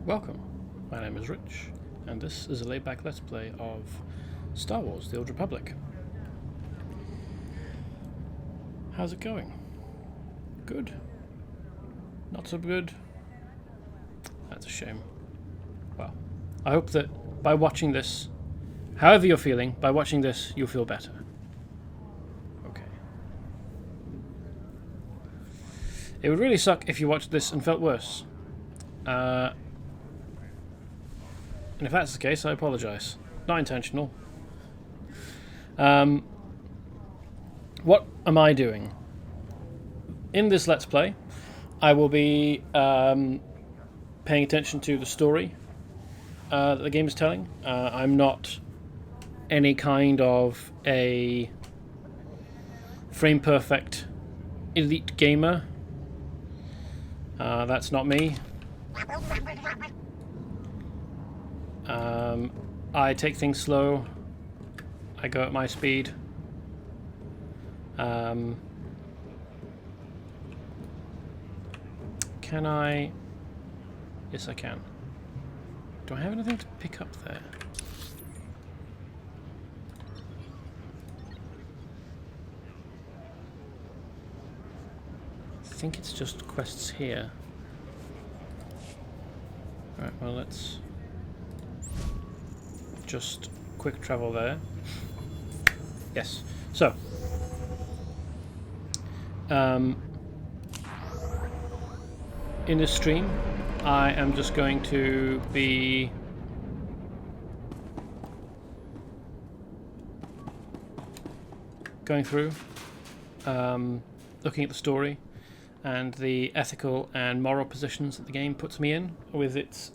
Welcome, my name is Rich, and this is a laid-back Let's Play of Star Wars: The Old Republic. How's it going? Good? Not so good? That's a shame. Well, I hope that by watching this, however you're feeling, by watching this, you'll feel better. Okay. It would really suck if you watched this and felt worse. And if that's the case, I apologise. Not intentional. What am I doing? In this Let's Play, I will be paying attention to the story that the game is telling. I'm not any kind of a frame-perfect elite gamer. That's not me. I take things slow. I go at my speed. Can I? Yes, I can. Do I have anything to pick up there? I think it's just quests here. Right, well, let's just quick travel there. Yes. So, in this stream, I am just going to be going through, looking at the story and the ethical and moral positions that the game puts me in with its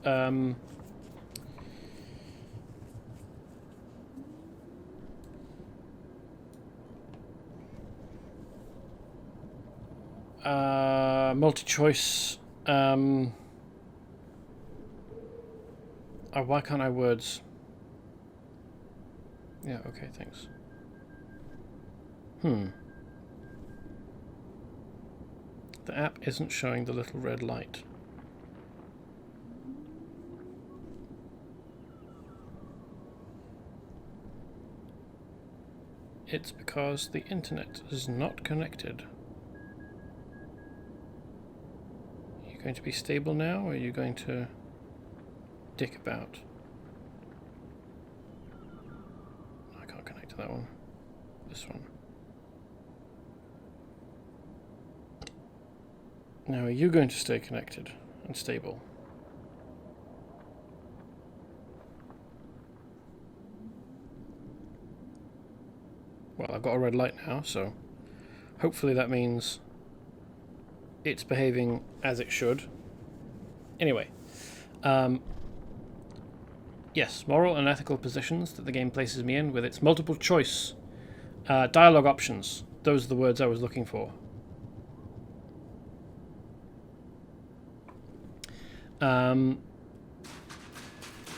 multi-choice. Oh, why can't I words? Yeah, okay, thanks. The app isn't showing the little red light. It's because the internet is not connected. Are you going to be stable now, or are you going to dick about? I can't connect to that one. This one. Now, are you going to stay connected and stable? Well, I've got a red light now, so hopefully that means it's behaving as it should. Anyway, yes, moral and ethical positions that the game places me in with its multiple choice dialogue options. Those are the words I was looking for.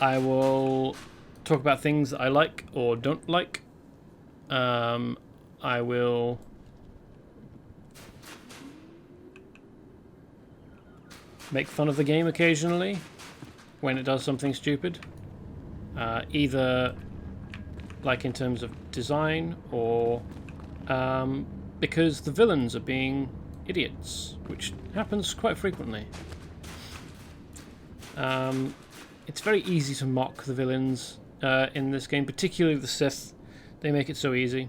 I will talk about things that I like or don't like. I will make fun of the game occasionally when it does something stupid. Either like in terms of design or because the villains are being idiots, which happens quite frequently. It's very easy to mock the villains in this game, particularly the Sith. They make it so easy.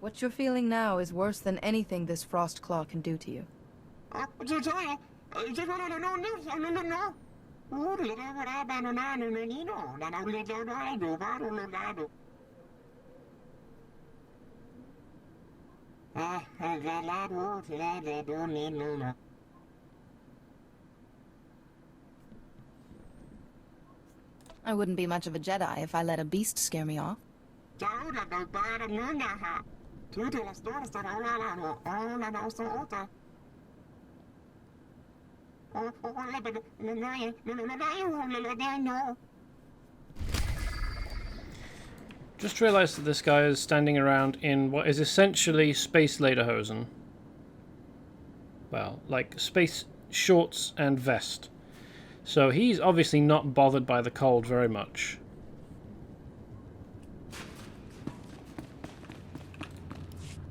What you're feeling now is worse than anything this frost claw can do to you. I wouldn't be much of a Jedi if I let a beast scare me off. Just realised that this guy is standing around in what is essentially space lederhosen. Well, like space shorts and vest. So he's obviously not bothered by the cold very much.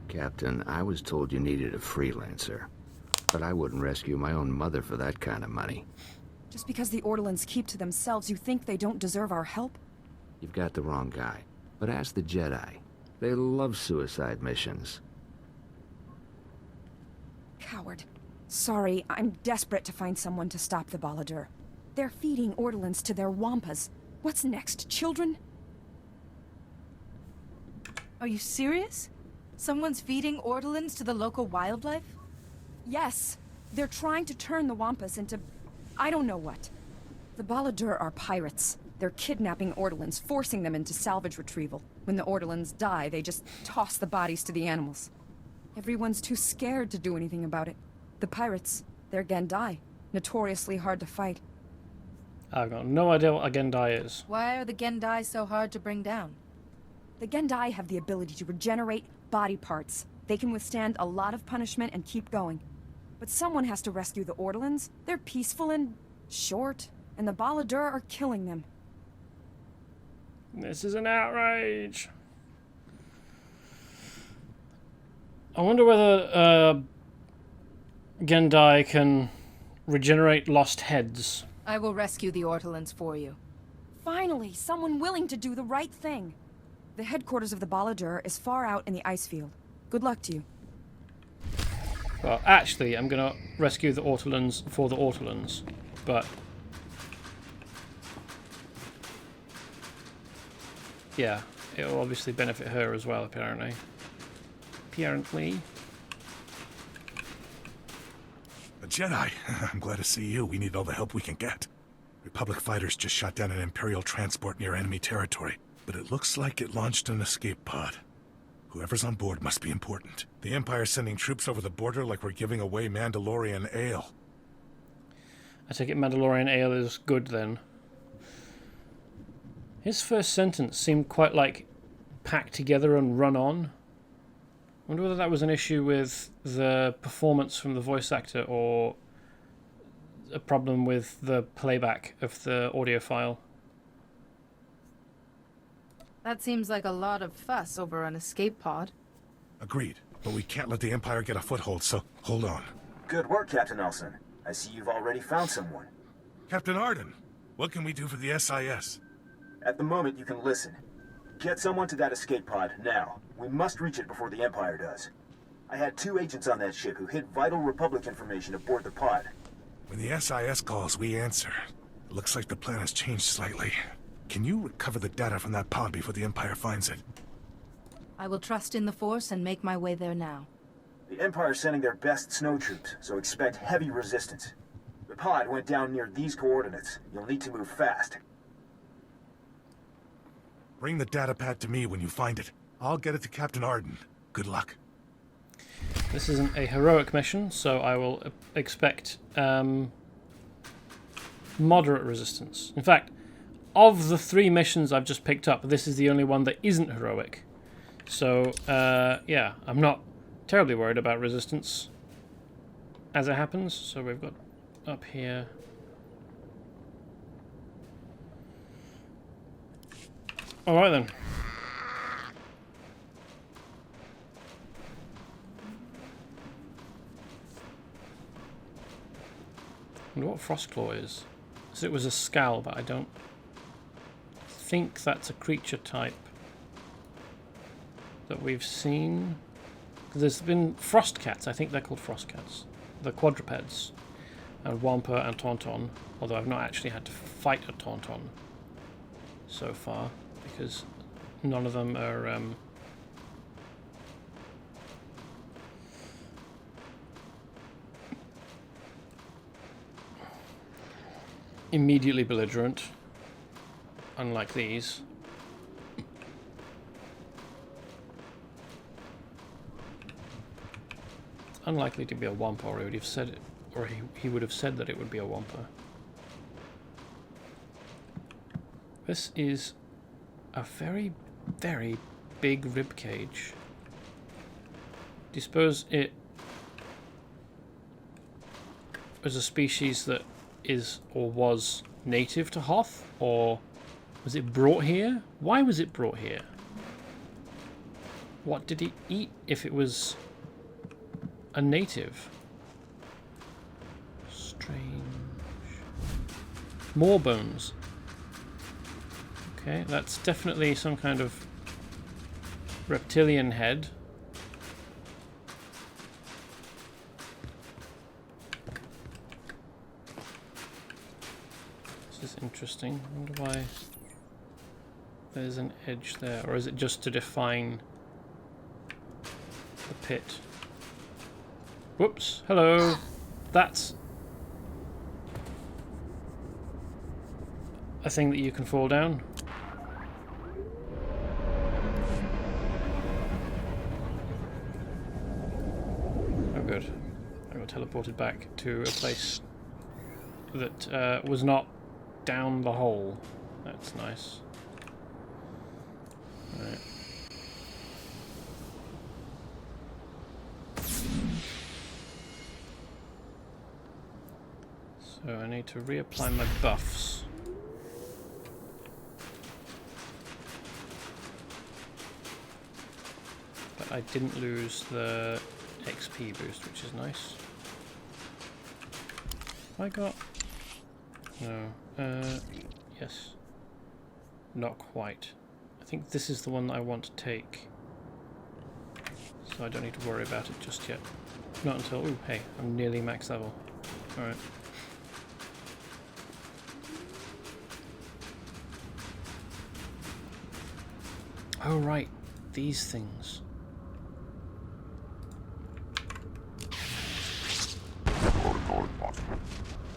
Captain, I was told you needed a freelancer. But I wouldn't rescue my own mother for that kind of money. Just because the Ortolans keep to themselves, you think they don't deserve our help? You've got the wrong guy. But ask the Jedi. They love suicide missions. Coward. Sorry, I'm desperate to find someone to stop the Baladur. They're feeding Ortolans to their wampas. What's next, children? Are you serious? Someone's feeding ortolans to the local wildlife? Yes. They're trying to turn the wampas into... I don't know what. The Baladur are pirates. They're kidnapping Ortolans, forcing them into salvage retrieval. When the Ortolans die, they just toss the bodies to the animals. Everyone's too scared to do anything about it. The pirates, they're Gendai. Notoriously hard to fight. I've got no idea what a Gendai is. Why are the Gendai so hard to bring down? The Gendai have the ability to regenerate body parts. They can withstand a lot of punishment and keep going. But someone has to rescue the Ortolans. They're peaceful and short, and the Baladur are killing them. This is an outrage. I wonder whether Gendai can regenerate lost heads. I will rescue the ortolans for you. Finally, someone willing to do the right thing. The headquarters of the Baladur is far out in the ice field. Good luck to you. Well, actually, I'm going to rescue the ortolans for the ortolans, but... yeah, it will obviously benefit her as well, apparently. Apparently. A Jedi. I'm glad to see you. We need all the help we can get. Republic fighters just shot down an Imperial transport near enemy territory, but it looks like it launched an escape pod. Whoever's on board must be important. The Empire's sending troops over the border like we're giving away Mandalorian ale. I take it Mandalorian ale is good then. His first sentence seemed quite like packed together and run on. I wonder whether that was an issue with the performance from the voice actor or a problem with the playback of the audio file. That seems like a lot of fuss over an escape pod. Agreed, but we can't let the Empire get a foothold, so hold on. Good work, Captain Nelson. I see you've already found someone. Captain Arden, what can we do for the SIS? At the moment, you can listen. Get someone to that escape pod, now. We must reach it before the Empire does. I had 2 agents on that ship who hid vital Republic information aboard the pod. When the SIS calls, we answer. It looks like the plan has changed slightly. Can you recover the data from that pod before the Empire finds it? I will trust in the Force and make my way there now. The Empire's sending their best snow troops, so expect heavy resistance. The pod went down near these coordinates. You'll need to move fast. Bring the data pad to me when you find it. I'll get it to Captain Arden. Good luck. This isn't a heroic mission, so I will expect moderate resistance. In fact, of the 3 missions I've just picked up, this is the only one that isn't heroic. So, yeah, I'm not terribly worried about resistance as it happens. So we've got up here. Alright then. I wonder what Frostclaw is. So it was a scowl, but I don't think that's a creature type that we've seen. There's been frost cats, I think they're called frost cats. The quadrupeds. And Wampa and Tauntaun, although I've not actually had to fight a Tauntaun so far, because none of them are immediately belligerent, unlike these. It's unlikely to be a Wampa, or he would have said it, or he would have said that it would be a Wampa. This is a very very big rib cage. Do you suppose it is a species that is or was native to Hoth, or was it brought here? Why was it brought here? What did it eat if it was a native? Strange. More bones. Okay, that's definitely some kind of reptilian head. This is interesting. I wonder why there's an edge there, or is it just to define the pit? Whoops, hello. That's a thing that you can fall down. Oh good. I got teleported back to a place that was not down the hole. That's nice. Alright. So I need to reapply my buffs. But I didn't lose the XP boost, which is nice. Have I got... No. Yes. Not quite. I think this is the one that I want to take. So I don't need to worry about it just yet. Not until... Ooh, hey, I'm nearly max level. Alright. Oh, right. These things.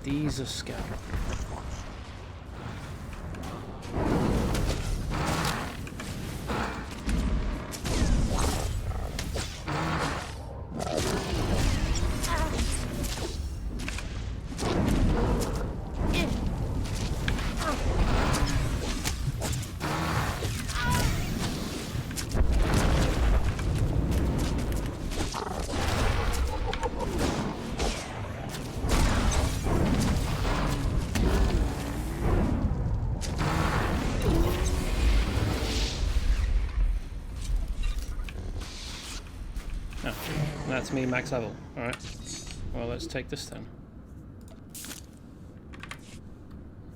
These are scattered. That's me max level. Alright. Well, let's take this then.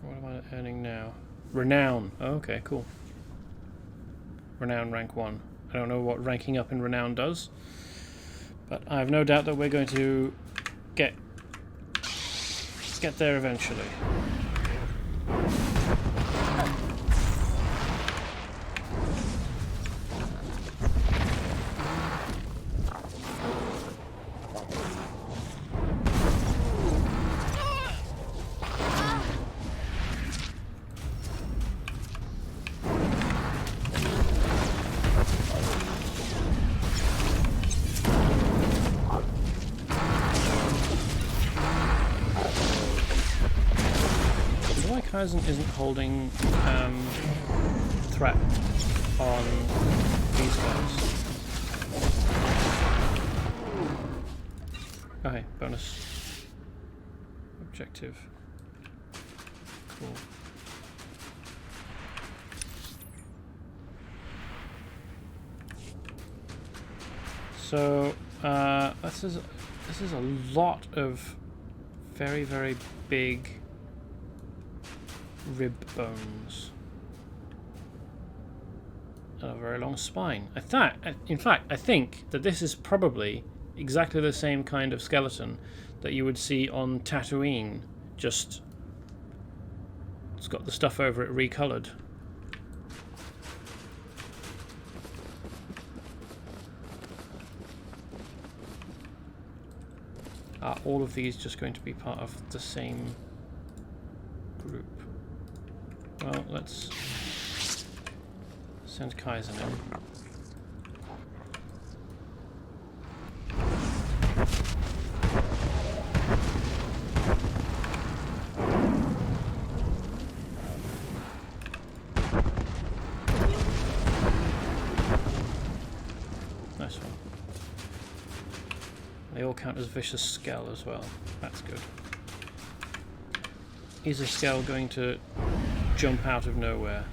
What am I earning now? Renown. Oh, okay, cool. Renown rank 1. I don't know what ranking up in Renown does, but I have no doubt that we're going to get there eventually. Isn't holding threat on these guys. Oh hey, bonus objective. Cool. So this is a lot of very, very big rib bones and a very long spine. In fact, I think that this is probably exactly the same kind of skeleton that you would see on Tatooine, just it's got the stuff over it recolored. Are all of these just going to be part of the same group? Well, let's send Kaizen in. encounters vicious Skell as well. That's good. Is a Skell going to jump out of nowhere?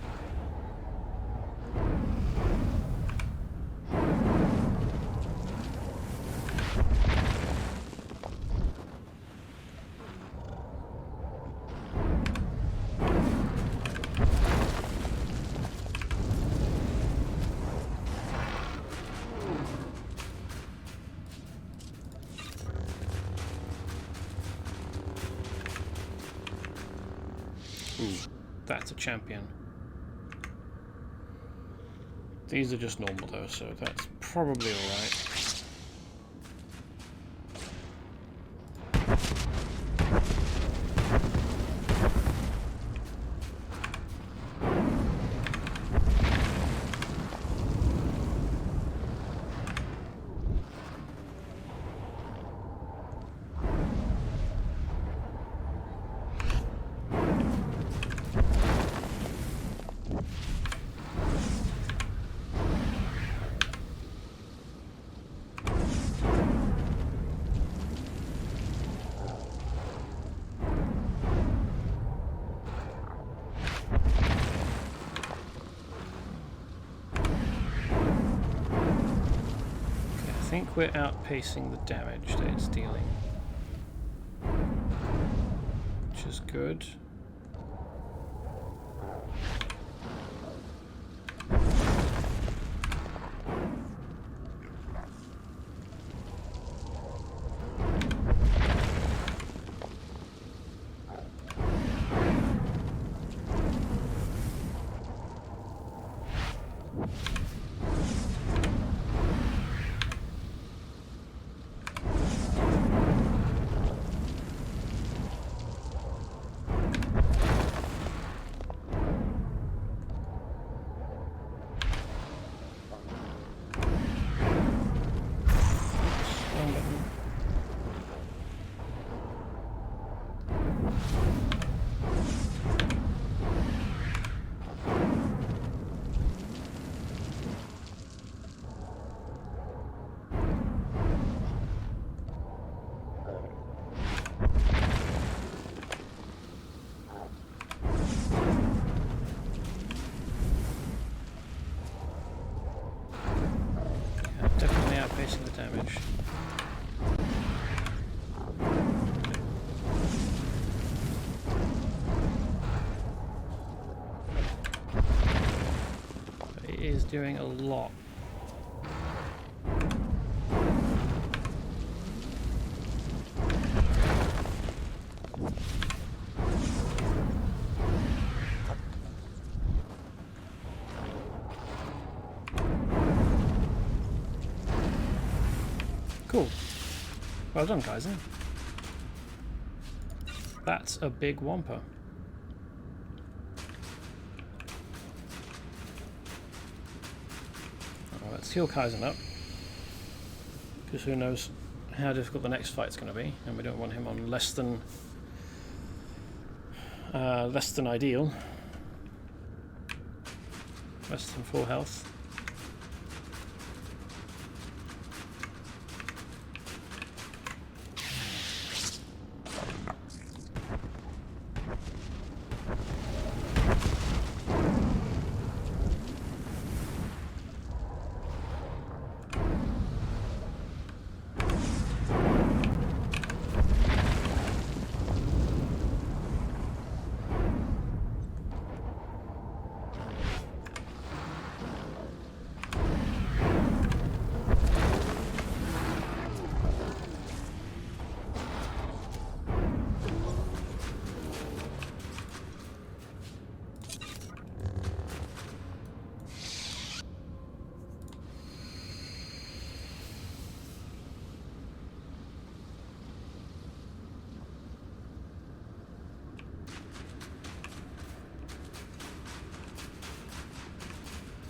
That's a champion. These are just normal though, so that's probably alright. I think we're outpacing the damage that it's dealing, which is good. Definitely outpacing the damage. But it is doing a lot. Cool. Well done, Kaiser. That's a big wampa. Oh, let's heal Kaizen up, because who knows how difficult the next fight's going to be, and we don't want him on less than ideal, less than full health.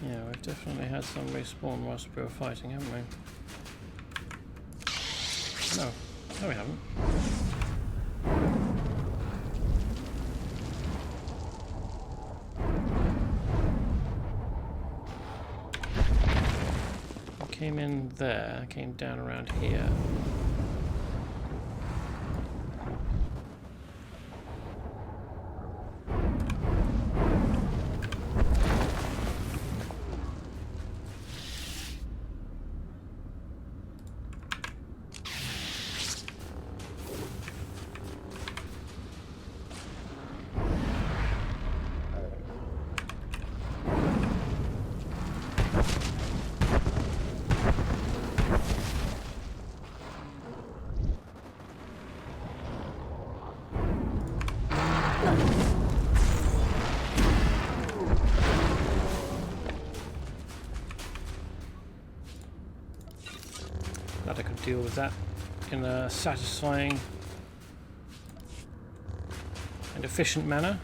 Yeah, we've definitely had some respawn whilst we were fighting, haven't we? No. No, we haven't. We came in there, came down around here. Glad I could deal with that in a satisfying and efficient manner.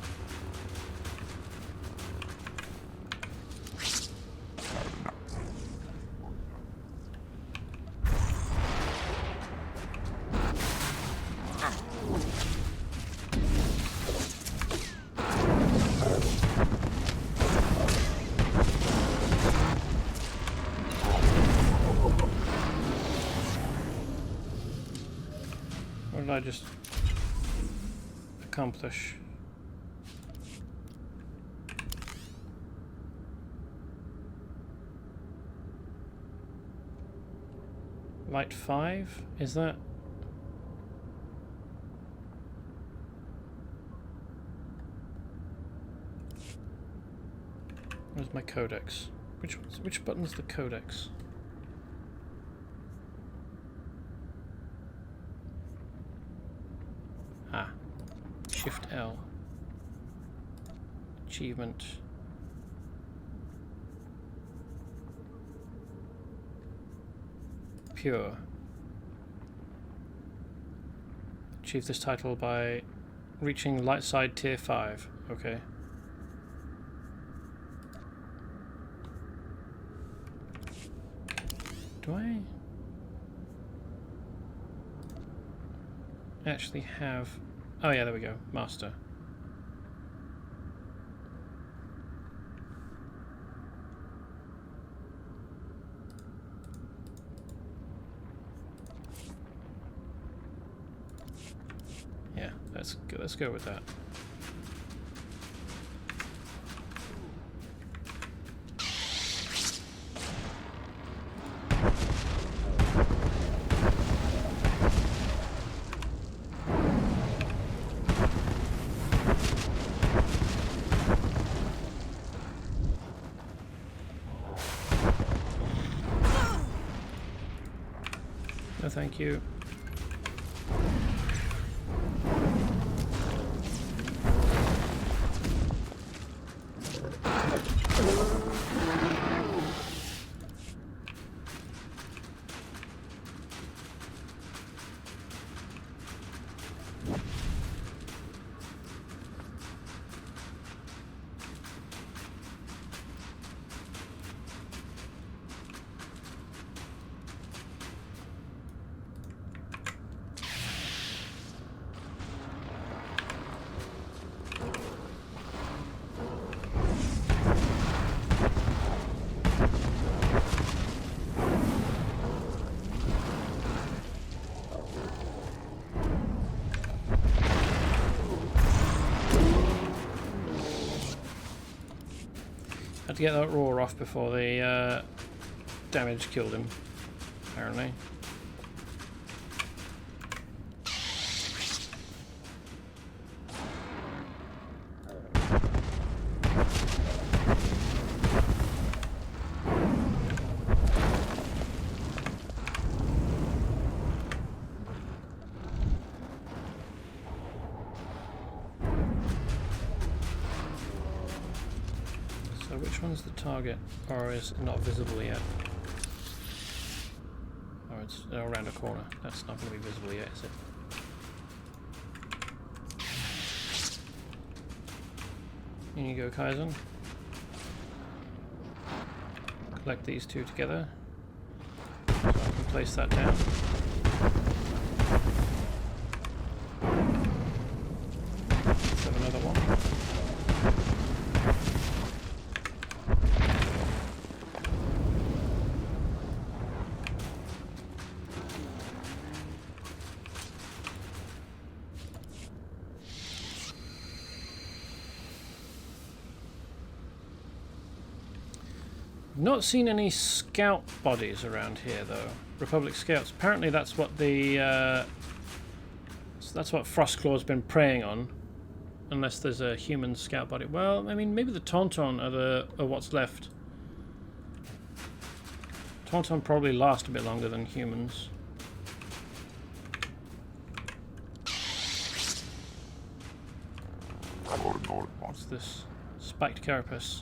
What did I just accomplish? Light 5? Is that? Where's my codex? Which button's the codex? Ah. Shift L. Achievement. Pure. Achieve this title by reaching light side tier 5. Okay. Do I actually have... Oh yeah, there we go. Master. Yeah, let's go with that. No, thank you. Had to get that roar off before the damage killed him, apparently. So which one's the target, or is it not visible yet? Or it's around a corner. That's not going to be visible yet, is it? Here you go, Kaizen. Collect these two together. So I can place that down. Let's have another one. Not seen any scout bodies around here though. Republic scouts. Apparently that's what the that's what Frostclaw's been preying on. Unless there's a human scout body. Well, I mean, maybe the Tauntaun are what's left. Tauntaun probably last a bit longer than humans. What's this? Spiked carapace.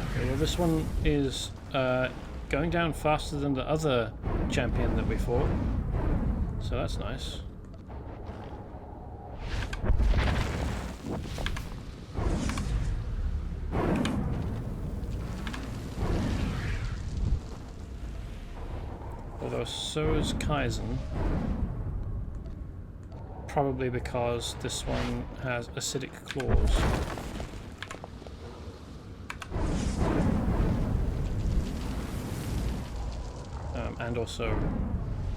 Okay, well this one is going down faster than the other champion that we fought, so that's nice. Although so is Kaizen, probably because this one has acidic claws. And also,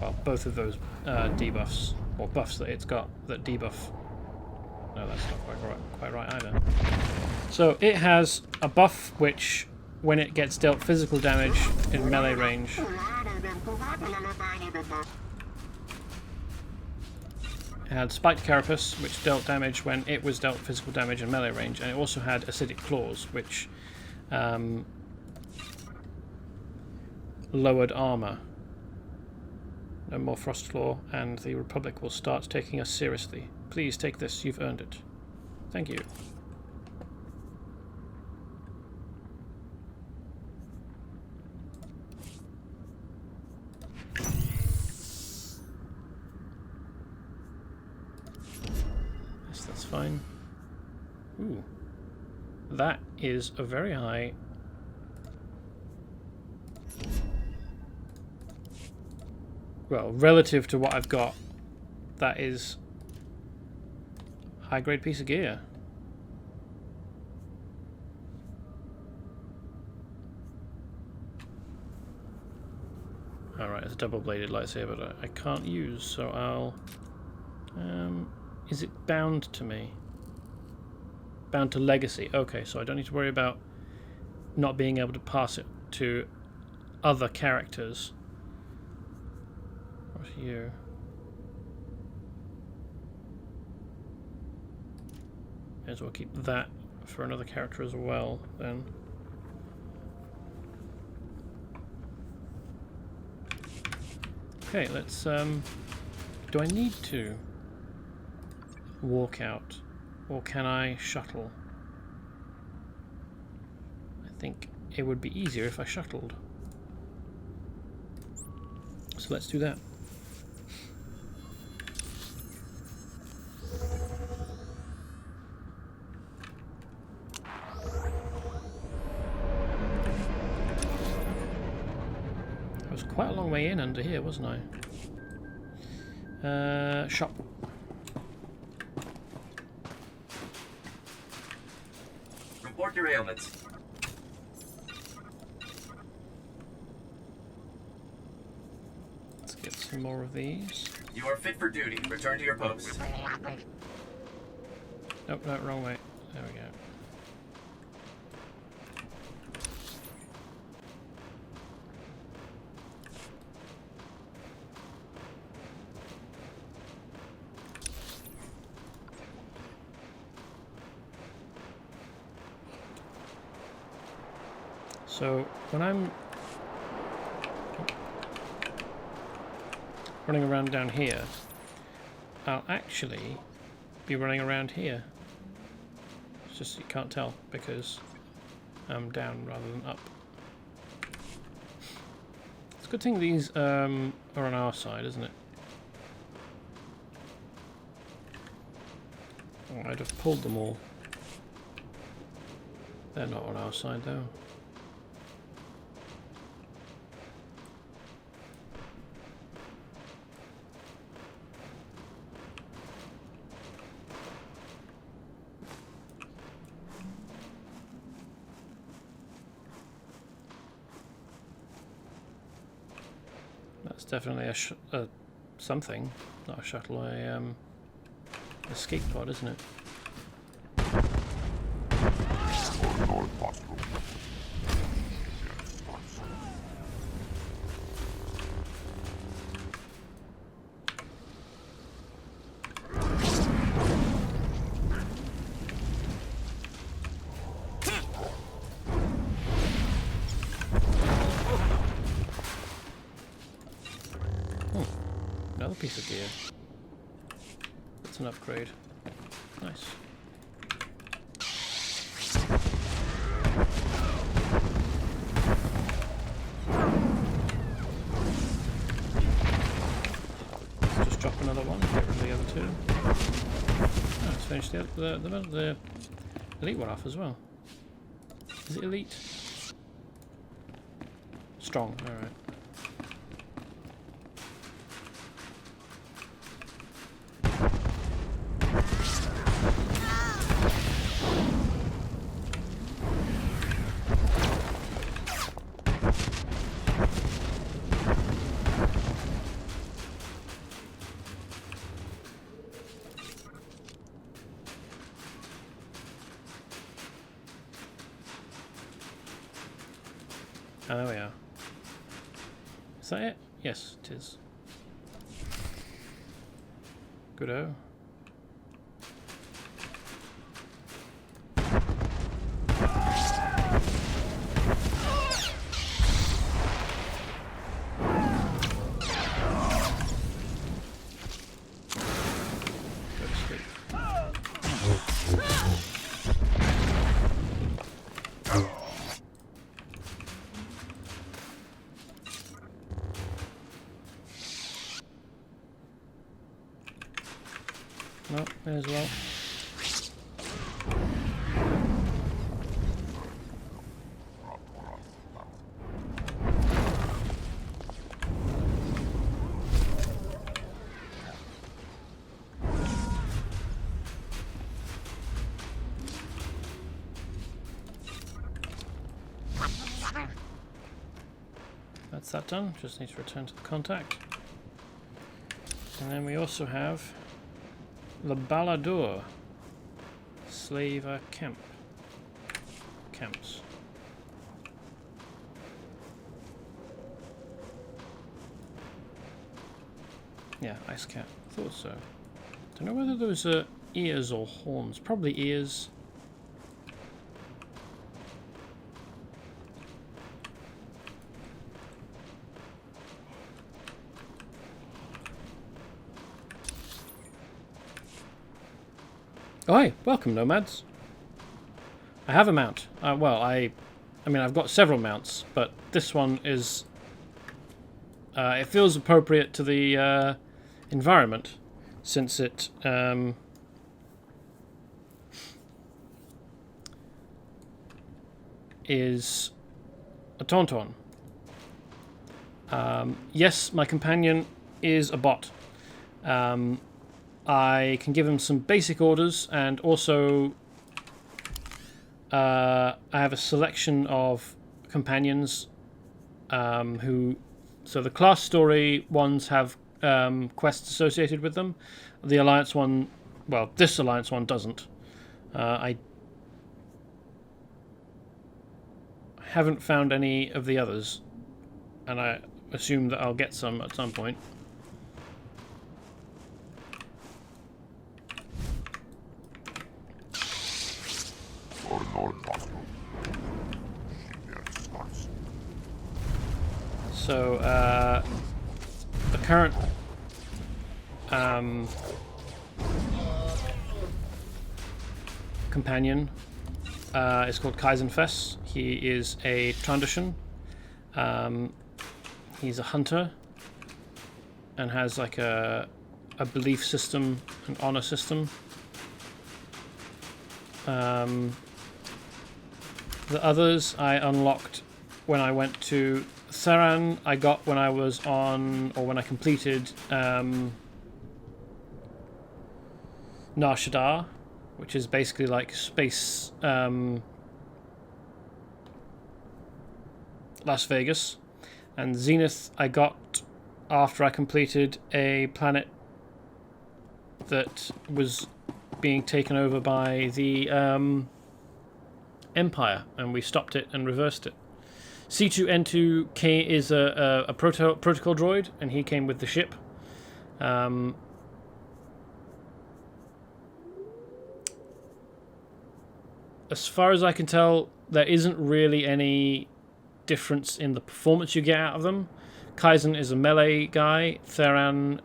well, both of those debuffs, or buffs that it's got that debuff. No, that's not quite right either. So it has a buff which, when it gets dealt physical damage in melee range, it had Spiked Carapace, which dealt damage when it was dealt physical damage in melee range, and it also had Acidic Claws, which lowered armor. No more Frostclaw, and the Republic will start taking us seriously. Please take this, you've earned it. Thank you. Yes, that's fine. Ooh. That is a very high... Well, relative to what I've got, that is a high-grade piece of gear. Alright, it's a double-bladed lightsaber that I can't use, so I'll... is it bound to me? Bound to legacy. Okay, so I don't need to worry about not being able to pass it to other characters. What's you? May as well keep that for another character as well, then. Okay, let's, do I need to walk out, or can I shuttle? I think it would be easier if I shuttled. So let's do that. I was quite a long way in under here, wasn't I? Shop. Report your ailments. Let's get some more of these. You are fit for duty. Return to your post. Nope, no, wrong way. There we go. So when I'm running around down here, I'll actually be running around here. It's just you can't tell because I'm down rather than up. It's a good thing these are on our side, isn't it? Oh, I'd have pulled them all. They're not on our side though. That's definitely a something, not a shuttle, a escape pod, isn't it? piece of gear. That's an upgrade. Nice. Let's just drop another one, get rid of the other two. Oh, let's finish the elite one off as well. Is it elite? Strong, alright. Oh, there we are. Is that it? Yes, it is. Good-o. Go to sleep. No, may as well. That's that done. Just need to return to the contact. And then we also have the Balladur Slaver Camps. Yeah, ice cat. Thought so. Don't know whether those are ears or horns. Probably ears. Oh, hey, welcome, nomads. I have a mount. Well, I mean, I've got several mounts, but this one is. It feels appropriate to the environment, since it is a tauntaun. Yes, my companion is a bot. I can give him some basic orders, and also I have a selection of companions who... So the class story ones have quests associated with them. The Alliance one... Well, this Alliance one doesn't. I haven't found any of the others, and I assume that I'll get some at some point. So, the current companion is called Kaizenfess. He is a Trandoshan. He's a hunter and has like a belief system, an honor system. The others I unlocked when I went to Theran. I got when I was on, or when I completed Nar Shaddaa, which is basically like space Las Vegas. And Zenith I got after I completed a planet that was being taken over by the Empire, and we stopped it and reversed it. C2N2K is a protocol droid, and he came with the ship. As far as I can tell, there isn't really any difference in the performance you get out of them. Kaizen is a melee guy. Theran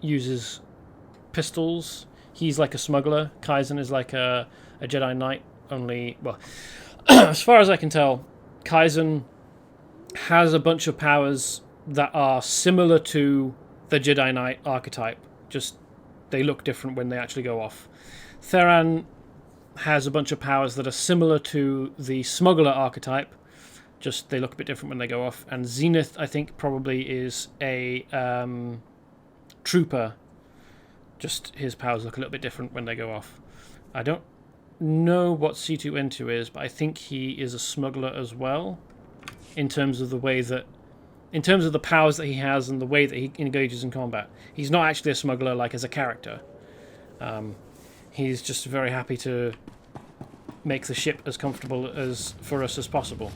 uses pistols. He's like a smuggler. Kaizen is like a Jedi Knight. Only, well, as far as I can tell, Kaizen has a bunch of powers that are similar to the Jedi Knight archetype. Just they look different when they actually go off. Theran has a bunch of powers that are similar to the smuggler archetype. Just they look a bit different when they go off. And Zenith, I think, probably is a trooper. Just his powers look a little bit different when they go off. I don't know what C2N2 is, but I think he is a smuggler as well. In terms of the way that, in terms of the powers that he has and the way that he engages in combat. He's not actually a smuggler like as a character. He's just very happy to make the ship as comfortable as for us as possible.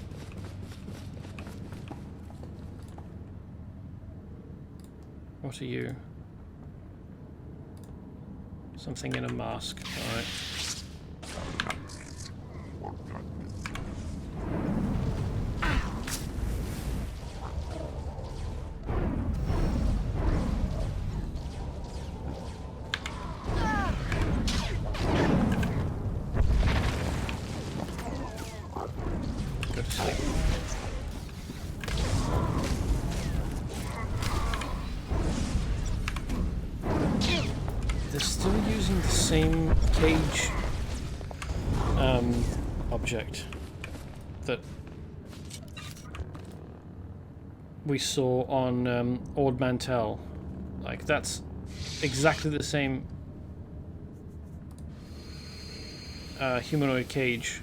What are you? Something in a mask. Alright. Go to sleep. They're still using the same cage object that we saw on Ord Mantell. Like, that's exactly the same humanoid cage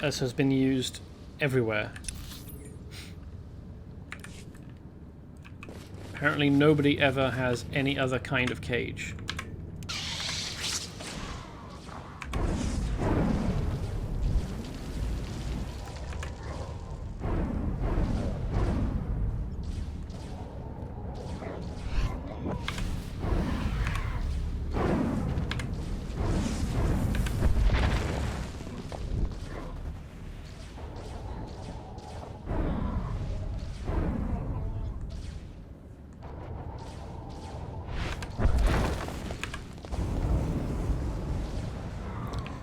as has been used everywhere. Apparently nobody ever has any other kind of cage.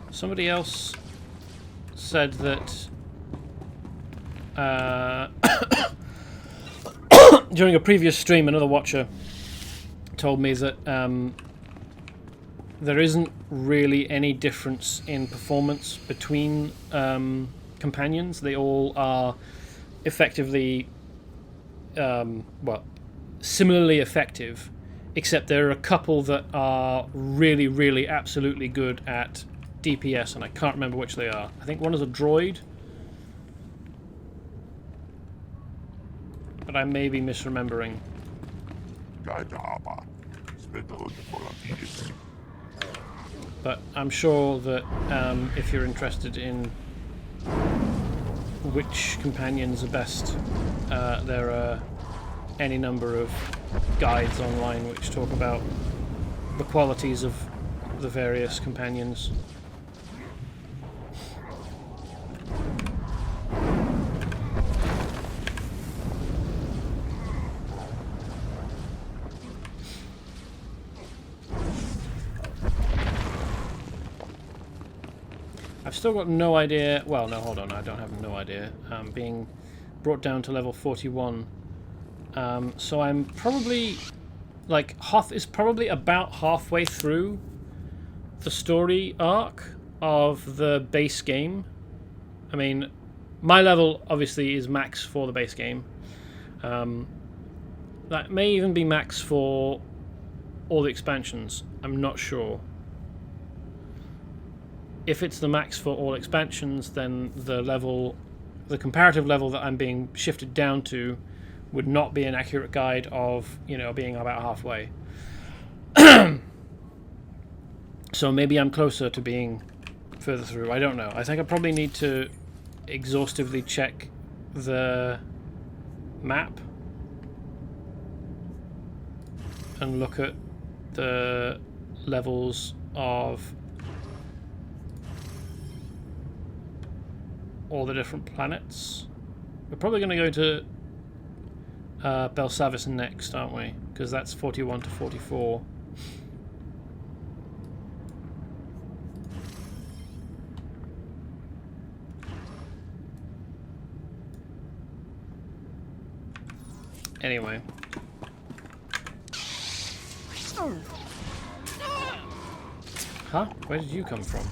Somebody else said that during a previous stream, another watcher told me that there isn't really any difference in performance between companions. They all are effectively, well, similarly effective, except there are a couple that are really, really absolutely good at DPS, and I can't remember which they are. I think one is a droid, but I may be misremembering. But I'm sure that if you're interested in which companions are best, there are any number of guides online which talk about the qualities of the various companions. I've still got no idea. Well, no, hold on. I don't have no idea. Being brought down to level 41. So I'm probably, like, Hoth is probably about halfway through the story arc of the base game. I mean, my level obviously is max for the base game. That may even be max for all the expansions. I'm not sure. If it's the max for all expansions, then the comparative level that I'm being shifted down to would not be an accurate guide of, you know, being about halfway. So maybe I'm closer to being further through. I don't know. I think I probably need to exhaustively check the map and look at the levels of all the different planets. We're probably going to go to Belsavis next, aren't we? Because that's 41 to 44. Anyway. Huh? Where did you come from?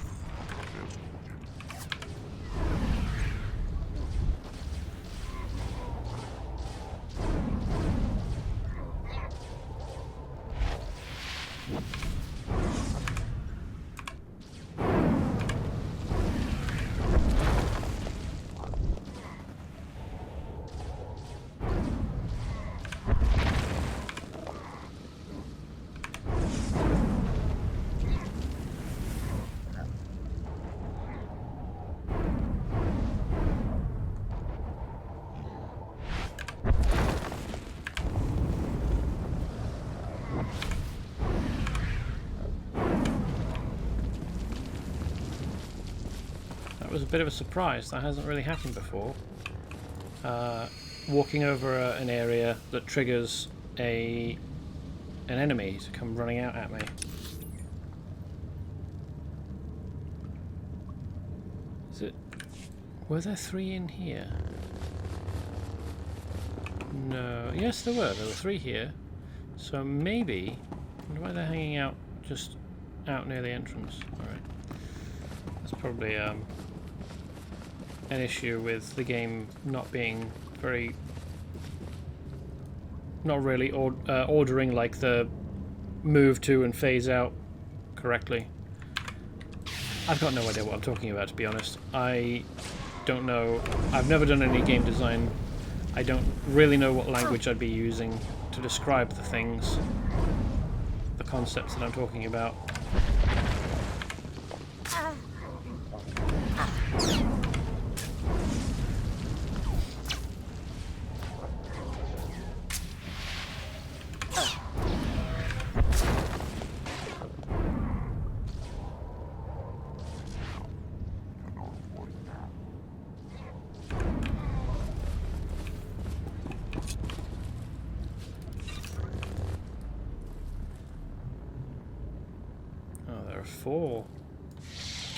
Was a bit of a surprise. That hasn't really happened before. Walking over an area that triggers an enemy to come running out at me. Is it? Were there 3 in here? No. Yes, there were. There were 3 here. So maybe. I wonder why they're hanging out just out near the entrance. All right. That's probably an issue with the game not being not really ordering like the move to and phase out correctly. I've got no idea what I'm talking about, to be honest. I don't know. I've never done any game design. I don't really know what language I'd be using to describe the things, the concepts that I'm talking about. There are 4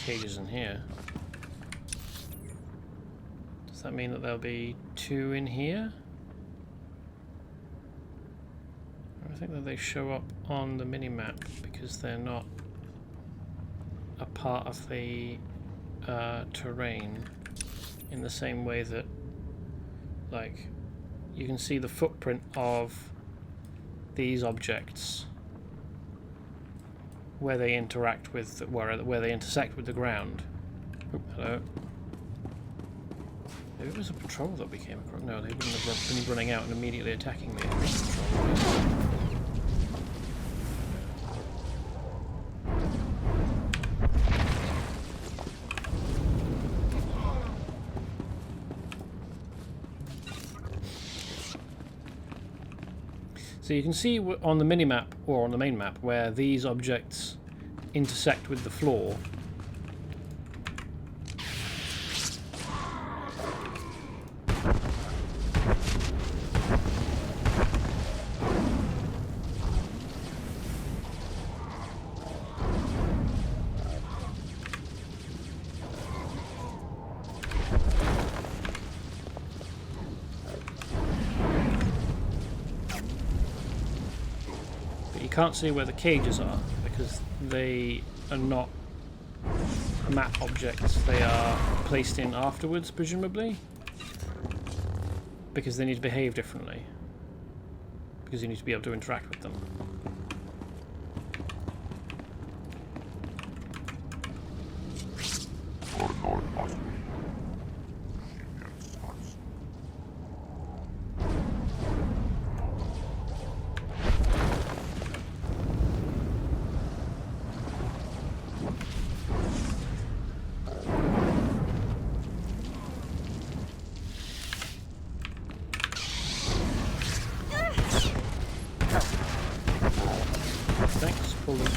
cages in here. Does that mean that there'll be 2 in here? I think that they show up on the mini-map because they're not a part of the terrain in the same way that, like, you can see the footprint of these objects where they interact with, where they intersect with the ground. Oh, hello. Maybe it was a patrol that we came across. No, they wouldn't have been running out and immediately attacking me. So you can see on the mini-map, or on the main map, where these objects intersect with the floor. Can't see where the cages are because they are not map objects. They are placed in afterwards, presumably, because they need to behave differently, because you need to be able to interact with them.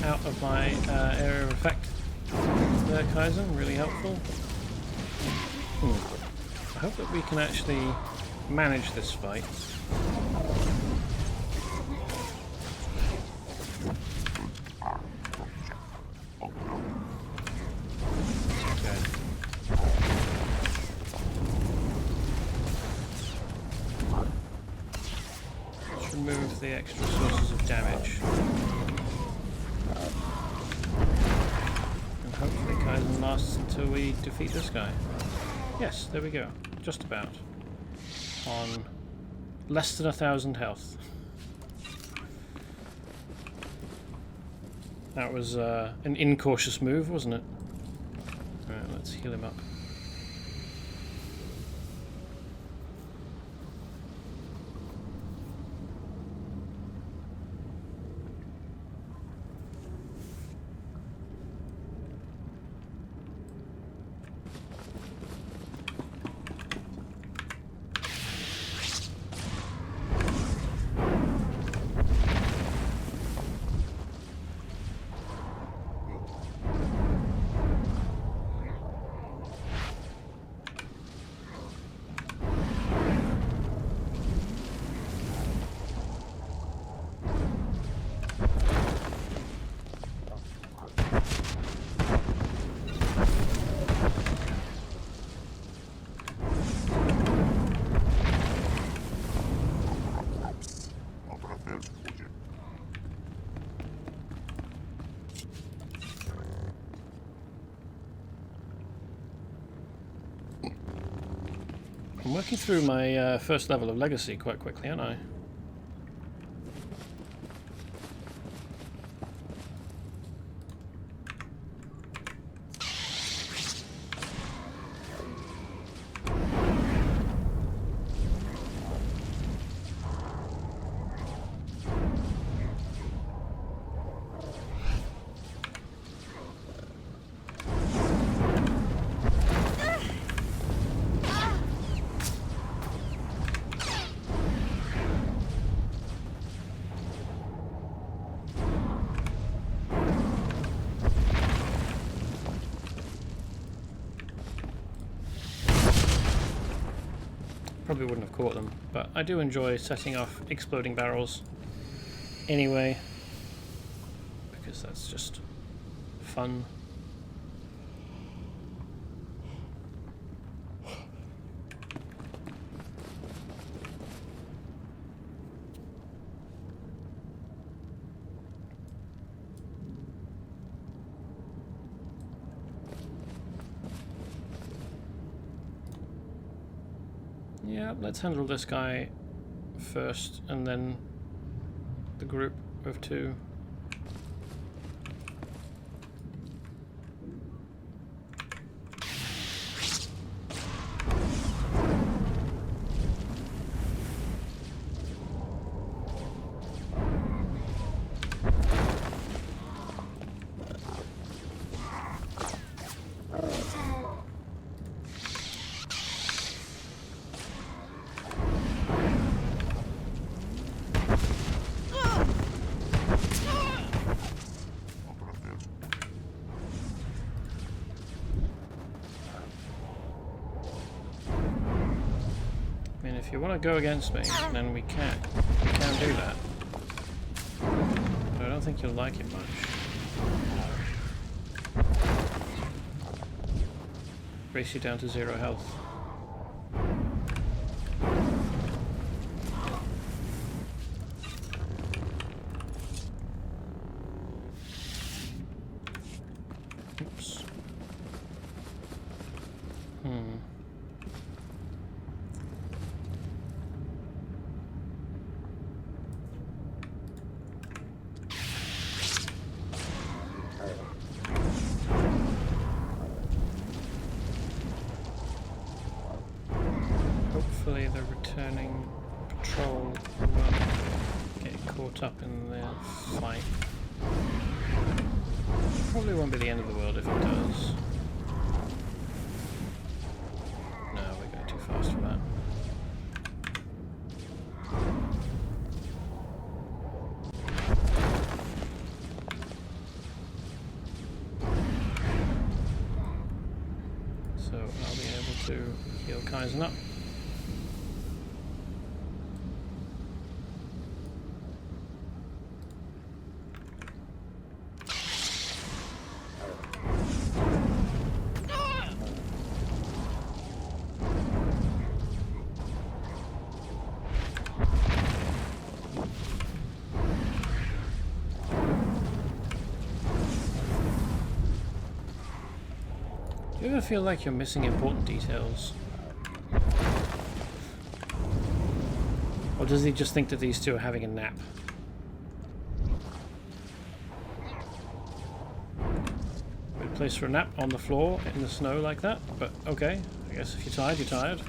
Out of my area of effect there, Kaizen, really helpful. I hope that we can actually manage this fight. the extra sources of damage. And hopefully Kaizen lasts until we defeat this guy. Yes, there we go. Just about. On less than 1,000 health. That was an incautious move, wasn't it? Alright, let's heal him up. I'm working through my first level of Legacy quite quickly, aren't I? Probably wouldn't have caught them, but I do enjoy setting off exploding barrels anyway, because that's just fun. Yeah, let's handle this guy first, and then the group of two. If you want to go against me, then we can do that. But I don't think you'll like it much. Race you down to 0 health. Oops. Hopefully the returning patrol won't get caught up in the fight. Probably won't be the end of the world if it does. No, we're going too fast for that. So I'll be able to heal Kaizen up. Do you ever feel like you're missing important details? Or does he just think that these two are having a nap? Good place for a nap on the floor in the snow like that, but okay. I guess if you're tired, you're tired.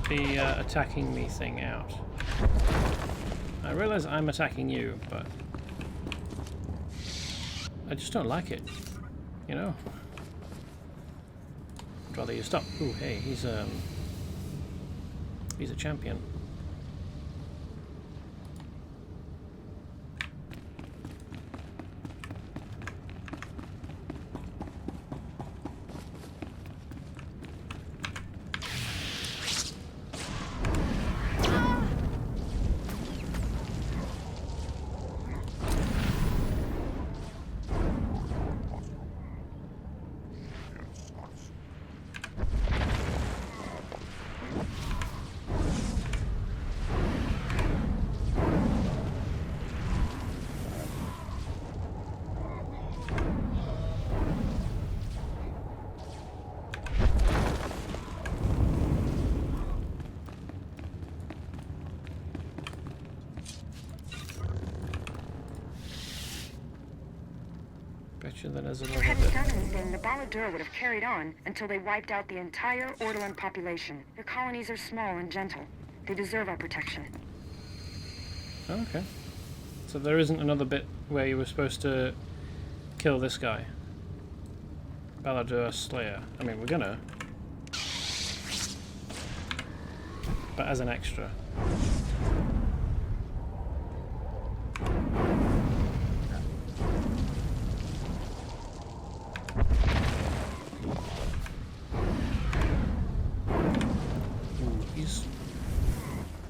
The attacking me thing out. I realize I'm attacking you, but I just don't like it, you know? I'd rather you stop. Ooh, hey, he's a champion. Then there's a little Hadn't bit. done anything, the Balladur would have carried on until they wiped out the entire Ordolan population. Their colonies are small and gentle. They deserve our protection. Okay. So there isn't another bit where you were supposed to kill this guy. Balladur Slayer. I mean, we're gonna. But as an extra.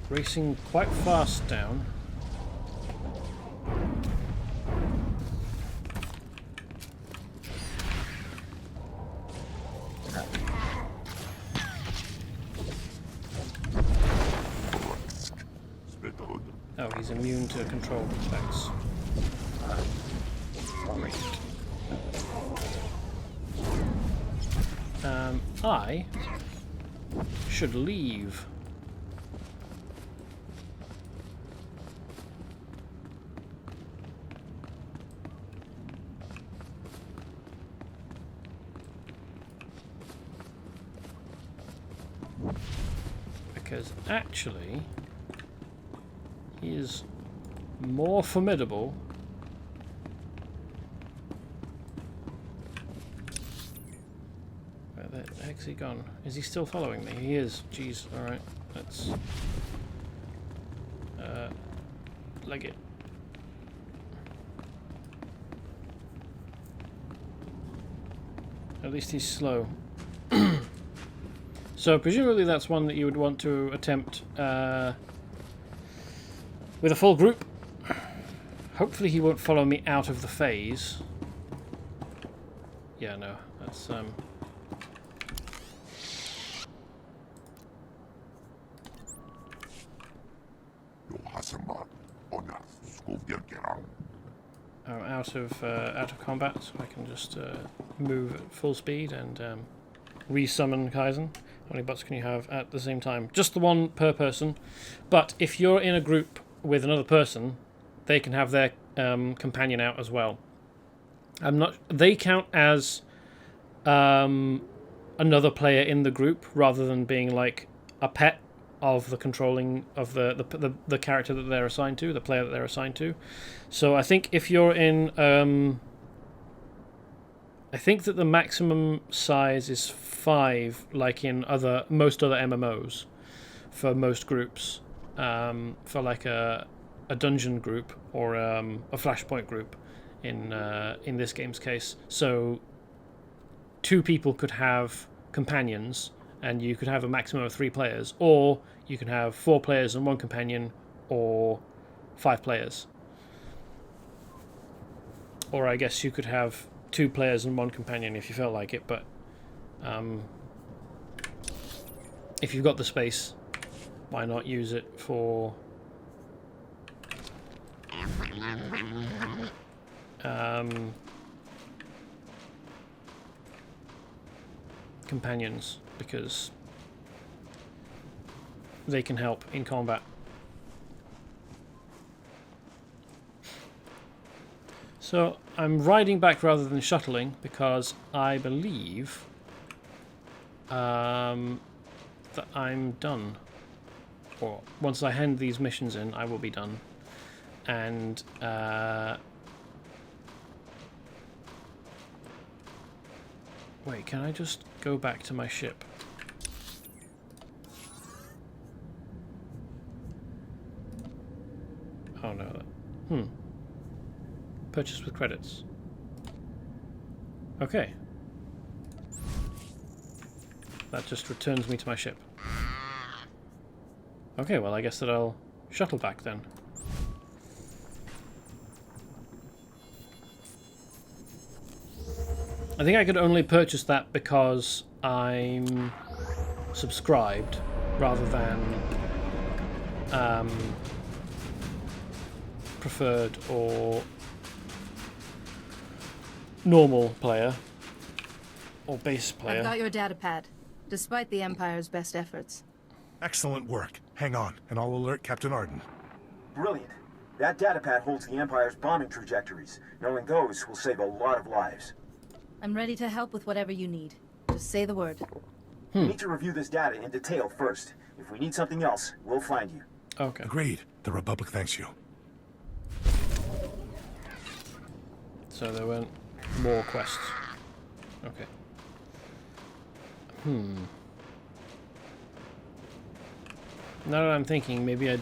Racing quite fast down. Oh, he's immune to control effects. Great. I should leave. Because actually, he is more formidable. Where the heck's he gone? Is he still following me? He is. Jeez. Alright. Let's leg it. At least he's slow. So presumably that's one that you would want to attempt with a full group. Hopefully he won't follow me out of the phase. Yeah, no, that's out of combat, so I can just move at full speed and re-summon Kaizen. How many bots can you have at the same time? Just the one per person. But if you're in a group with another person, they can have their companion out as well. They count as another player in the group rather than being like a pet of the controlling of the character that they're assigned to, the player that they're assigned to. So I think if you're in, I think that the maximum size is 5, like in most other MMOs, for most groups, for like a dungeon group or a flashpoint group in this game's case. So 2 people could have companions, and you could have a maximum of 3 players, or you can have 4 players and 1 companion, or 5 players. Or I guess you could have 2 players and 1 companion if you felt like it, but if you've got the space, why not use it for companions, because they can help in combat. So I'm riding back rather than shuttling because I believe that I'm done. Or once I hand these missions in, I will be done. And wait, can I just go back to my ship? Oh no. Purchase with credits. Okay. That just returns me to my ship. Okay, well I guess that I'll shuttle back then. I think I could only purchase that because I'm subscribed rather than preferred or normal player or base player. I've got your data pad, despite the Empire's best efforts. Excellent work. Hang on, and I'll alert Captain Arden. Brilliant. That datapad holds the Empire's bombing trajectories. Knowing those will save a lot of lives. I'm ready to help with whatever you need. Just say the word. We need to review this data in detail first. If we need something else, we'll find you. Okay. Agreed. The Republic thanks you. So there weren't more quests. Okay. Now that I'm thinking, maybe I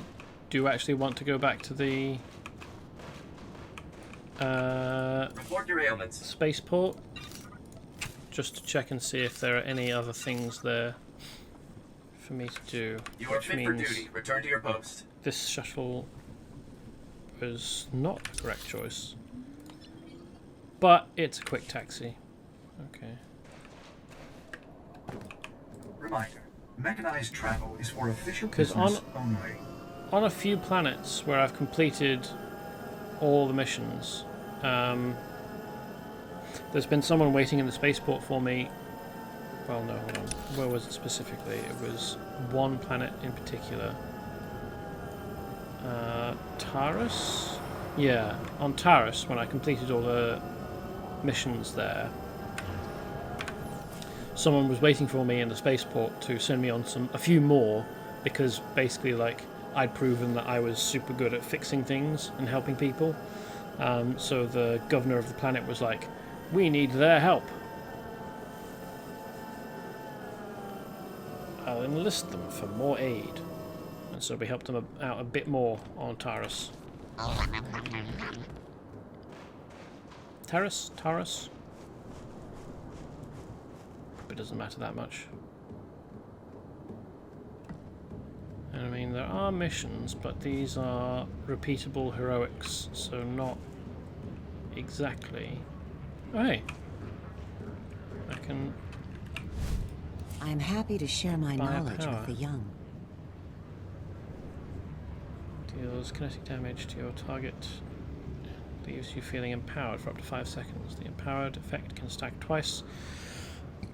do actually want to go back to the Report derailments. spaceport, just to check and see if there are any other things there for me to do. You are fit for duty. Return to your post. This shuttle was not the correct choice, but it's a quick taxi. Okay. Reminder: mechanized travel is for official 'Cause business only. On a few planets where I've completed all the missions, there's been someone waiting in the spaceport for me. Well, no, hold on. Where was it specifically? It was one planet in particular. Taurus? Yeah, on Taurus, when I completed all the missions there, someone was waiting for me in the spaceport to send me on a few more, because basically, like, I'd proven that I was super good at fixing things and helping people. So the governor of the planet was like, we need their help. I'll enlist them for more aid. And so we helped them out a bit more on Taurus. Taurus? It doesn't matter that much. And I mean, there are missions, but these are repeatable heroics, so not exactly. Oh, hey. I can... I'm happy to share my buy a knowledge power. with the young. Deals kinetic damage to your target. leaves you feeling empowered for up to 5 seconds. The empowered effect can stack twice,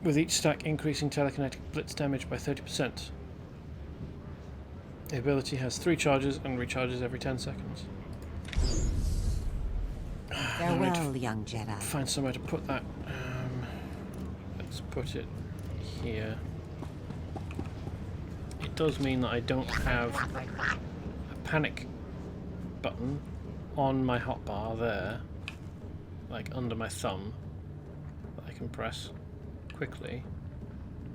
with each stack increasing telekinetic blitz damage by 30%. The ability has 3 charges and recharges every 10 seconds. Farewell, young Jedi. Find somewhere to put that. Let's put it here. It does mean that I don't have a panic button on my hotbar there, like under my thumb, that I can press quickly,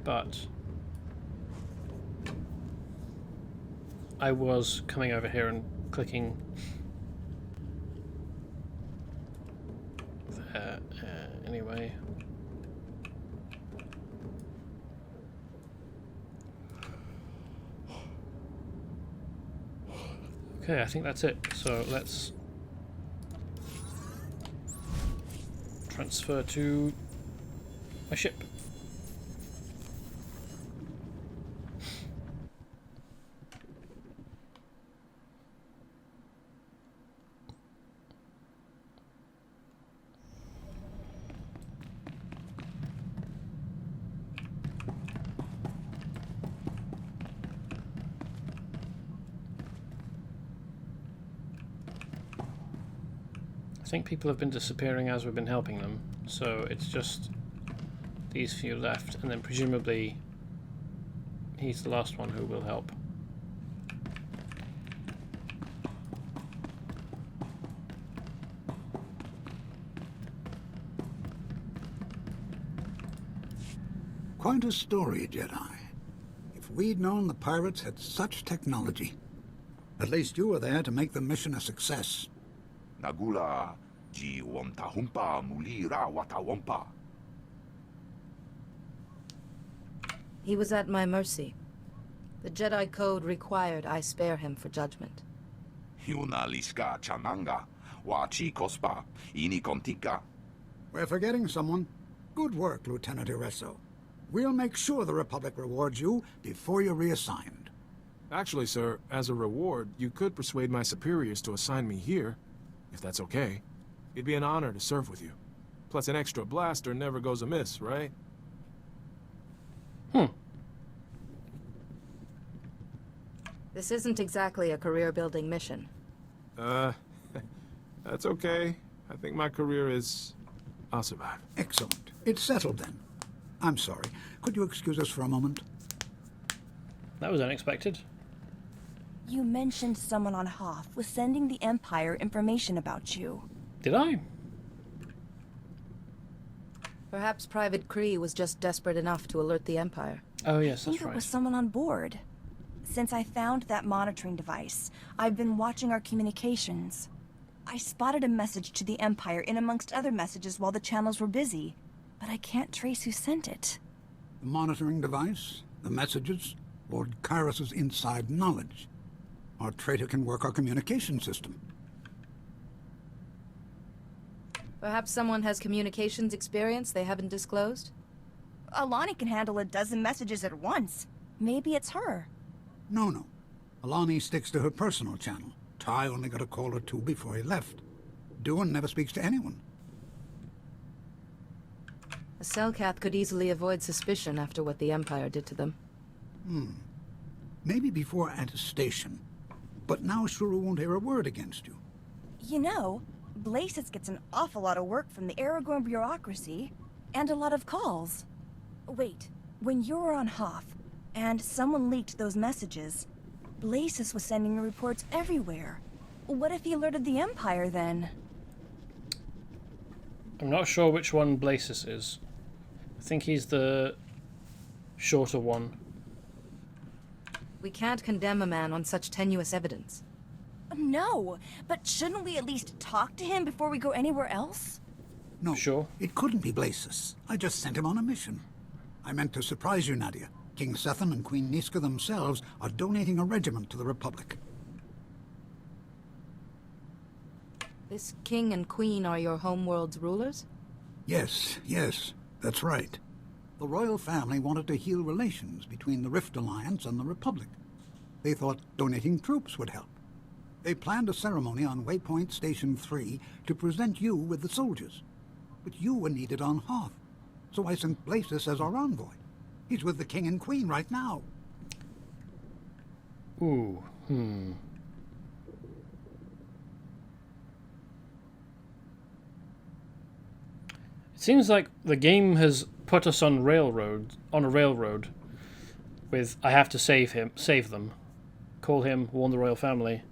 but I was coming over here and clicking there anyway. Okay, I think that's it. So let's transfer to my ship. I think people have been disappearing as we've been helping them, so it's just these few left, and then presumably he's the last one who will help. Quite a story, Jedi. If we'd known the pirates had such technology. At least you were there to make the mission a success. Nagula ji wamtahumpa mulira watawampa. He was at my mercy. The Jedi Code required I spare him for judgment. Hiuna liska chananga wachi kospa ini kontika. We're forgetting someone. Good work, Lieutenant Iresso. We'll make sure the Republic rewards you before you're reassigned. Actually, sir, as a reward, you could persuade my superiors to assign me here, if that's okay. It'd be an honor to serve with you. Plus, an extra blaster never goes amiss, right? This isn't exactly a career-building mission. That's okay. I think my career is... I'll survive. Excellent. It's settled then. I'm sorry. Could you excuse us for a moment? That was unexpected. You mentioned someone on Hoth was sending the Empire information about you. Did I? Perhaps Private Kree was just desperate enough to alert the Empire. Oh yes, I think that's right. it was someone on board. Since I found that monitoring device, I've been watching our communications. I spotted a message to the Empire in amongst other messages while the channels were busy, but I can't trace who sent it. The monitoring device, the messages, Lord Kyros's inside knowledge. Our traitor can work our communication system. Perhaps someone has communications experience they haven't disclosed? Alani can handle a dozen messages at once. Maybe it's her. No. Alani sticks to her personal channel. Ty only got a call or two before he left. Duan never speaks to anyone. A Selkath could easily avoid suspicion after what the Empire did to them. Maybe before attestation. But now Shuru won't hear a word against you. You know, Belsavis gets an awful lot of work from the Aragorn bureaucracy, and a lot of calls. Wait, when you were on Hoth, and someone leaked those messages, Belsavis was sending reports everywhere. What if he alerted the Empire then? I'm not sure which one Belsavis is. I think he's the shorter one. We can't condemn a man on such tenuous evidence. No, but shouldn't we at least talk to him before we go anywhere else? No, sure. It couldn't be Belsavis. I just sent him on a mission. I meant to surprise you, Nadia. King Sethan and Queen Niska themselves are donating a regiment to the Republic. This king and queen are your homeworld's rulers? Yes, that's right. The royal family wanted to heal relations between the Rift Alliance and the Republic. They thought donating troops would help. They planned a ceremony on Waypoint Station 3 to present you with the soldiers. But you were needed on Hoth, so I sent Belsavis as our envoy. He's with the King and Queen right now. Ooh, It seems like the game has put us on a railroad with I have to save them, call him, warn the royal family.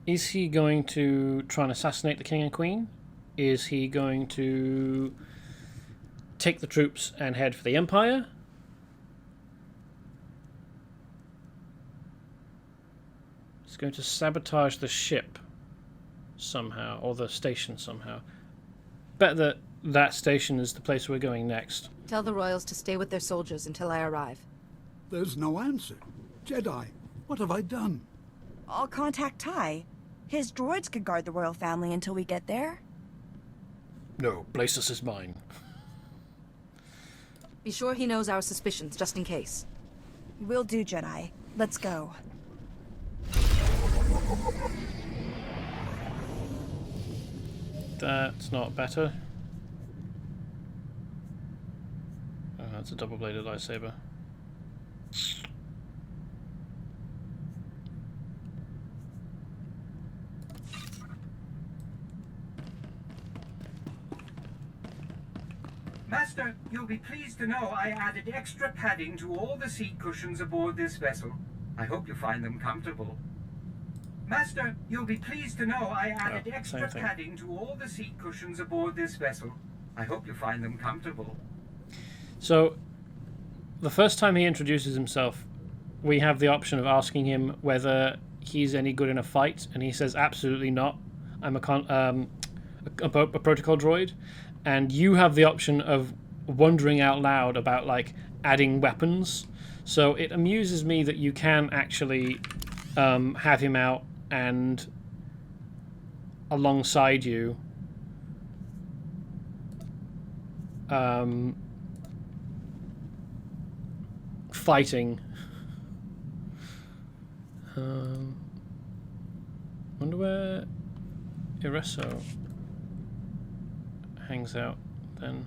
Is he going to try and assassinate the king and queen? Is he going to take the troops and head for the Empire? He's going to sabotage the ship somehow, or the station somehow. Bet that that station is the place we're going next. Tell the royals to stay with their soldiers until I arrive. There's no answer. Jedi, what have I done? I'll contact Ty. His droids could guard the royal family until we get there. No, Belsavis is mine. Be sure he knows our suspicions, just in case. Will do, Jedi. Let's go. That's not better. Oh, that's a double-bladed lightsaber. Master, you'll be pleased to know I added extra padding to all the seat cushions aboard this vessel. I hope you find them comfortable. Master, you'll be pleased to know I added extra padding to all the seat cushions aboard this vessel. I hope you find them comfortable. So, the first time he introduces himself, we have the option of asking him whether he's any good in a fight, and he says absolutely not. I'm a protocol droid. And you have the option of wondering out loud about, like, adding weapons. So it amuses me that you can actually have him out and alongside you fighting. Wonder where Iresso hangs out then.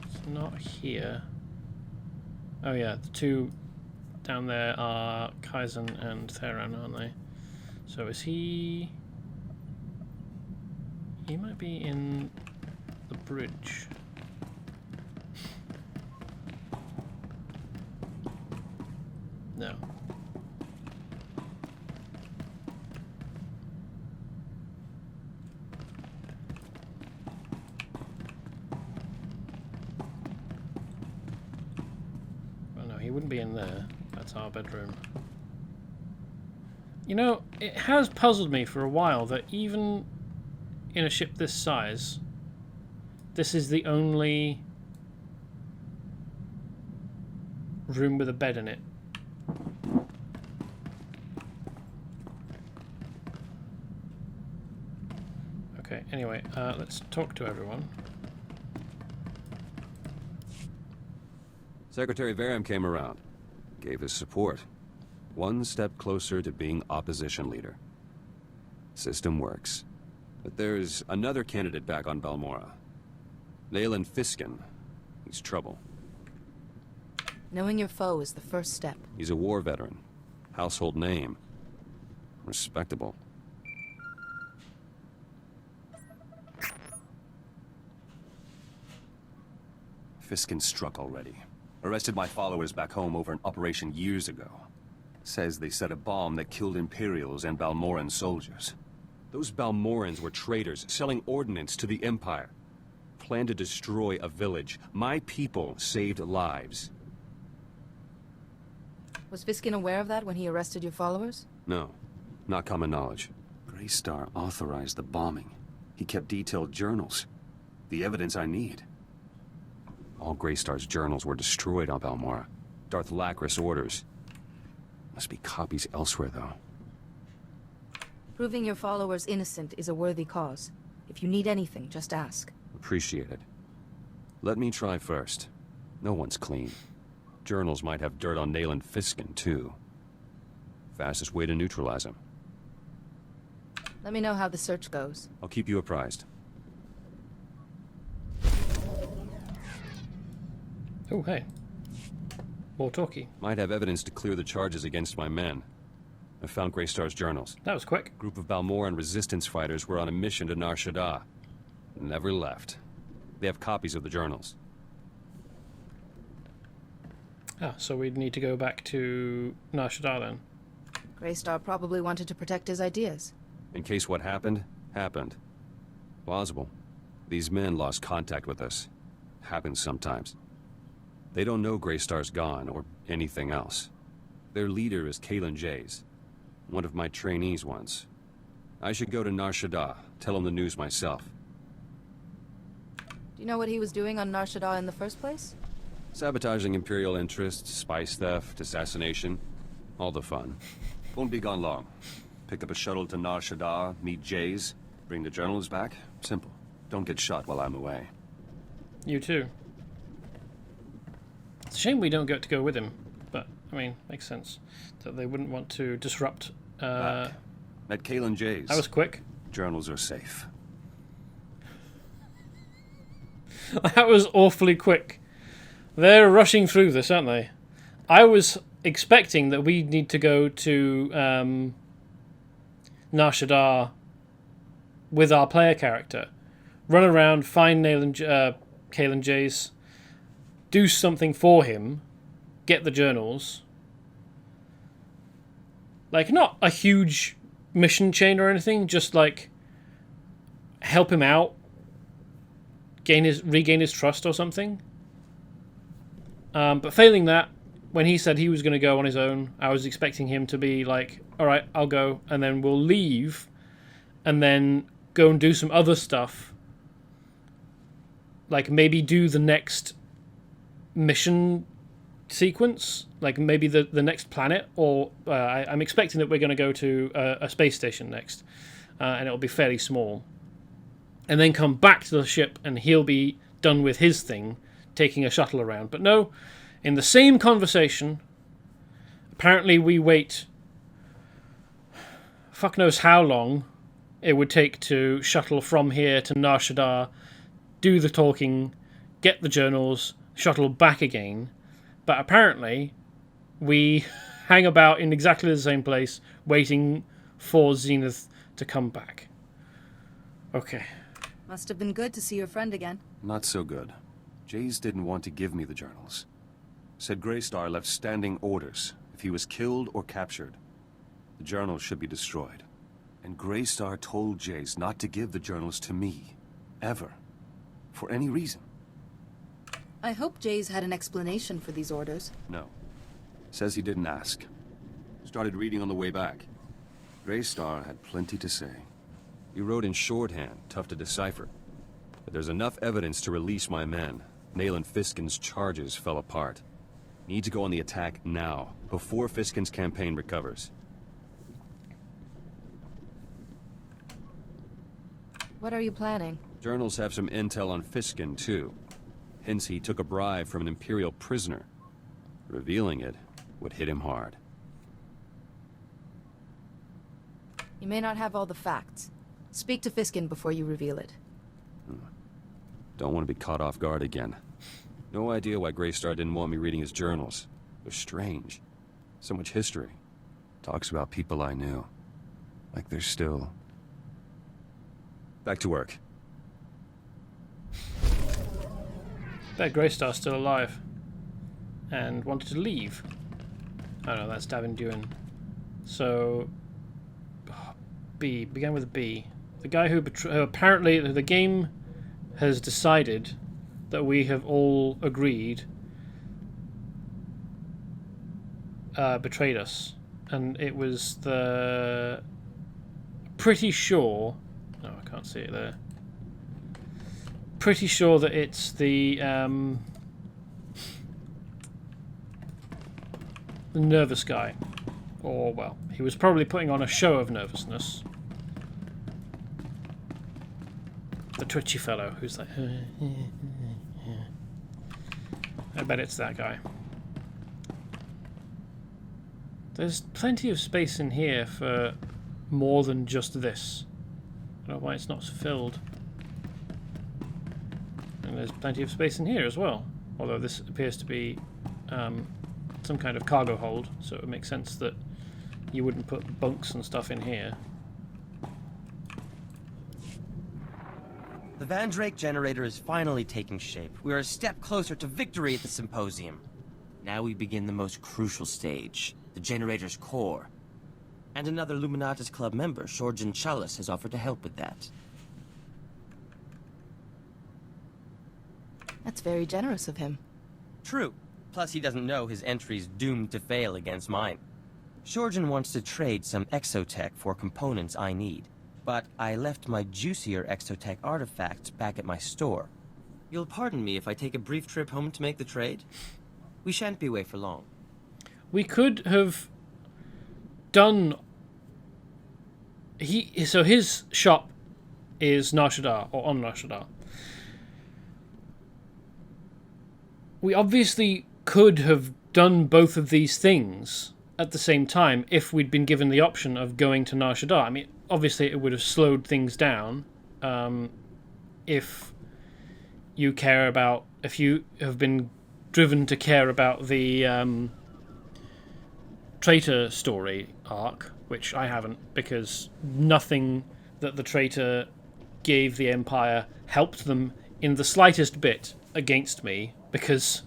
It's not here. Oh yeah, the two down there are Kaizen and Theron, aren't they? So is he... He might be in the bridge. No. He wouldn't be in there. That's our bedroom. You know, it has puzzled me for a while that even in a ship this size, this is the only room with a bed in it. Okay, anyway, let's talk to everyone. Secretary Varam came around, gave his support. One step closer to being opposition leader. System works. But there's another candidate back on Balmora. Leyland Fiskin. He's trouble. Knowing your foe is the first step. He's a war veteran. Household name. Respectable. Fiskin struck already. Arrested my followers back home over an operation years ago. Says they set a bomb that killed Imperials and Balmoran soldiers. Those Balmorans were traitors, selling ordnance to the Empire. Planned to destroy a village. My people saved lives. Was Fiskin aware of that when he arrested your followers? No, not common knowledge. Greystar authorized the bombing. He kept detailed journals. The evidence I need. All Greystar's journals were destroyed on Balmora. Darth Lacris orders. Must be copies elsewhere, though. Proving your followers innocent is a worthy cause. If you need anything, just ask. Appreciate it. Let me try first. No one's clean. Journals might have dirt on Nayland Fiskin, too. Fastest way to neutralize him. Let me know how the search goes. I'll keep you apprised. Oh, hey. More talkie. Might have evidence to clear the charges against my men. I found Greystar's journals. That was quick. A group of Balmoran resistance fighters were on a mission to Nar Shaddaa. Never left. They have copies of the journals. Ah, so we'd need to go back to Nar Shaddaa then. Greystar probably wanted to protect his ideas. In case what happened, happened. Plausible. These men lost contact with us. Happens sometimes. They don't know Greystar's gone, or anything else. Their leader is Kalen Jays, one of my trainees once. I should go to Nar Shaddaa, tell him the news myself. Do you know what he was doing on Nar Shaddaa in the first place? Sabotaging Imperial interests, spice theft, assassination. All the fun. Won't be gone long. Pick up a shuttle to Nar Shaddaa, meet Jays, bring the journals back. Simple. Don't get shot while I'm away. You too. It's a shame we don't get to go with him, but, I mean, makes sense that they wouldn't want to disrupt... Met Kalen Jays. That was quick. Journals are safe. That was awfully quick. They're rushing through this, aren't they? I was expecting that we need to go to Nar Shaddaa with our player character. Run around, find Kalen Jays, do something for him, get the journals. Like, not a huge mission chain or anything, just like help him out, regain his trust or something. But failing that, when he said he was going to go on his own, I was expecting him to be like, all right, I'll go, and then we'll leave, and then go and do some other stuff. Like, maybe do the next mission sequence, like maybe the next planet, or I'm expecting that we're going to go to a space station next, and it'll be fairly small. And then come back to the ship, and he'll be done with his thing, taking a shuttle around. But no, in the same conversation, apparently we wait fuck knows how long it would take to shuttle from here to Nar Shaddaa, do the talking, get the journals, shuttle back again. But apparently we hang about in exactly the same place, waiting for Zenith to come back. Okay. Must have been good to see your friend again. Not so good. Jays didn't want to give me the journals. Said Greystar left standing orders. If he was killed or captured, the journals should be destroyed. And Greystar told Jays not to give the journals to me. Ever. For any reason. I hope Jays had an explanation for these orders. No. Says he didn't ask. Started reading on the way back. Greystar had plenty to say. He wrote in shorthand, tough to decipher. But there's enough evidence to release my men. Nayland Fiskin's charges fell apart. Need to go on the attack now, before Fiskin's campaign recovers. What are you planning? Journals have some intel on Fiskin, too. Hence he took a bribe from an Imperial prisoner. Revealing it would hit him hard. You may not have all the facts. Speak to Fiskin before you reveal it. Don't want to be caught off guard again. No idea why Greystar didn't want me reading his journals. They're strange. So much history. Talks about people I knew. Like they're still... Back to work. Bet Greystar's still alive. And wanted to leave. Oh no, that's Davin Duin. So... B. Began with a B. The guy who apparently the game has decided that we have all agreed betrayed us. And it was the... Pretty sure... No, I can't see it there. Pretty sure that it's the nervous guy. Or, well, he was probably putting on a show of nervousness. the twitchy fellow who's like... I bet it's that guy. There's plenty of space in here for more than just this. I don't know why it's not filled. And there's plenty of space in here as well. Although this appears to be some kind of cargo hold, so it makes sense that you wouldn't put bunks and stuff in here. The Van Drake generator is finally taking shape. We are a step closer to victory at the symposium. Now we begin the most crucial stage, the generator's core. And another Luminatus Club member, Shorjan Chalice, has offered to help with that. That's very generous of him. True. Plus he doesn't know his entry's doomed to fail against mine. Shorjan wants to trade some exotech for components I need. But I left my juicier exotech artifacts back at my store. You'll pardon me if I take a brief trip home to make the trade? We shan't be away for long. We could have done... So his shop is Nar Shaddaa, or on Nar Shaddaa. We obviously could have done both of these things at the same time if we'd been given the option of going to Nar Shaddaa. I mean, obviously it would have slowed things down if you care about... If you have been driven to care about the traitor story arc, which I haven't, because nothing that the traitor gave the Empire helped them in the slightest bit against me, because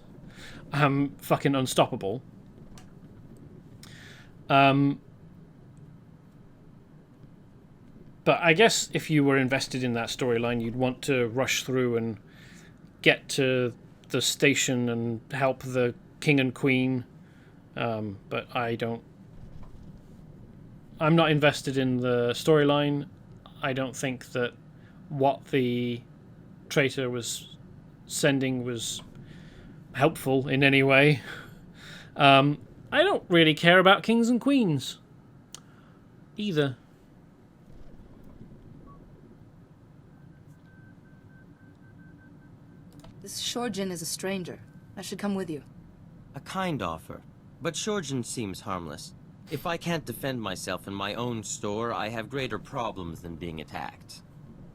I'm fucking unstoppable. But I guess if you were invested in that storyline, you'd want to rush through and get to the station and help the king and queen. But I'm not invested in the storyline. I don't think that what the traitor was sending was helpful in any way. I don't really care about kings and queens either. This Shorjan is a stranger. I should come with you. A kind offer, but Shorjan seems harmless. If I can't defend myself in my own store, I have greater problems than being attacked.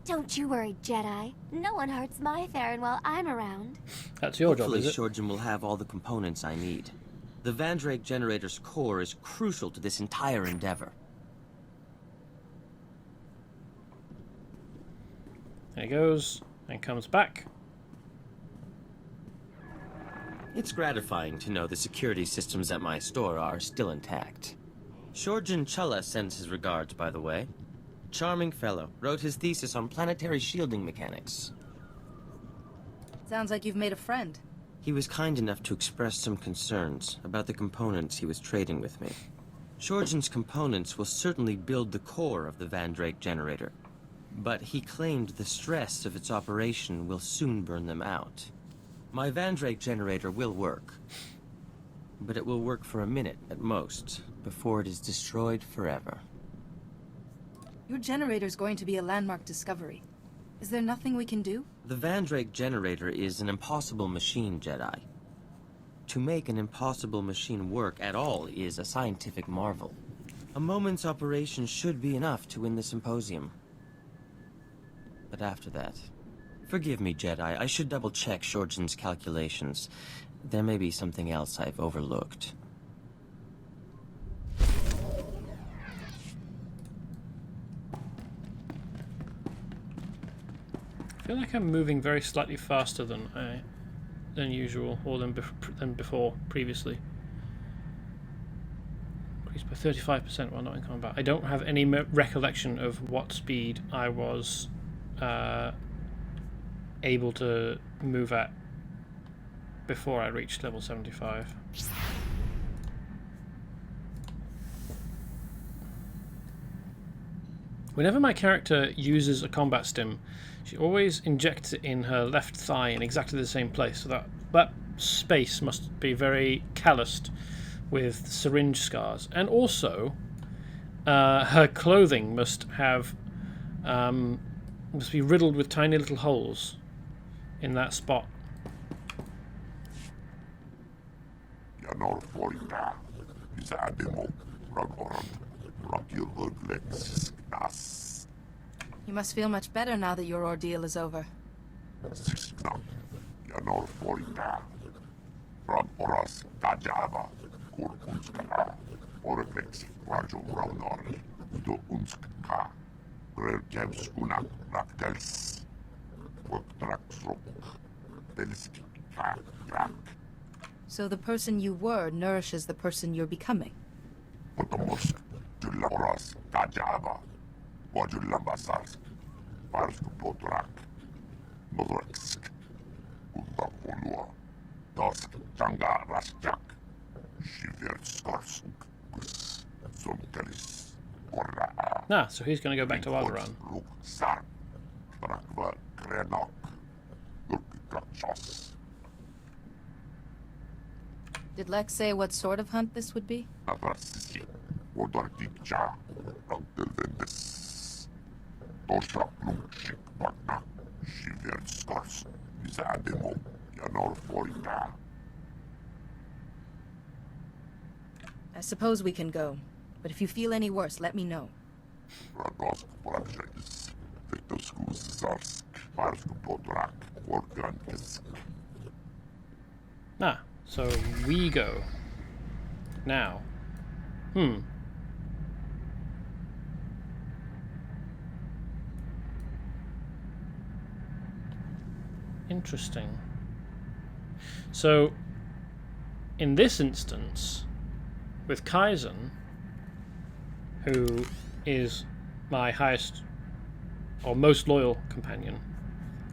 Don't you worry, Jedi. No one hurts my Theron while I'm around. That's your job, is it? Shorjan will have all the components I need. The Van Drake generator's core is crucial to this entire endeavor. There he goes, and comes back. It's gratifying to know the security systems at my store are still intact. Shorjan Chalice sends his regards, by the way. Charming fellow. Wrote his thesis on planetary shielding mechanics. Sounds like you've made a friend. He was kind enough to express some concerns about the components he was trading with me. Shorjan's components will certainly build the core of the Van Drake generator, but he claimed the stress of its operation will soon burn them out. My Van Drake generator will work, but it will work for a minute at most, before it is destroyed forever. Your generator's going to be a landmark discovery. Is there nothing we can do? The Van Drake generator is an impossible machine, Jedi. To make an impossible machine work at all is a scientific marvel. A moment's operation should be enough to win the symposium. But after that... Forgive me, Jedi. I should double-check Shorjan's calculations. There may be something else I've overlooked. I feel like I'm moving very slightly faster than usual, or than before previously. Increased by 35% while not in combat. I don't have any recollection of what speed I was able to move at before I reached level 75. Whenever my character uses a combat stim, she always injects it in her left thigh in exactly the same place, so that space must be very calloused with syringe scars. And also, her clothing must have must be riddled with tiny little holes in that spot. You must feel much better now that your ordeal is over. So the person you were nourishes the person you're becoming. Ah, so he's going to go back to Alderaan. Did Lex say what sort of hunt this would be? I suppose we can go, but if you feel any worse, let me know. Ah, so we go. Now. Interesting. So, in this instance, with Kaizen, who is my highest or most loyal companion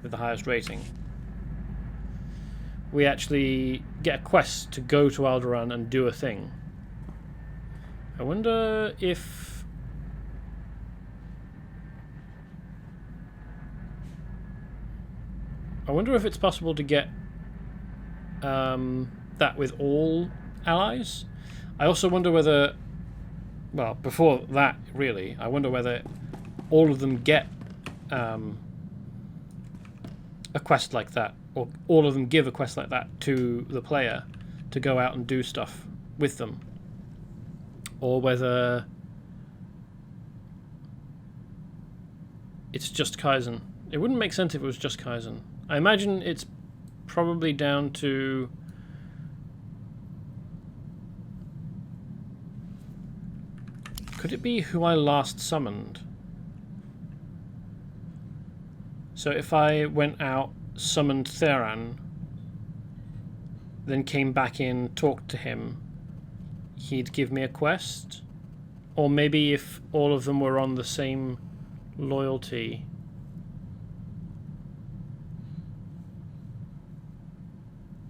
with the highest rating, we actually get a quest to go to Alderaan and do a thing. I wonder if... it's possible to get that with all allies. I also wonder whether... Well, before that, really, I wonder whether all of them get a quest like that, or all of them give a quest like that to the player to go out and do stuff with them. Or whether it's just Kaizen. It wouldn't make sense if it was just Kaizen. I imagine it's probably down to... Could it be who I last summoned? So if I went out, summoned Theran, then came back in, talked to him, he'd give me a quest? Or maybe if all of them were on the same loyalty,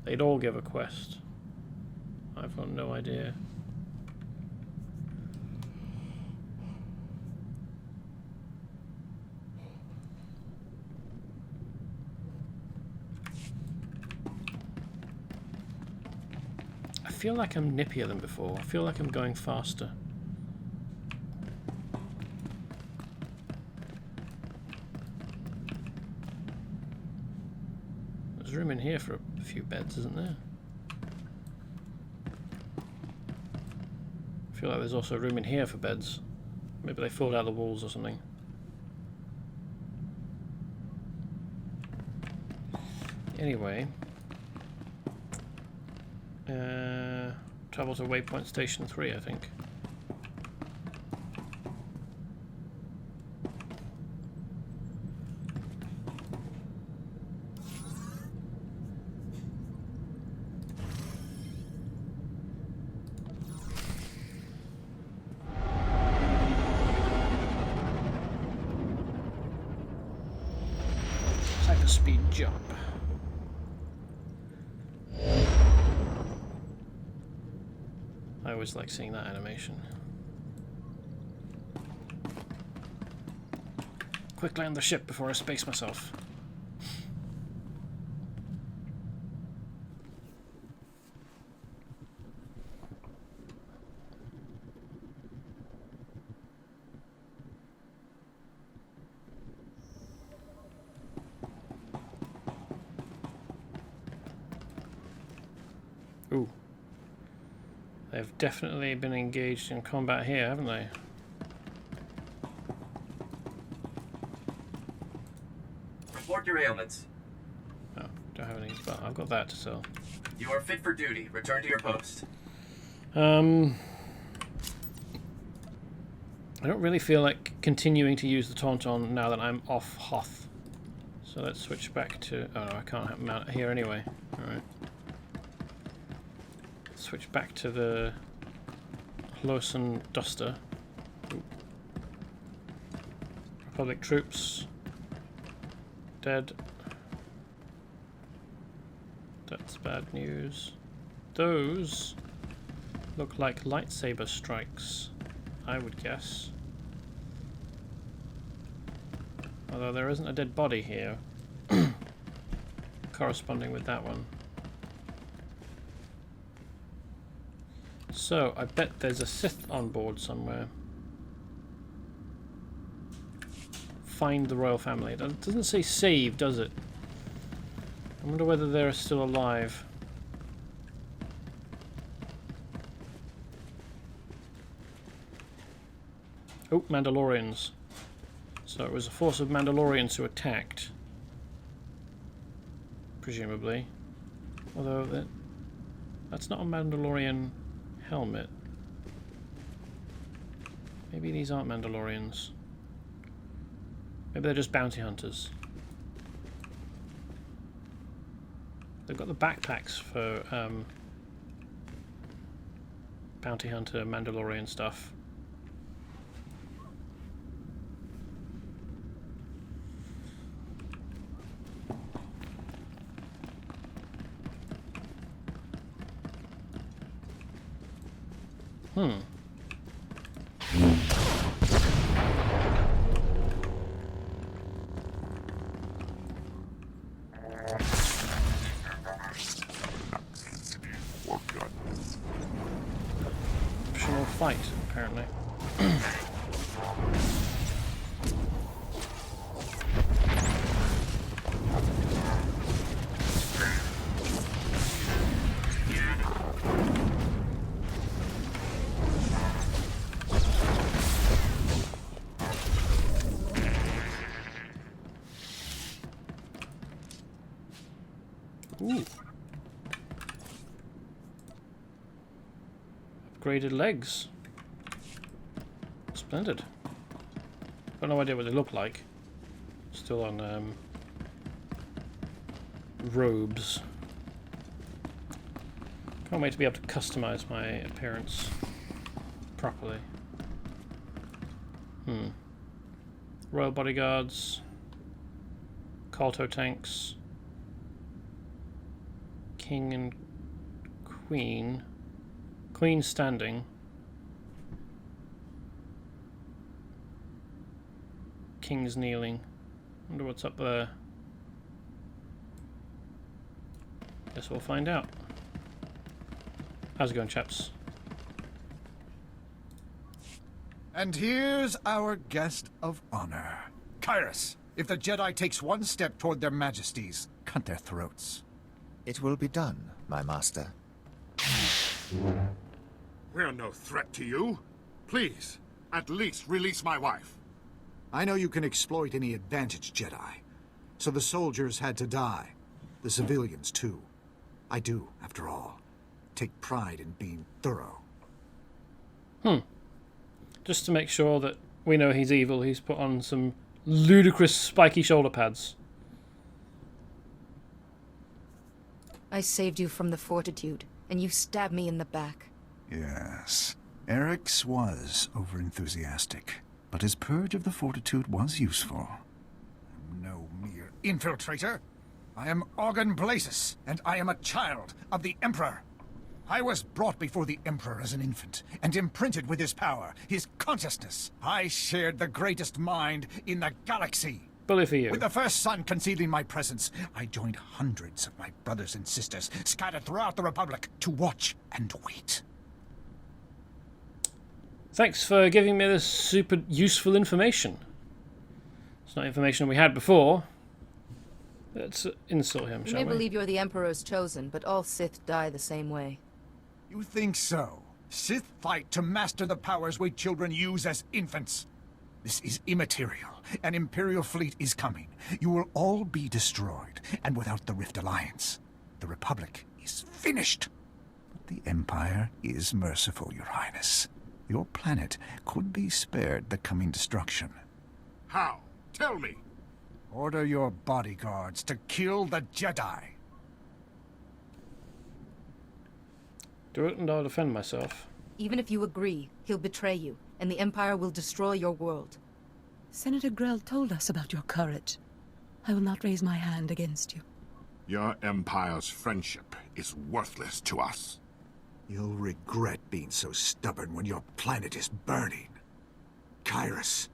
they'd all give a quest. I've got no idea. I feel like I'm nippier than before. I feel like I'm going faster. There's room in here for a few beds, isn't there? I feel like there's also room in here for beds. Maybe they filled out the walls or something. Anyway. Travel to Waypoint Station 3, I think. It's like a speed jump. I always like seeing that animation. Quick land the ship before I space myself. Ooh. They've definitely been engaged in combat here, haven't they? Report your ailments. Oh, don't have any, but I've got that to sell. You are fit for duty. Return to your post. I don't really feel like continuing to use the Tauntaun now that I'm off Hoth. So let's switch back to... Oh no, I can't mount it here anyway. Alright. Switch back to the Hlösen Duster. Ooh. Republic troops. Dead. That's bad news. Those look like lightsaber strikes, I would guess. Although there isn't a dead body here corresponding with that one. So, I bet there's a Sith on board somewhere. Find the royal family. It doesn't say save, does it? I wonder whether they're still alive. Oh, Mandalorians. So it was a force of Mandalorians who attacked. Presumably. Although that's not a Mandalorian helmet. Maybe these aren't Mandalorians. Maybe they're just bounty hunters. They've got the backpacks for bounty hunter Mandalorian stuff. Optional fight, apparently. Ooh. Upgraded legs. Splendid. Got no idea what they look like. Still on robes. Can't wait to be able to customize my appearance properly. Royal bodyguards. Colto tanks. King and Queen. Queen standing. King's kneeling. Wonder what's up there. Guess we'll find out. How's it going, chaps? And here's our guest of honor. Kyrus, if the Jedi takes one step toward their majesties, cut their throats. It will be done, my master. We're no threat to you. Please, at least release my wife. I know you can exploit any advantage, Jedi. So the soldiers had to die. The civilians, too. I do, after all, take pride in being thorough. Just to make sure that we know he's evil, he's put on some ludicrous spiky shoulder pads. I saved you from the Fortitude, and you stabbed me in the back. Yes. Eric's was overenthusiastic, but his purge of the Fortitude was useful. I'm no mere infiltrator. I am Organ Blasis, and I am a child of the Emperor. I was brought before the Emperor as an infant, and imprinted with his power, his consciousness. I shared the greatest mind in the galaxy. Bully for you. With the first sun concealing my presence, I joined hundreds of my brothers and sisters scattered throughout the Republic to watch and wait. Thanks for giving me this super useful information. It's not information we had before. Let's insult him, You shall may we? believe you're the Emperor's chosen, but all Sith die the same way. You think so? Sith fight to master the powers we children use as infants. This is immaterial. An Imperial fleet is coming. You will all be destroyed, and without the Rift Alliance, the Republic is finished. But the Empire is merciful, Your Highness. Your planet could be spared the coming destruction. How? Tell me. Order your bodyguards to kill the Jedi. Do it and I'll defend myself. Even if you agree, he'll betray you, and the Empire will destroy your world. Senator Grell told us about your courage. I will not raise my hand against you. Your Empire's friendship is worthless to us. You'll regret being so stubborn when your planet is burning. Kyrus,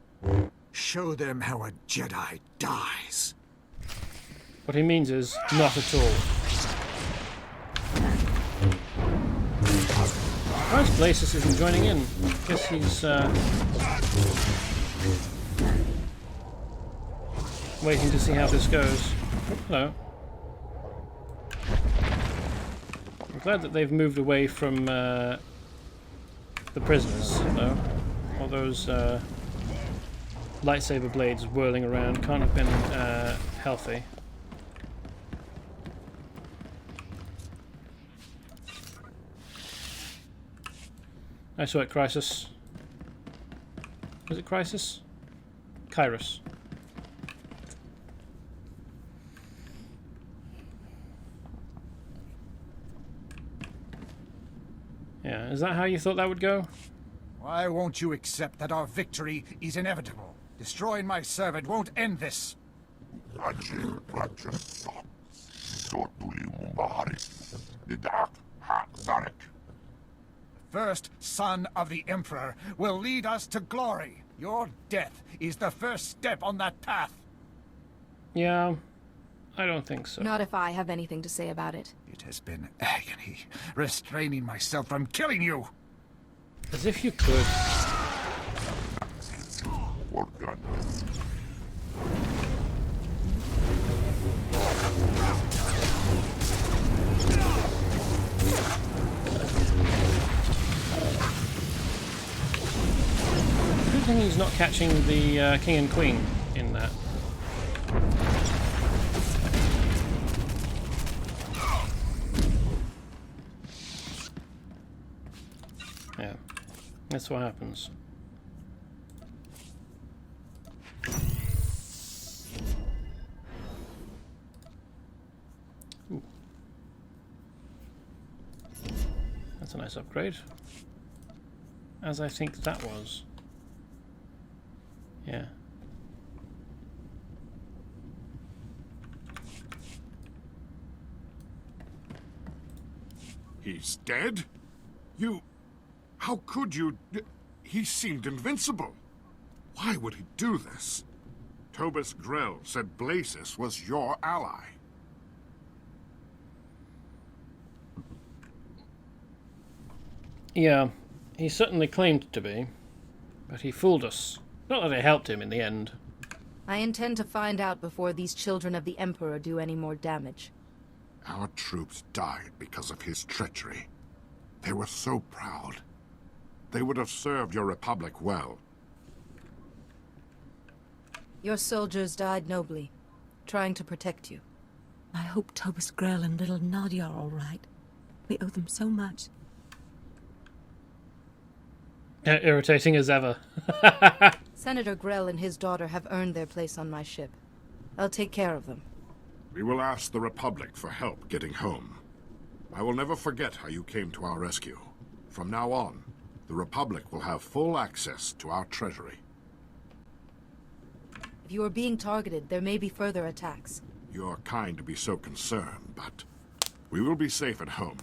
show them how a Jedi dies. What he means is, not at all. Whereas Belsavis isn't joining in. Guess he's waiting to see how this goes. Oh, hello. I'm glad that they've moved away from the prisoners, though. All those lightsaber blades whirling around can't have been healthy. Nice work, Crisis. Was it Crisis? Kyrus. Yeah, is that how you thought that would go? Why won't you accept that our victory is inevitable? Destroying my servant won't end this. The first son of the Emperor will lead us to glory. Your death is the first step on that path. Yeah, I don't think so. Not if I have anything to say about it. It has been agony, restraining myself from killing you. As if you could. Good thing he's not catching the King and Queen in that. Yeah, that's what happens. Ooh. That's a nice upgrade. As I think that was. Yeah. He's dead? You... How could you... He seemed invincible. Why would he do this? Tobus Grell said Belsavis was your ally. Yeah, he certainly claimed to be, but he fooled us. Not that it helped him in the end. I intend to find out before these children of the Emperor do any more damage. Our troops died because of his treachery. They were so proud. They would have served your Republic well. Your soldiers died nobly, trying to protect you. I hope Tobus Grell and little Nadia are all right. We owe them so much. Irritating as ever. Senator Grell and his daughter have earned their place on my ship. I'll take care of them. We will ask the Republic for help getting home. I will never forget how you came to our rescue. From now on, the Republic will have full access to our treasury. If you are being targeted, there may be further attacks. You're kind to be so concerned, but we will be safe at home.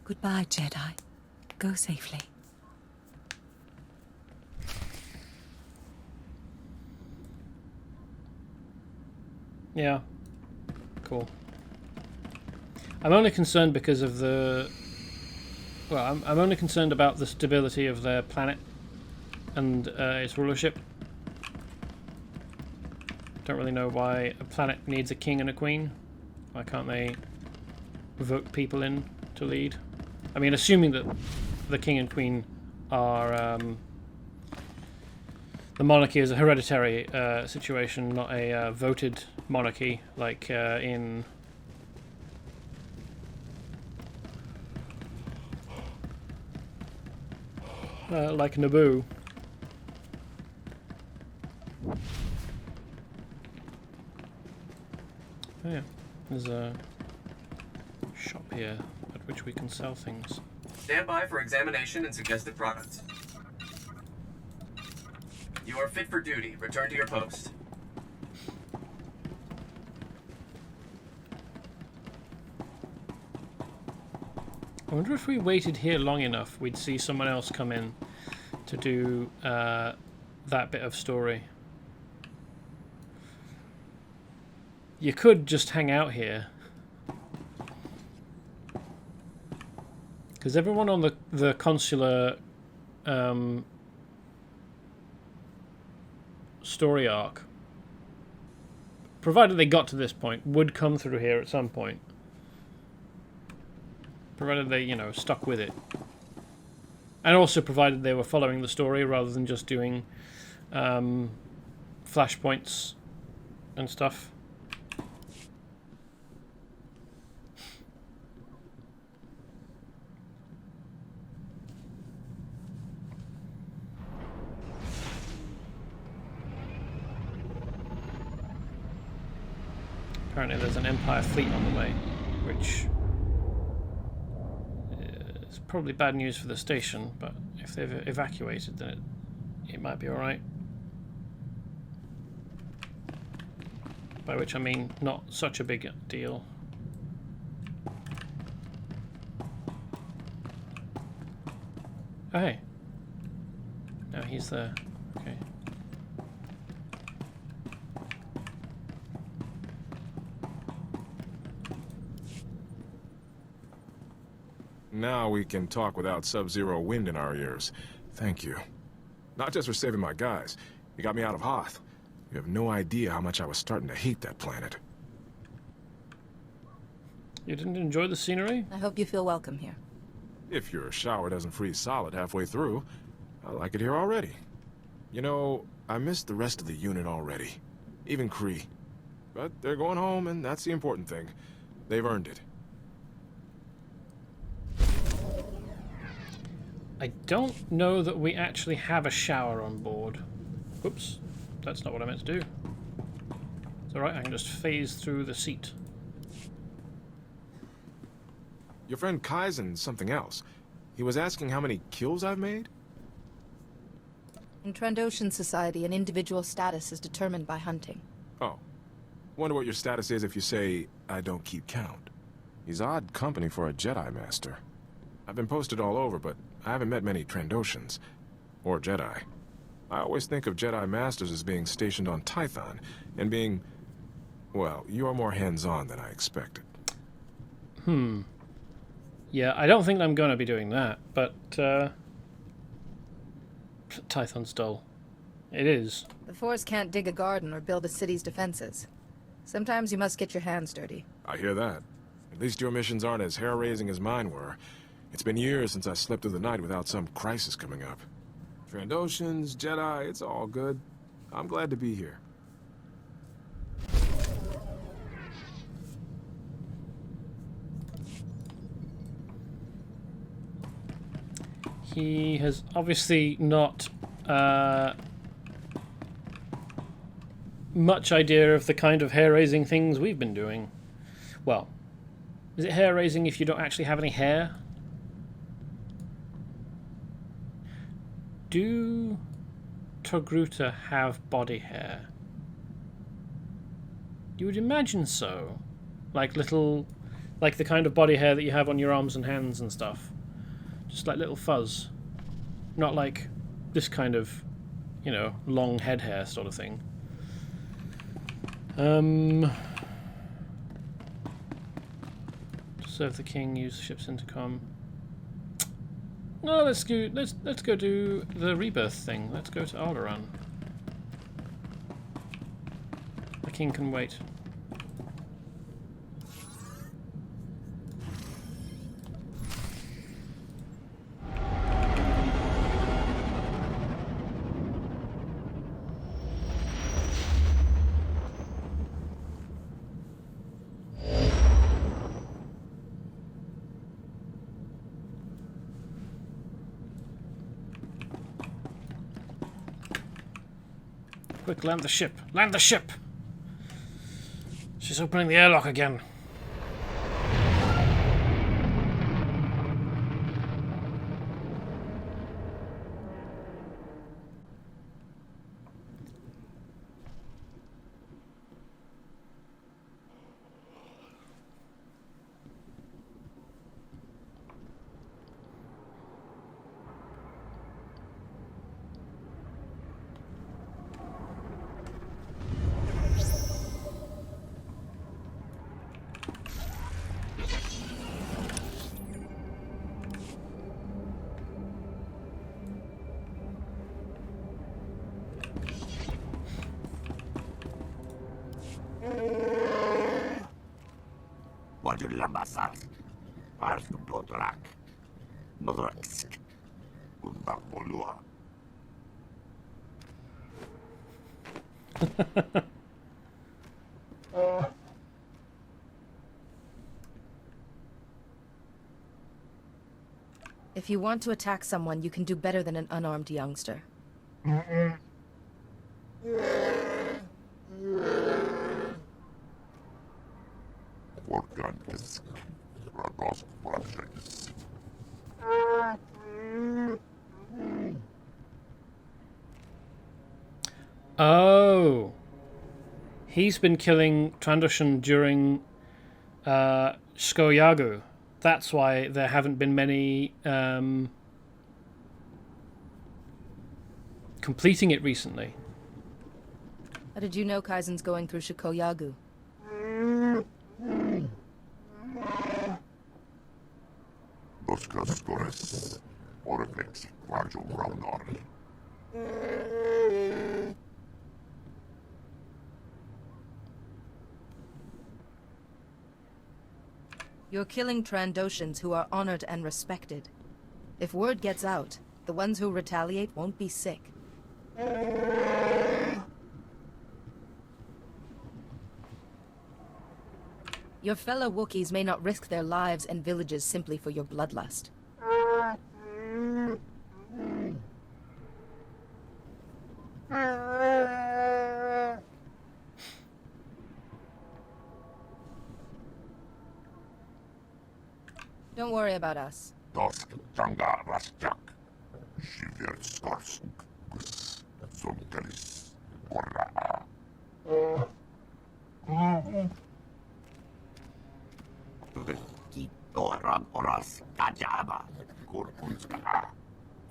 Goodbye, Jedi. Go safely. Yeah. Cool. I'm only concerned because of the... Well, I'm only concerned about the stability of their planet and its rulership. Don't really know why a planet needs a king and a queen. Why can't they vote people in to lead? I mean, assuming that the king and queen are... the monarchy is a hereditary situation, not a voted monarchy, like in... like Naboo. Oh yeah, there's a shop here at which we can sell things. Stand by for examination and suggested products. You are fit for duty. Return to your post. I wonder if we waited here long enough, we'd see someone else come in to do that bit of story. You could just hang out here. Because everyone on the consular story arc, provided they got to this point, would come through here at some point. Provided they, you know, stuck with it. And also provided they were following the story rather than just doing flashpoints and stuff. Apparently there's an Empire fleet on the way, which is probably bad news for the station, but if they've evacuated, then it might be alright. By which I mean not such a big deal. Oh, hey. No, he's there. Okay. Now we can talk without sub-zero wind in our ears. Thank you. Not just for saving my guys. You got me out of Hoth. You have no idea how much I was starting to hate that planet. You didn't enjoy the scenery? I hope you feel welcome here. If your shower doesn't freeze solid halfway through, I like it here already. You know, I missed the rest of the unit already. Even Kree. But they're going home, and that's the important thing. They've earned it. I don't know that we actually have a shower on board. Oops, that's not what I meant to do. It's alright, I can just phase through the seat. Your friend Kaizen's something else. He was asking how many kills I've made? In Trandoshan society, an individual's status is determined by hunting. Oh. Wonder what your status is if you say, I don't keep count. He's odd company for a Jedi Master. I've been posted all over, but I haven't met many Trandoshans. Or Jedi. I always think of Jedi Masters as being stationed on Tython, and being... well, you're more hands-on than I expected. Yeah, I don't think I'm going to be doing that, but... Tython's dull. It is. The Force can't dig a garden or build a city's defenses. Sometimes you must get your hands dirty. I hear that. At least your missions aren't as hair-raising as mine were. It's been years since I slept through the night without some crisis coming up. Trandoshans, Jedi, it's all good. I'm glad to be here. He has obviously not much idea of the kind of hair-raising things we've been doing. Well, is it hair-raising if you don't actually have any hair? Do Togruta have body hair? You would imagine so. Like little... like the kind of body hair that you have on your arms and hands and stuff. Just like little fuzz. Not like this kind of, you know, long head hair sort of thing. Serve the king, use the ship's intercom. No, let's go do the rebirth thing. Let's go to Alderaan. The king can wait. Quick, land the ship! Land the ship! She's opening the airlock again. Lambasar, Ars Bodrak, Modrex, Undapolua. If you want to attack someone, you can do better than an unarmed youngster. Oh, he's been killing Trandoshan during Skoyagu. That's why there haven't been many completing it recently. How did you know Kaizen's going through Shikoyagu? You're killing Trandoshans who are honored and respected. If word gets out, the ones who retaliate won't be sick. Your fellow Wookiees may not risk their lives and villages simply for your bloodlust. Don't worry about us. Dosk Tanga Rasjak, Shivir Skorsk, Sunkelis, Korra. Kitoran Oras Kajaba, Kurkunska,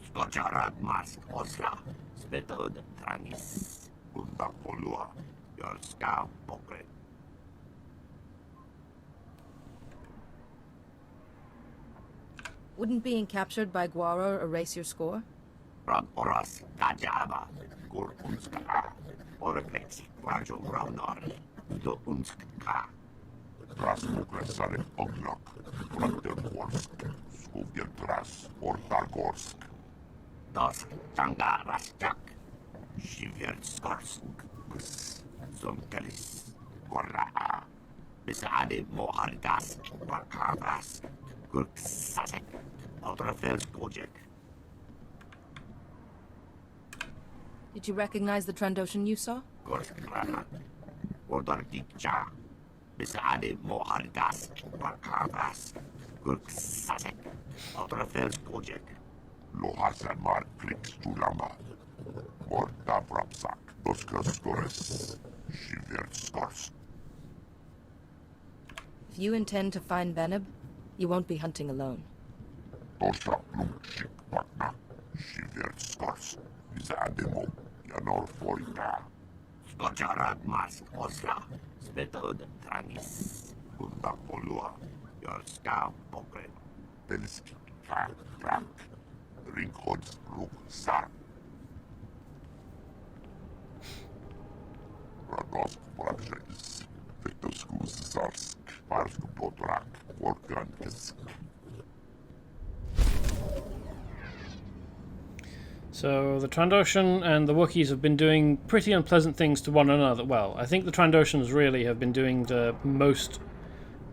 Skocharan Mas Osla, Spetod Tranis, Undapolua, Yorska Pokre. Wouldn't being captured by Guaro erase your score? Ran Oras Kajaba, Kurkunska, Oreflex, Quajo Brownar, Do Unska. Rasmukresare Oglok, Brandenborsk, Skubjeltras, Ortargorsk. Das Tanga Rasjak, Shiverskorsk, Zomkelis, Korra, Besade Mohardas, Bakavas, Kurksasek, Outerfels Project. Did you recognize the Trandoshan you saw? Gorskrana, Ordardicha. Besade Mohardas, Bakavas, Kurksasek, Outerfels Project. Lohasamar Klix Tulama, Morta Brapsak, Doskaskores, Shiverskors. If you intend to find Venib, you won't be hunting alone. Tosha Blumchik Pakna, Shiverskors, Zademo, Yanor Forika, Skocharat Mas Osla, Spetod Tranis, Undapolua, Yorska Pokre, Telski Krak, Ringhods Ruk Sar. So the Trandoshan and the Wookiees have been doing pretty unpleasant things to one another. Well, I think the Trandoshans really have been doing the most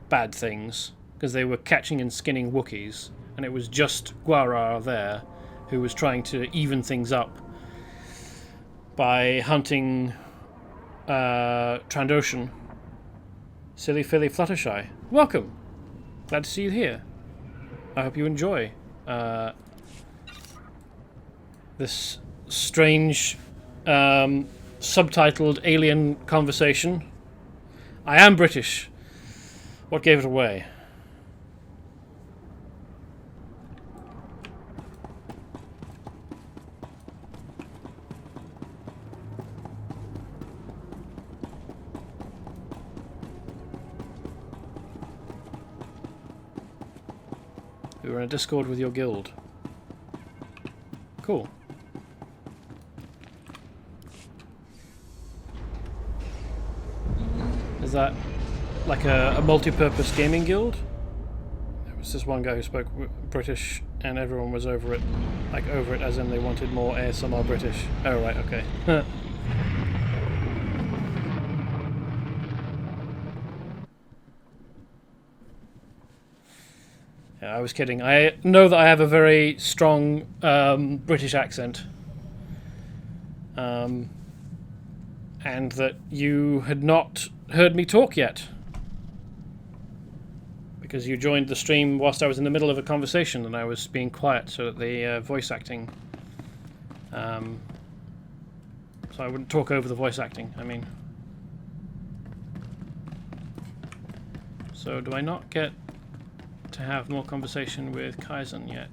bad things, because they were catching and skinning Wookiees, and it was just Guarar there who was trying to even things up by hunting Trandoshan. Silly Philly Fluttershy, welcome! Glad to see you here. I hope you enjoy this strange subtitled alien conversation. I am British. What gave it away? We were in a Discord with your guild. Cool. Is that like a multi-purpose gaming guild? There was this one guy who spoke British and everyone was over it. Like over it as in they wanted more ASMR British. Oh right, okay. Yeah, I was kidding. I know that I have a very strong British accent. And that you had not heard me talk yet. Because you joined the stream whilst I was in the middle of a conversation and I was being quiet so that the voice acting... so I wouldn't talk over the voice acting, I mean. So do I not get to have more conversation with Kaizen yet?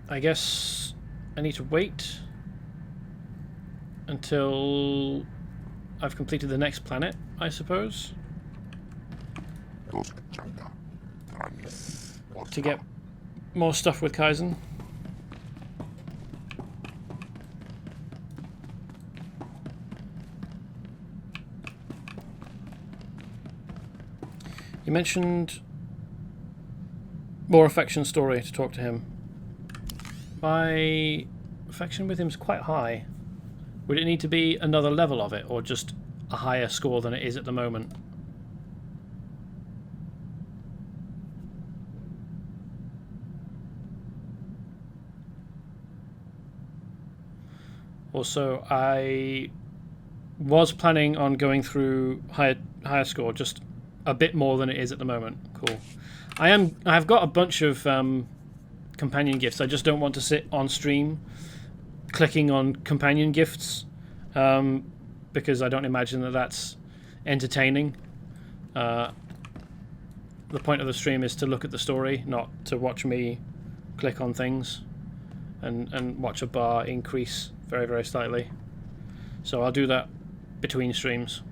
I guess I need to wait until I've completed the next planet, I suppose, to get more stuff with Kaizen. You mentioned more affection story to talk to him. My affection with him is quite high. Would it need to be another level of it, or just a higher score than it is at the moment? Also, I was planning on going through higher score, just a bit more than it is at the moment. Cool. I've got a bunch of companion gifts. I just don't want to sit on stream clicking on companion gifts because I don't imagine that that's entertaining. The point of the stream is to look at the story, not to watch me click on things and watch a bar increase very, very slightly. So I'll do that between streams.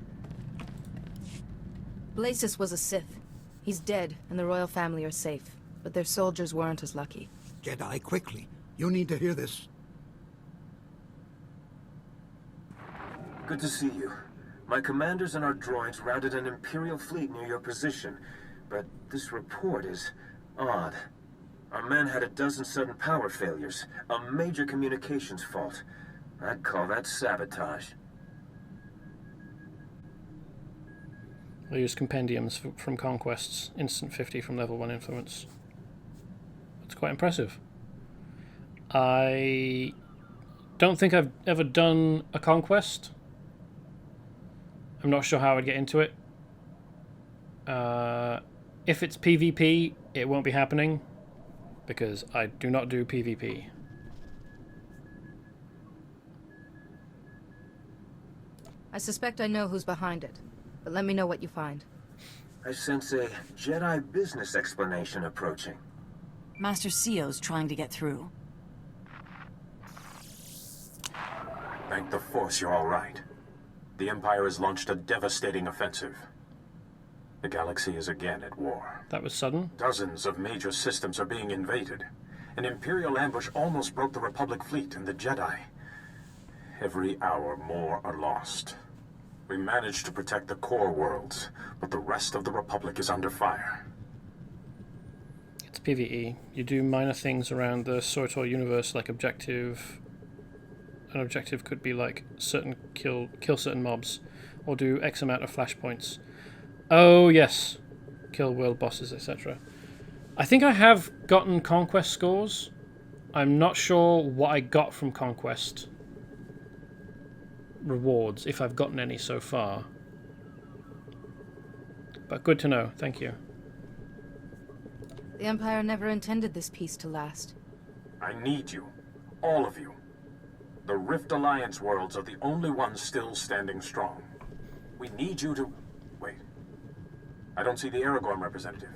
Belsavis was a Sith. He's dead, and the royal family are safe. But their soldiers weren't as lucky. Jedi, quickly. You need to hear this. Good to see you. My commanders and our droids routed an Imperial fleet near your position, but this report is odd. Our men had a dozen sudden power failures, a major communications fault. I'd call that sabotage. I use compendiums from conquests, instant 50 from level 1 influence. That's quite impressive. I don't think I've ever done a conquest. I'm not sure how I'd get into it. If it's PvP, it won't be happening, because I do not do PvP. I suspect I know who's behind it, but let me know what you find. I sense a Jedi business explanation approaching. Master Sio's trying to get through. Thank the Force you're all right. The Empire has launched a devastating offensive. The galaxy is again at war. That was sudden. Dozens of major systems are being invaded. An Imperial ambush almost broke the Republic fleet and the Jedi. Every hour, more are lost. We managed to protect the core worlds, but the rest of the Republic is under fire. It's PvE. You do minor things around the Soitor universe, like objective. An objective could be like kill certain mobs, or do X amount of flashpoints. Oh yes, kill world bosses, etc. I think I have gotten conquest scores. I'm not sure what I got from conquest rewards, if I've gotten any so far. But good to know, thank you. The Empire never intended this peace to last. I need you. All of you. The Rift Alliance worlds are the only ones still standing strong. We need you to... Wait. I don't see the Aragorn representative.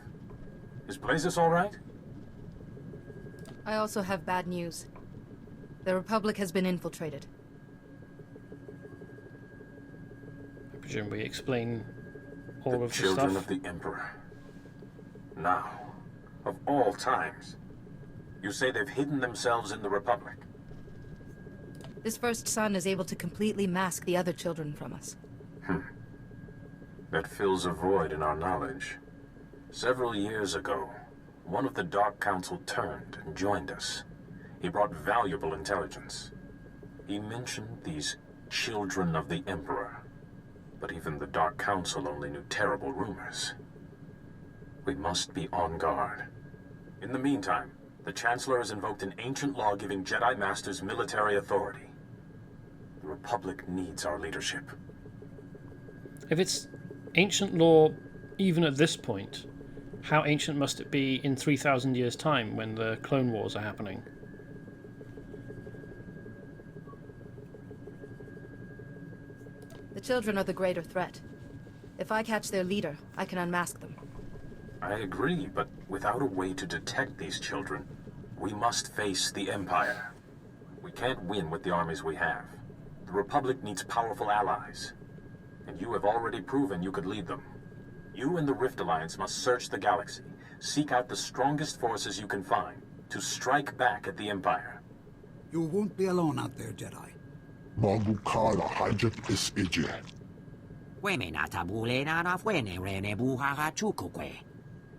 Is Belsavis all right? I also have bad news. The Republic has been infiltrated. I presume we explain all of the stuff. The children of the Emperor. Now, of all times, you say they've hidden themselves in the Republic. This first son is able to completely mask the other children from us. That fills a void in our knowledge. Several years ago, one of the Dark Council turned and joined us. He brought valuable intelligence. He mentioned these children of the Emperor. But even the Dark Council only knew terrible rumors. We must be on guard. In the meantime, the Chancellor has invoked an ancient law giving Jedi Masters military authority. The Republic needs our leadership. If it's ancient law, even at this point, how ancient must it be in 3,000 years' time when the Clone Wars are happening? The children are the greater threat. If I catch their leader, I can unmask them. I agree, but without a way to detect these children, we must face the Empire. We can't win with the armies we have. The Republic needs powerful allies. And you have already proven you could lead them. You and the Rift Alliance must search the galaxy, seek out the strongest forces you can find, to strike back at the Empire. You won't be alone out there, Jedi. Magukara hajat is ije.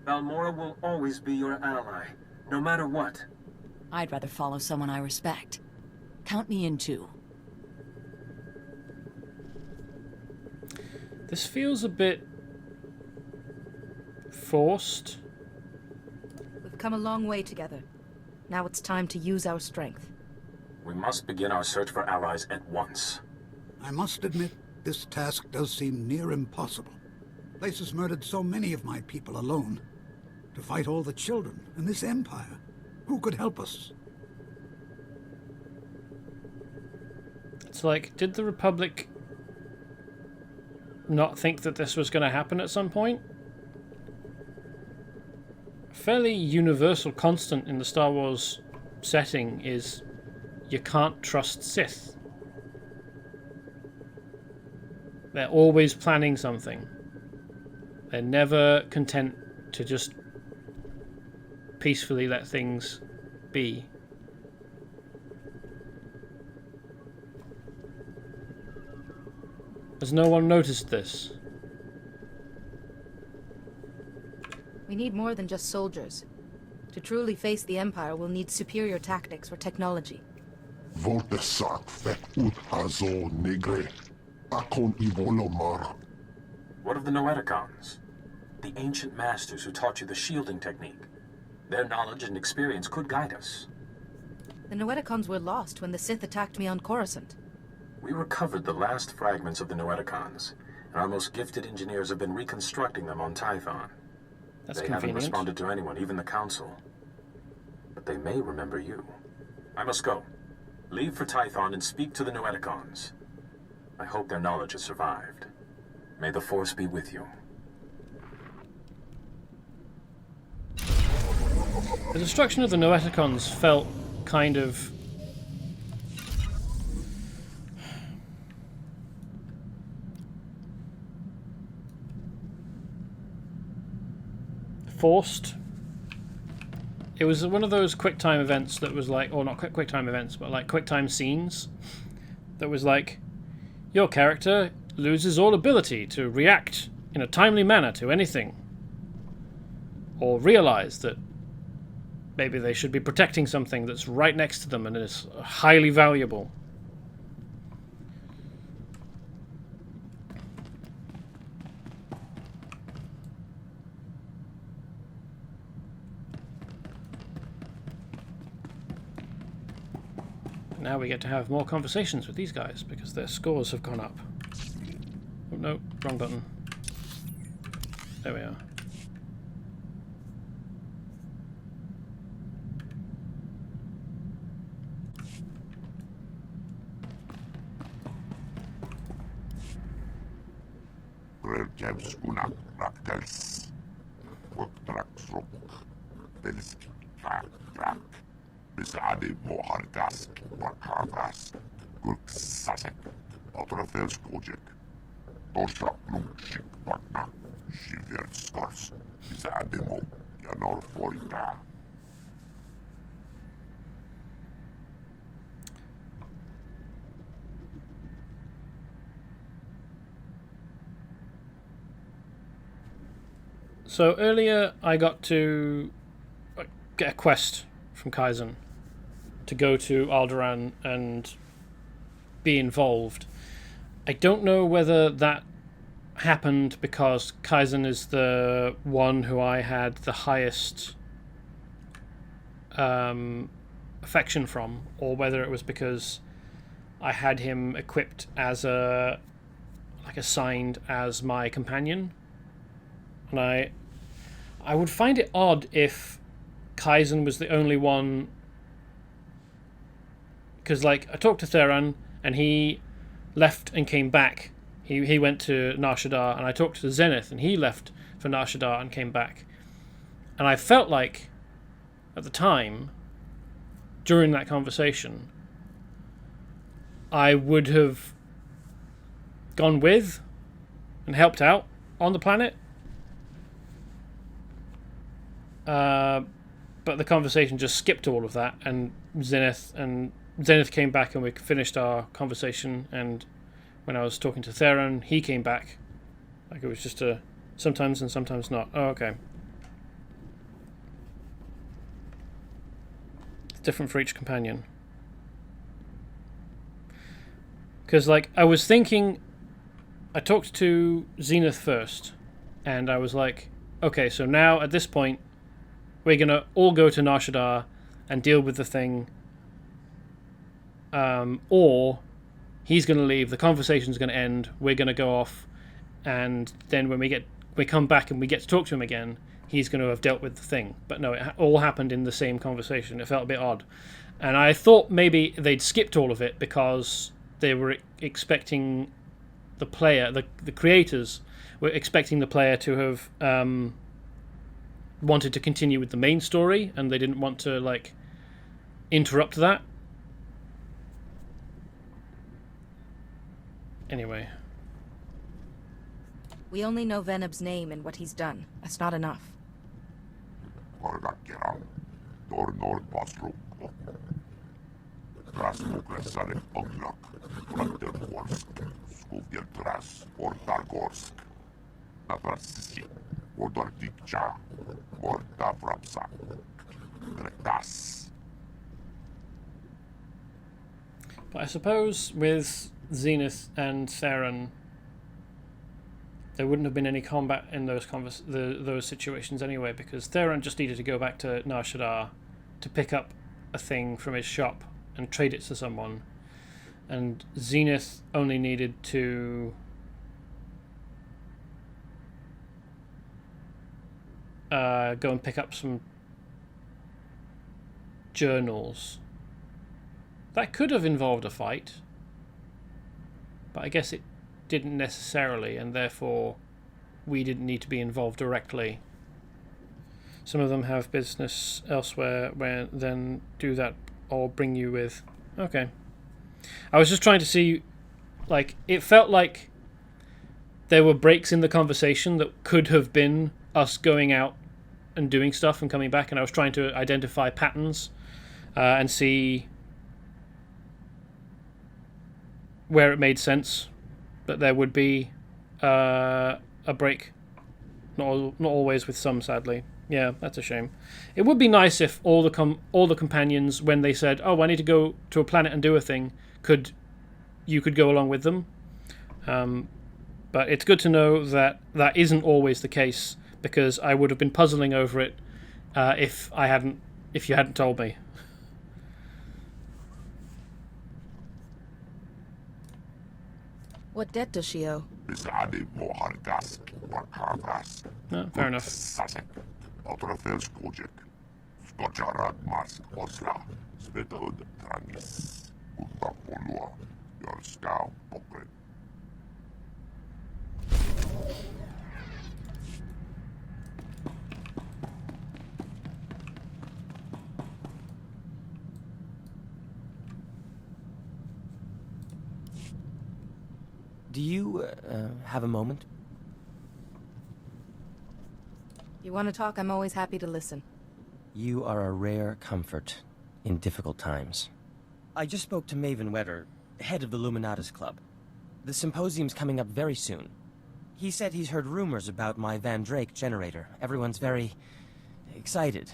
Balmora will always be your ally, no matter what. I'd rather follow someone I respect. Count me in too. This feels a bit forced. We've come a long way together. Now it's time to use our strength. We must begin our search for allies at once. I must admit, this task does seem near impossible. Places murdered so many of my people alone. To fight all the children in this empire. Who could help us? It's like, did the Republic not think that this was going to happen at some point? A fairly universal constant in the Star Wars setting is you can't trust Sith. They're always planning something. They're never content to just peacefully let things be. Has no one noticed this? We need more than just soldiers. To truly face the Empire, we'll need superior tactics or technology. Voltesak fet ut hazo negre. Akon ivolomar. What of the Noeticons? The ancient masters who taught you the shielding technique. Their knowledge and experience could guide us. The Noeticons were lost when the Sith attacked me on Coruscant. We recovered the last fragments of the Noeticons, and our most gifted engineers have been reconstructing them on Tython. That's they convenient. haven't responded to anyone, even the Council. But they may remember you. I must go. Leave for Tython and speak to the Noeticons. I hope their knowledge has survived. May the Force be with you. The destruction of the Noeticons felt kind of forced. It was one of those QuickTime events that was like, or not QuickTime events, but like QuickTime scenes that was like, your character loses all ability to react in a timely manner to anything, or realize that maybe they should be protecting something that's right next to them and is highly valuable. Now we get to have more conversations with these guys because their scores have gone up. Oh no, wrong button. There we are. Bisade mohargask, wakargask, gurksasek, otrafelskodjek, torsak lumsik vakna, shiverskars, bisade mo, janor forita. So earlier I got to get a quest from Kaizen to go to Alderaan and be involved. I don't know whether that happened because Kaizen is the one who I had the highest affection from, or whether it was because I had him equipped as assigned as my companion. And I would find it odd if Kaizen was the only one, because like I talked to Theron and he left and came back. He went to Nar Shaddaa, and I talked to Zenith and he left for Nar Shaddaa and came back. And I felt like at the time, during that conversation, I would have gone with and helped out on the planet. But the conversation just skipped all of that, and Zenith came back and we finished our conversation, and when I was talking to Theron, he came back. Like it was just a sometimes and sometimes not. Oh, okay. It's different for each companion. Because like I was thinking, I talked to Zenith first, and I was like, okay, so now at this point, we're going to all go to Nar Shaddaa and deal with the thing. Or he's going to leave, the conversation's going to end, we're going to go off, and then when we come back and we get to talk to him again, he's going to have dealt with the thing. But no, it all happened in the same conversation. It felt a bit odd. And I thought maybe they'd skipped all of it because they were expecting the player, the creators were expecting the player to have wanted to continue with the main story, and they didn't want to like interrupt that. Anyway, we only know Venab's name and what he's done. That's not enough. but I suppose with Zenith and Theron, there wouldn't have been any combat in those situations anyway, because Theron just needed to go back to Nar Shaddaa to pick up a thing from his shop and trade it to someone, and Zenith only needed to go and pick up some journals. That could have involved a fight, but I guess it didn't necessarily, and therefore we didn't need to be involved directly. Some of them have business elsewhere where then do that or bring you with. Okay. I was just trying to see, like, it felt like there were breaks in the conversation that could have been us going out and doing stuff and coming back, and I was trying to identify patterns and see where it made sense that there would be a break. Not always with some, sadly. Yeah, that's a shame. It would be nice if all the companions, when they said, "Oh, I need to go to a planet and do a thing," you could go along with them. But it's good to know that that isn't always the case, because I would have been puzzling over it if you hadn't told me. What debt does she owe? No, fair enough. Do you have a moment? You want to talk? I'm always happy to listen. You are a rare comfort in difficult times. I just spoke to Maven Wetter, head of the Luminatus Club. The symposium's coming up very soon. He said he's heard rumors about my Vandrake generator. Everyone's very excited.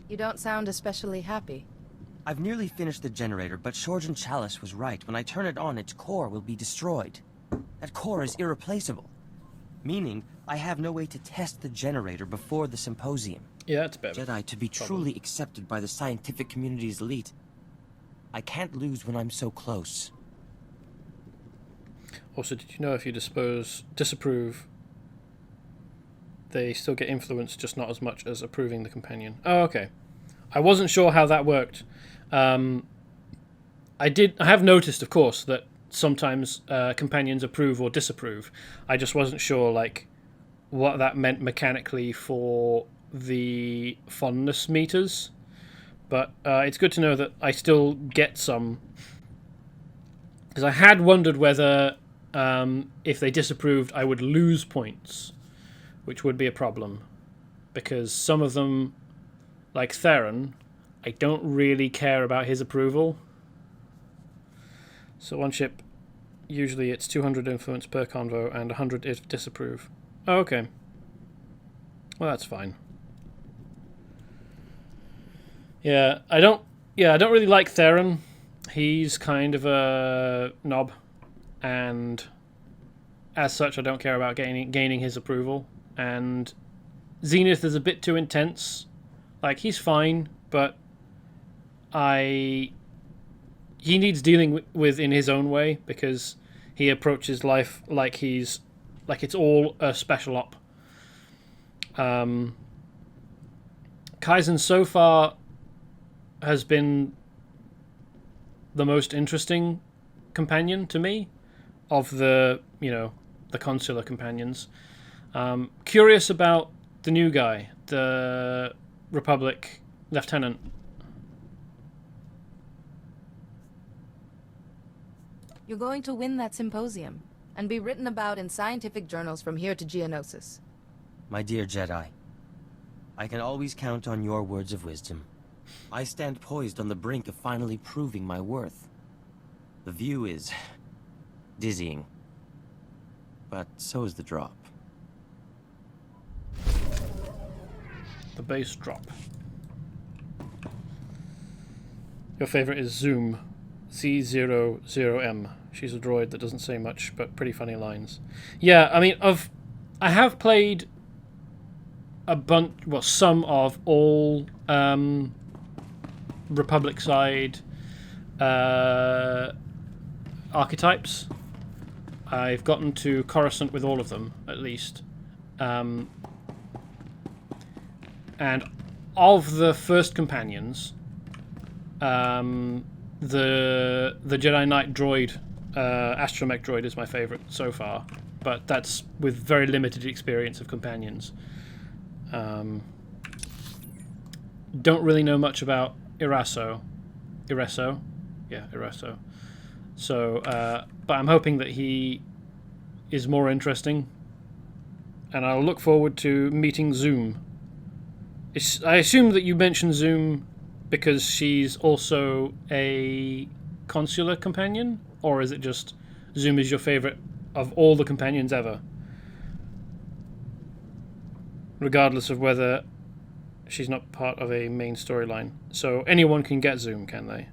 You don't sound especially happy. I've nearly finished the generator, but Shorjan Chalice was right. When I turn it on, its core will be destroyed. That core is irreplaceable. Meaning, I have no way to test the generator before the symposium. Yeah, that's better. Jedi, to be truly accepted by the scientific community's elite, I can't lose when I'm so close. Also, did you know if you disapprove, they still get influence, just not as much as approving the companion? Oh, okay. I wasn't sure how that worked. I have noticed, of course, that sometimes companions approve or disapprove. I just wasn't sure, like, what that meant mechanically for the fondness meters. But it's good to know that I still get some. Because I had wondered whether, if they disapproved, I would lose points, which would be a problem. Because some of them, like Theron, I don't really care about his approval. So one ship, usually it's 200 influence per convo and 100 if disapprove. Oh, okay. Well, that's fine. Yeah, I don't really like Theron. He's kind of a knob, and as such, I don't care about gaining his approval. And Zenith is a bit too intense. Like, he's fine, but he needs dealing with in his own way, because he approaches life like it's all a special op. Kaizen so far has been the most interesting companion to me of the consular companions. Curious about the new guy, the Republic Lieutenant. You're going to win that symposium and be written about in scientific journals from here to Geonosis. My dear Jedi, I can always count on your words of wisdom. I stand poised on the brink of finally proving my worth. The view is dizzying, but so is the drop. The base drop. Your favorite is Zoom. C00M. She's a droid that doesn't say much, but pretty funny lines. Yeah, I mean, I have played some of all Republic side archetypes. I've gotten to Coruscant with all of them, at least. And of the first companions, the Jedi Knight droid, astromech droid, is my favorite so far, but that's with very limited experience of companions. Don't really know much about Irasso. Yeah, Irasso. So, but I'm hoping that he is more interesting, and I'll look forward to meeting Zoom. I assume that you mentioned Zoom because she's also a consular companion, or is it just Zoom is your favorite of all the companions ever, regardless of whether she's not part of a main storyline? So anyone can get Zoom, can they?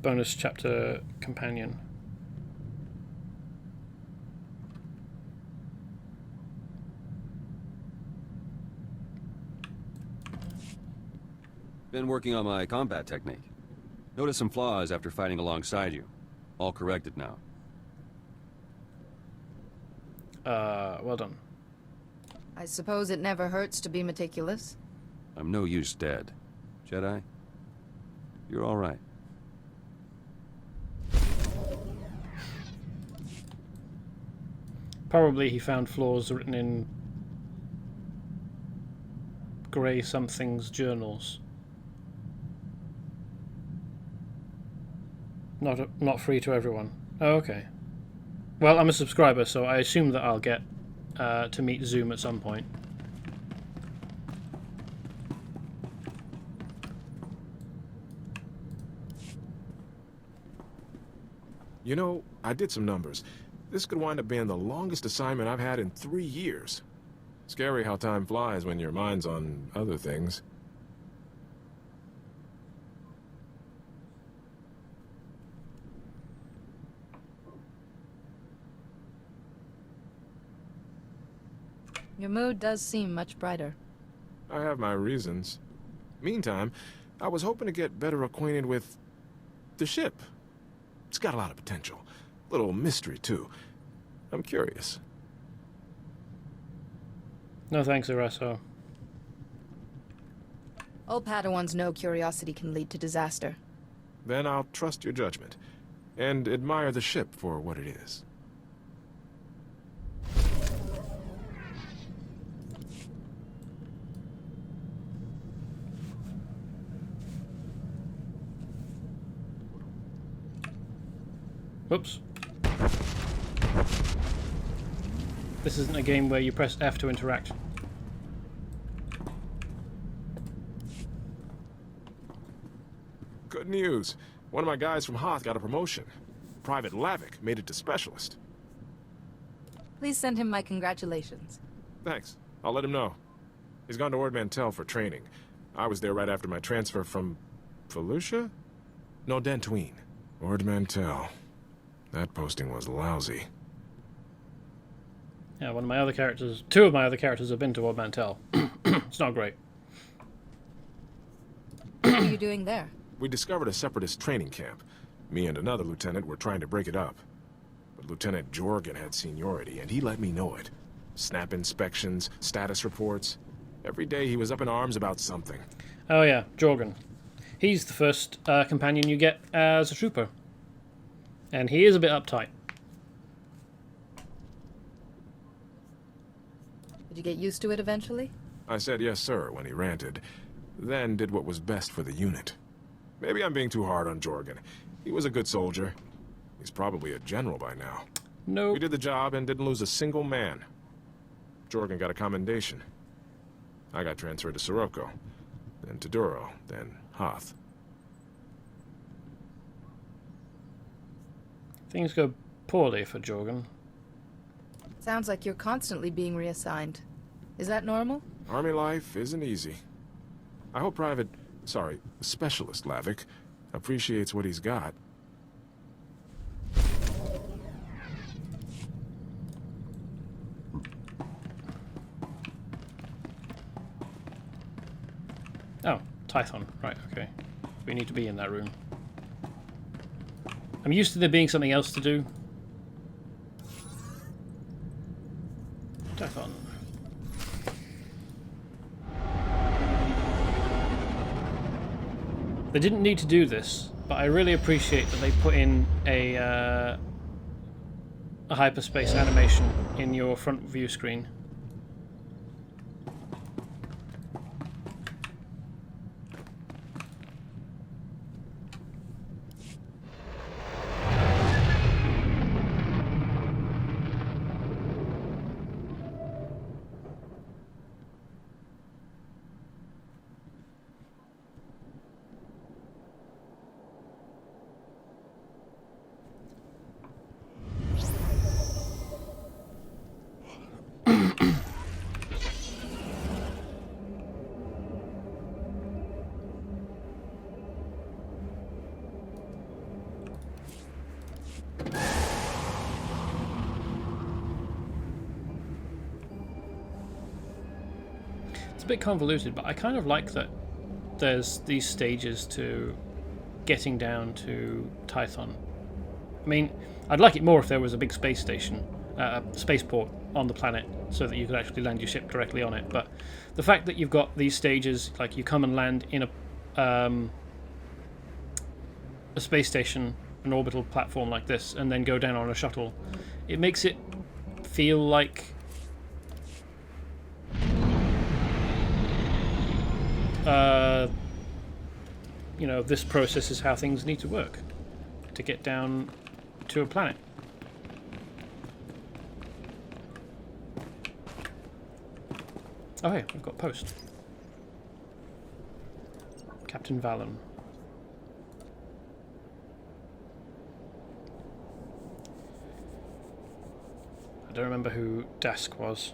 Bonus chapter companion. Been working on my combat technique. Noticed some flaws after fighting alongside you. All corrected now. Well done. I suppose it never hurts to be meticulous. I'm no use dead. Jedi, you're all right. Probably he found flaws written in Grey something's journals. Not free to everyone. Oh, okay. Well, I'm a subscriber, so I assume that I'll get to meet Zoom at some point. You know, I did some numbers. This could wind up being the longest assignment I've had in 3 years. Scary how time flies when your mind's on other things. Your mood does seem much brighter. I have my reasons. Meantime, I was hoping to get better acquainted with the ship. It's got a lot of potential. Little mystery, too. I'm curious. No thanks, Eraso. All Padawans know curiosity can lead to disaster. Then I'll trust your judgment, and admire the ship for what it is. Whoops. This isn't a game where you press F to interact. Good news. One of my guys from Hoth got a promotion. Private Lavick made it to Specialist. Please send him my congratulations. Thanks. I'll let him know. He's gone to Ord Mantell for training. I was there right after my transfer from... Felucia? No, Dantooine. Ord Mantell. That posting was lousy. Yeah, two of my other characters have been to Ord Mantell. It's not great. What are you doing there? We discovered a separatist training camp. Me and another lieutenant were trying to break it up. But Lieutenant Jorgen had seniority, and he let me know it. Snap inspections, status reports. Every day he was up in arms about something. Oh yeah, Jorgen. He's the first companion you get as a trooper. And he is a bit uptight. Did you get used to it eventually? I said yes, sir, when he ranted. Then did what was best for the unit. Maybe I'm being too hard on Jorgen. He was a good soldier. He's probably a general by now. No. We did the job and didn't lose a single man. Jorgen got a commendation. I got transferred to Sirocco, then to Duro, then Hoth. Things go poorly for Jorgen. Sounds like you're constantly being reassigned. Is that normal? Army life isn't easy. I hope Specialist Lavick appreciates what he's got. Oh, Tython. Right, okay. We need to be in that room. I'm used to there being something else to do. Tython. They didn't need to do this, but I really appreciate that they put in a hyperspace animation in your front view screen. It's a bit convoluted, but I kind of like that there's these stages to getting down to Tython. I mean, I'd like it more if there was a big space station, spaceport on the planet, so that you could actually land your ship directly on it. But the fact that you've got these stages, like you come and land in a space station, an orbital platform like this, and then go down on a shuttle, it makes it feel like you know, this process is how things need to work to get down to a planet. Oh hey, we've got post. Captain Vallon. I don't remember who Dask was.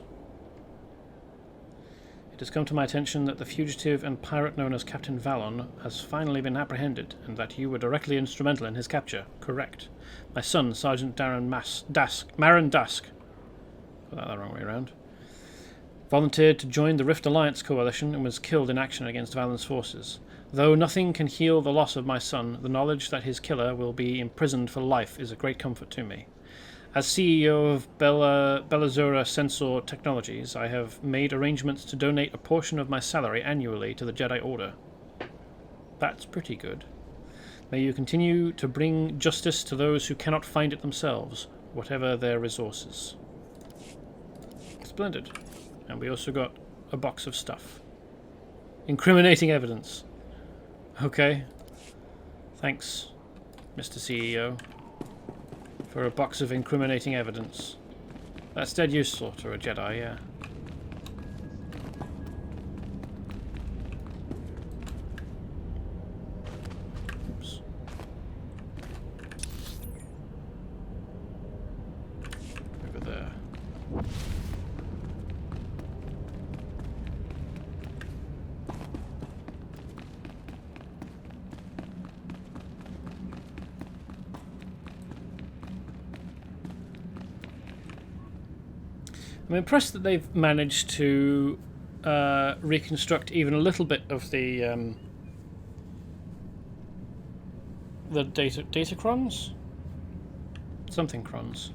It has come to my attention that the fugitive and pirate known as Captain Vallon has finally been apprehended, and that you were directly instrumental in his capture. Correct. My son, Sergeant Marin Dask, got that the wrong way around, volunteered to join the Rift Alliance coalition and was killed in action against Vallon's forces. Though nothing can heal the loss of my son, the knowledge that his killer will be imprisoned for life is a great comfort to me. As CEO of Belazura Sensor Technologies, I have made arrangements to donate a portion of my salary annually to the Jedi Order. That's pretty good. May you continue to bring justice to those who cannot find it themselves, whatever their resources. Splendid. And we also got a box of stuff. Incriminating evidence. Okay. Thanks, Mr. CEO. For a box of incriminating evidence. That's dead useful to a Jedi, yeah. Oops. Over there. I'm impressed that they've managed to reconstruct even a little bit of the datacrons? Something crons.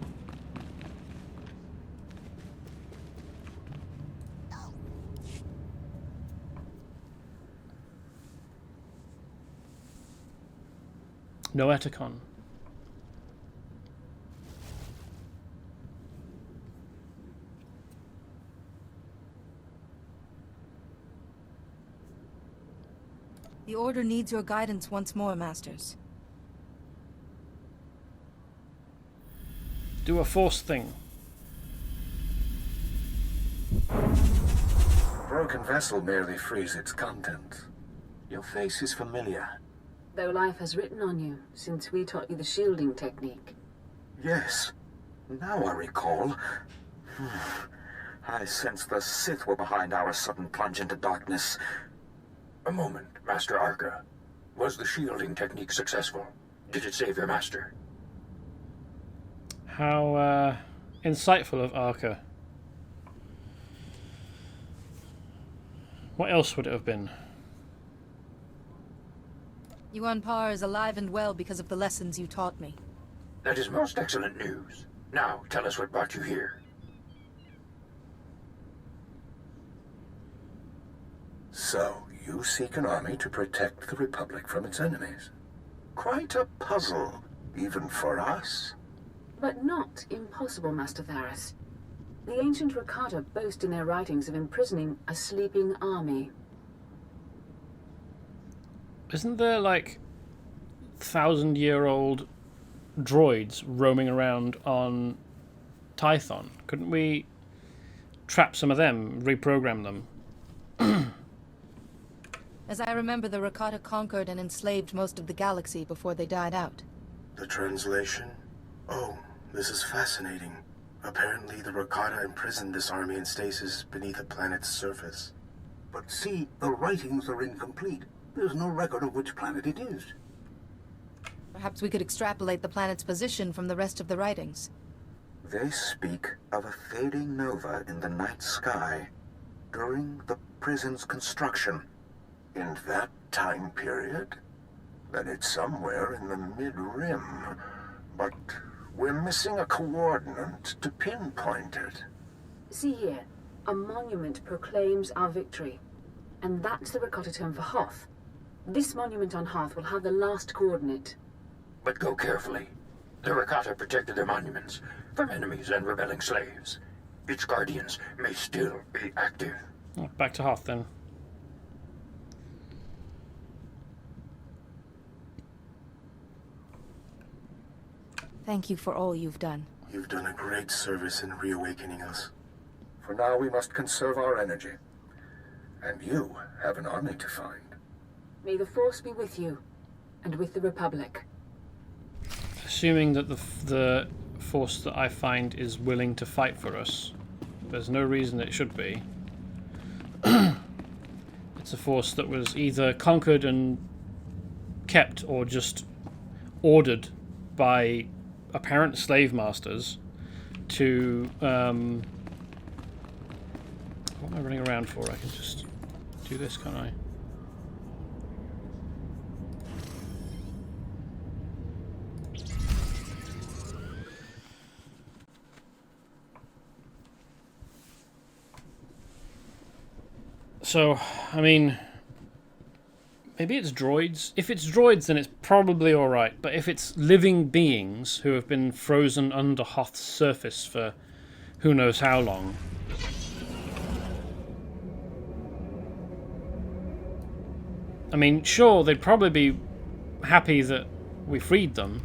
Noeticon. The Order needs your guidance once more, Masters. Do a force thing. Broken vessel merely frees its contents. Your face is familiar. Though life has written on you since we taught you the shielding technique. Yes. Now I recall. I sensed the Sith were behind our sudden plunge into darkness. A moment, Master Arca. Was the shielding technique successful? Did it save your master? How insightful of Arca. What else would it have been? Yuan Par is alive and well because of the lessons you taught me. That is most excellent news. Now, tell us what brought you here. So, you seek an army to protect the Republic from its enemies. Quite a puzzle, even for us. But not impossible, Master Tharis. The ancient Rakata boast in their writings of imprisoning a sleeping army. Isn't there, like, 1,000-year-old droids roaming around on Tython? Couldn't we trap some of them, reprogram them? As I remember, the Rakata conquered and enslaved most of the galaxy before they died out. The translation? Oh, this is fascinating. Apparently the Rakata imprisoned this army in stasis beneath the planet's surface. But see, the writings are incomplete. There's no record of which planet it is. Perhaps we could extrapolate the planet's position from the rest of the writings. They speak of a fading nova in the night sky during the prison's construction. In that time period? Then it's somewhere in the mid-rim. But we're missing a coordinate to pinpoint it. See here, a monument proclaims our victory. And that's the Rakata term for Hoth. This monument on Hoth will have the last coordinate. But go carefully. The Rakata protected their monuments from enemies and rebelling slaves. Its guardians may still be active. Oh, back to Hoth then. Thank you for all you've done. You've done a great service in reawakening us. For now, we must conserve our energy. And you have an army to find. May the Force be with you, and with the Republic. Assuming that the force that I find is willing to fight for us, there's no reason it should be. It's a force that was either conquered and kept, or just ordered by apparent slave masters to... what am I running around for? I can just do this, can't I? So, I mean, maybe it's droids. If it's droids, then it's probably alright. But if it's living beings who have been frozen under Hoth's surface for who knows how long, I mean, sure, they'd probably be happy that we freed them.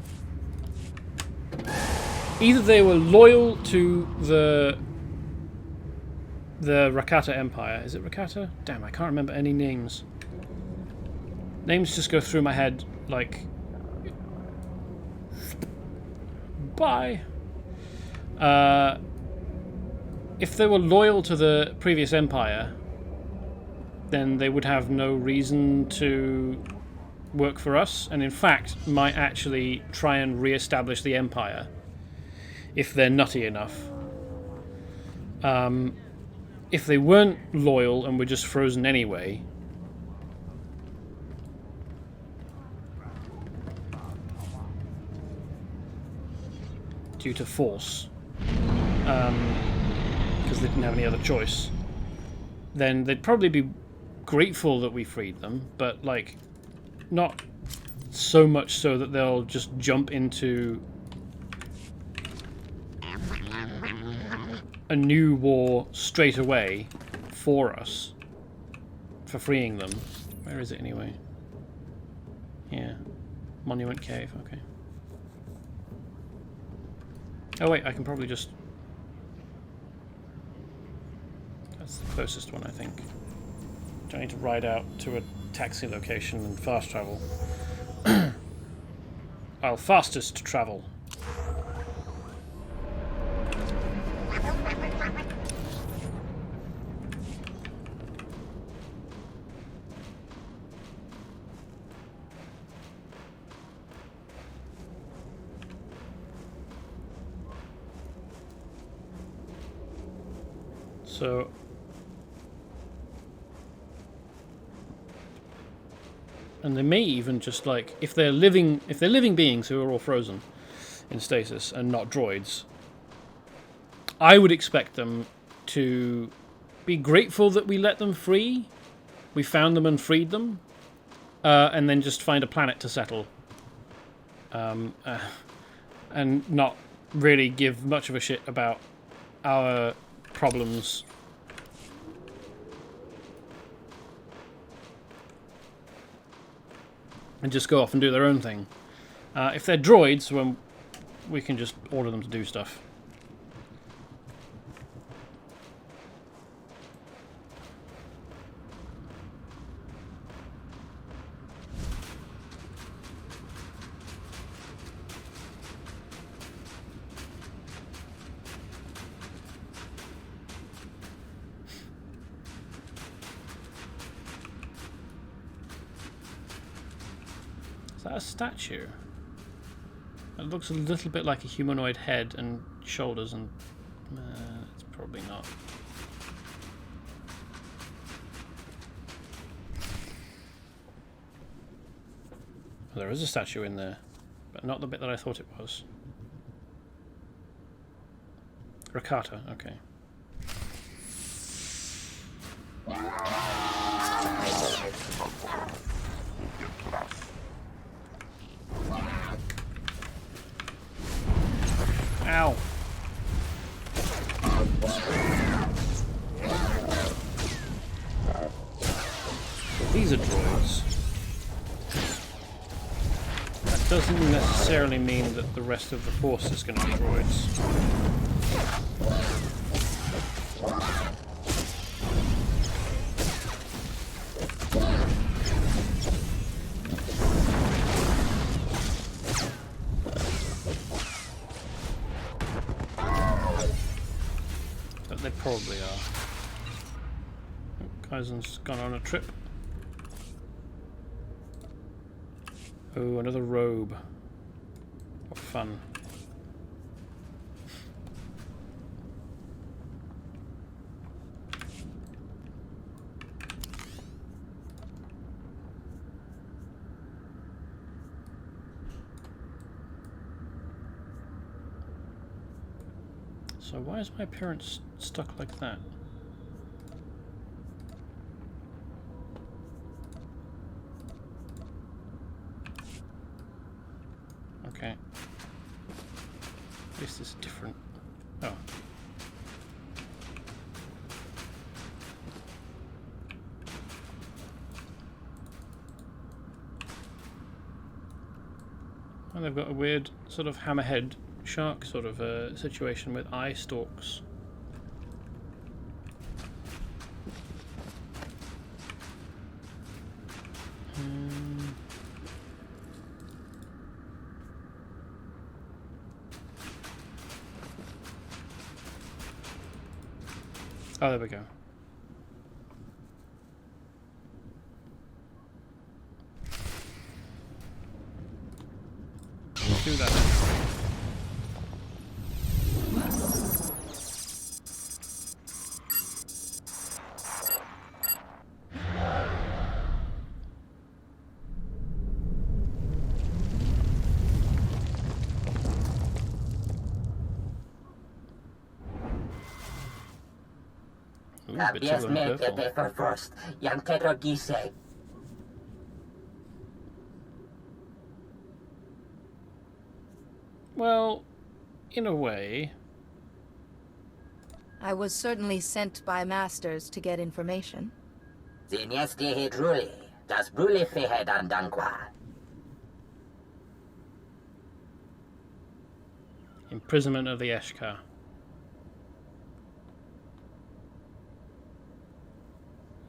Either they were loyal to the Rakata Empire. Is it Rakata? Damn, I can't remember any names. Names just go through my head like... Bye! If they were loyal to the previous empire, then they would have no reason to work for us, and in fact might actually try and re-establish the empire if they're nutty enough. If they weren't loyal and were just frozen anyway, due to force, because they didn't have any other choice, then they'd probably be grateful that we freed them, but like not so much so that they'll just jump into a new war straight away for us, for freeing them. Where is it anyway? Yeah, Monument Cave, okay. Oh wait, I can probably just... That's the closest one, I think. Do I need to ride out to a taxi location and fast travel? I'll fastest travel. So and they may even just like, if they're living beings who are all frozen in stasis and not droids, I would expect them to be grateful that we let them free. We found them and freed them, and then just find a planet to settle, and not really give much of a shit about our problems. And just go off and do their own thing. If they're droids, well, we can just order them to do stuff. Is that a statue? It looks a little bit like a humanoid head and shoulders, and it's probably not. Well, there is a statue in there, but not the bit that I thought it was. Rakata, okay. Ow. These are droids. That doesn't necessarily mean that the rest of the force is going to be droids. But they probably are. Oh, Kaizen's gone on a trip. Oh, another robe. What fun. So why is my appearance stuck like that? Okay. At least it's different. Oh. And they've got a weird sort of hammerhead shark sort of situation with eye stalks. Oh, there we go. Let's do that. Well, in a way. I was certainly sent by masters to get information. Imprisonment of the Eshkar.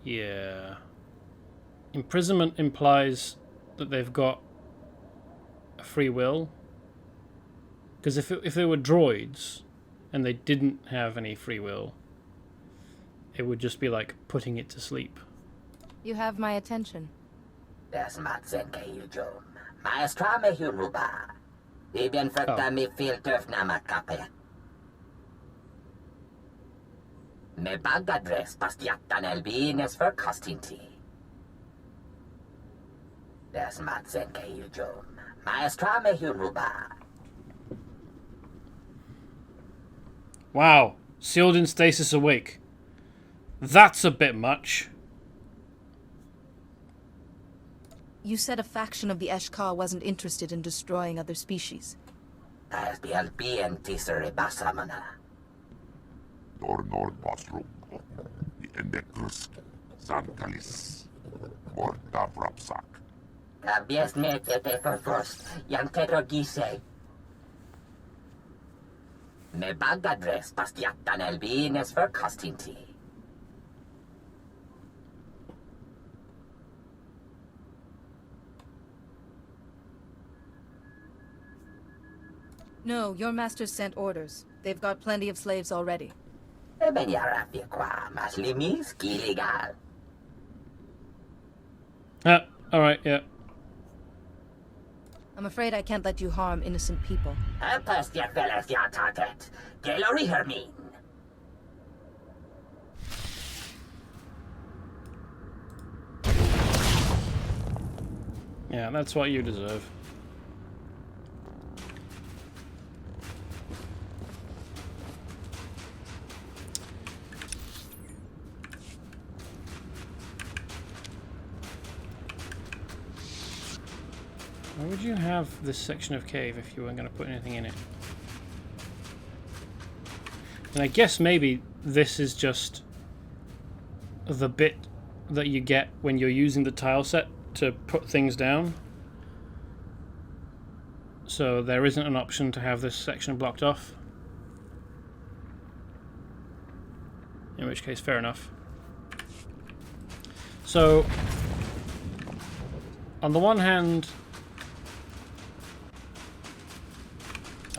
Yeah. Imprisonment implies that they've got a free will. Because if they were droids and they didn't have any free will, it would just be like putting it to sleep. You have my attention. Wow, sealed in stasis awake. That's a bit much. You said a faction of the Eshkar wasn't interested in destroying other species. Dornor Basrum, the Endekus, Sankalis, Morta Vrapsak. No, your masters sent orders. They've got plenty of slaves already. Alright, yeah. I'm afraid I can't let you harm innocent people. Yeah, that's what you deserve. Why would you have this section of cave if you weren't going to put anything in it? And I guess maybe this is just the bit that you get when you're using the tile set to put things down. So there isn't an option to have this section blocked off. In which case, fair enough. So, on the one hand...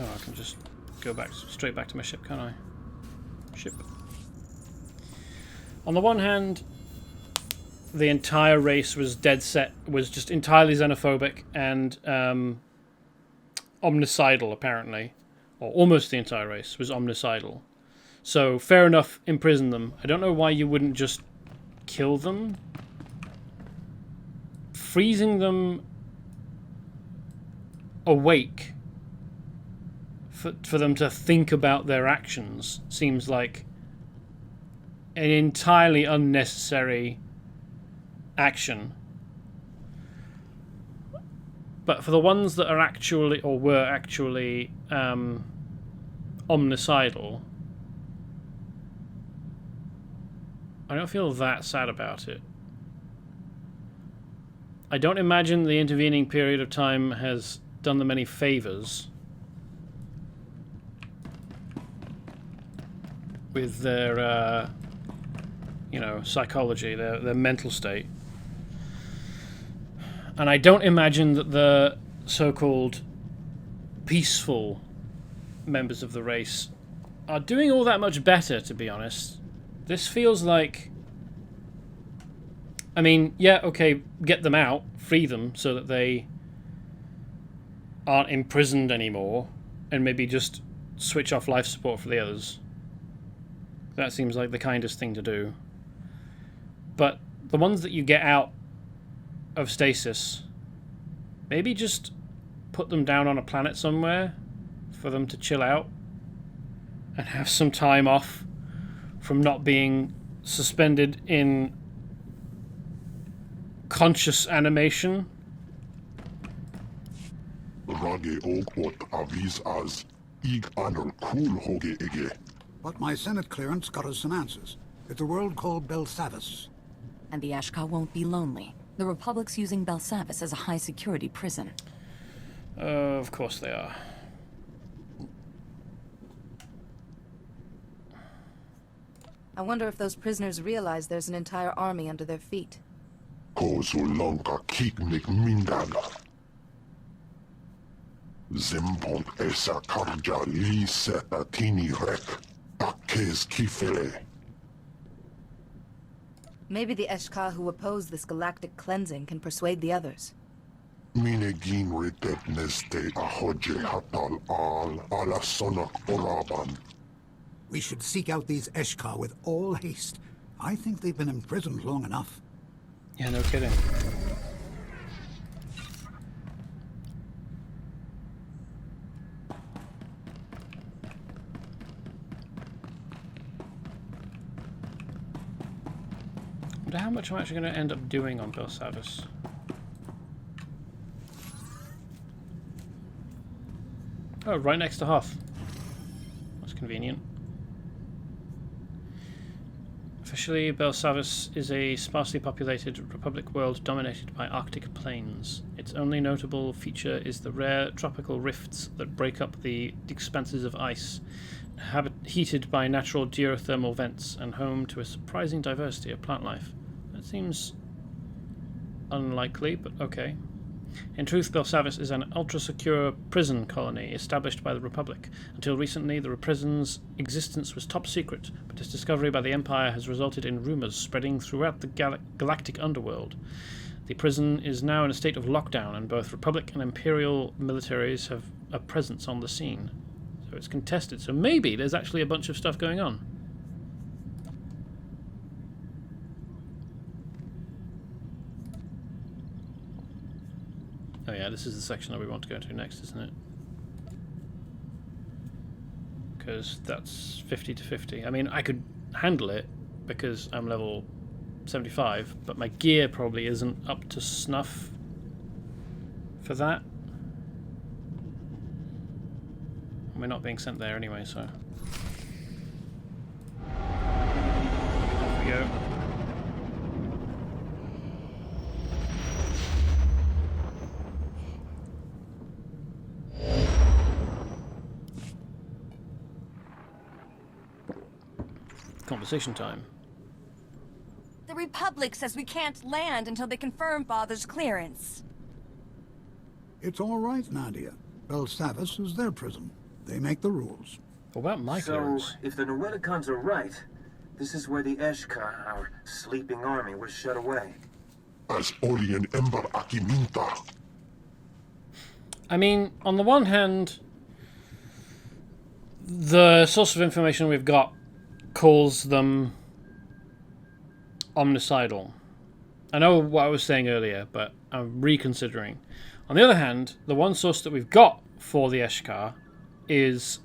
Oh, I can just go back straight back to my ship, can't I? Ship. On the one hand, the entire race was dead set, was just entirely xenophobic and omnicidal, apparently. Or almost the entire race was omnicidal. So, fair enough, imprison them. I don't know why you wouldn't just kill them. Freezing them awake for them to think about their actions seems like an entirely unnecessary action. But for the ones that are actually, or were actually, omnicidal, I don't feel that sad about it. I don't imagine the intervening period of time has done them any favors with their, you know, psychology, their mental state. And I don't imagine that the so-called peaceful members of the race are doing all that much better, to be honest. This feels like... I mean, yeah, okay, get them out, free them so that they aren't imprisoned anymore, and maybe just switch off life support for the others. That seems like the kindest thing to do. But the ones that you get out of stasis, maybe just put them down on a planet somewhere for them to chill out and have some time off from not being suspended in conscious animation. But my Senate clearance got us some answers. It's a world called Belsavis. And the Ashka won't be lonely. The Republic's using Belsavis as a high-security prison. Of course they are. I wonder if those prisoners realize there's an entire army under their feet. Maybe the Eshka who oppose this galactic cleansing can persuade the others. We should seek out these Eshka with all haste. I think they've been imprisoned long enough. Yeah, no kidding. I wonder how much I'm actually going to end up doing on Belsavis. Oh, right next to Hoth. That's convenient. Officially, Belsavis is a sparsely populated Republic world dominated by Arctic plains. Its only notable feature is the rare tropical rifts that break up the expanses of ice, heated by natural geothermal vents and home to a surprising diversity of plant life. That seems unlikely, but okay. In truth, Belsavis is an ultra-secure prison colony established by the Republic. Until recently, the prison's existence was top secret, but its discovery by the Empire has resulted in rumors spreading throughout the galactic underworld. The prison is now in a state of lockdown, and both Republic and Imperial militaries have a presence on the scene. So it's contested. So maybe there's actually a bunch of stuff going on. Oh yeah, this is the section that we want to go to next, isn't it? Because that's 50 to 50. I mean, I could handle it because I'm level 75, but my gear probably isn't up to snuff for that. We're not being sent there anyway, so off we go. Conversation time. The Republic says we can't land until they confirm Father's clearance. It's all right, Nadia. Belsavis is their prison. They make the rules. What about my clearance? So, if the Noeticons are right, this is where the Eshkar, our sleeping army, was shut away. As Orient Ember Akiminta. I mean, on the one hand, the source of information we've got calls them omnicidal. I know what I was saying earlier, but I'm reconsidering. On the other hand, the one source that we've got for the Eshkar is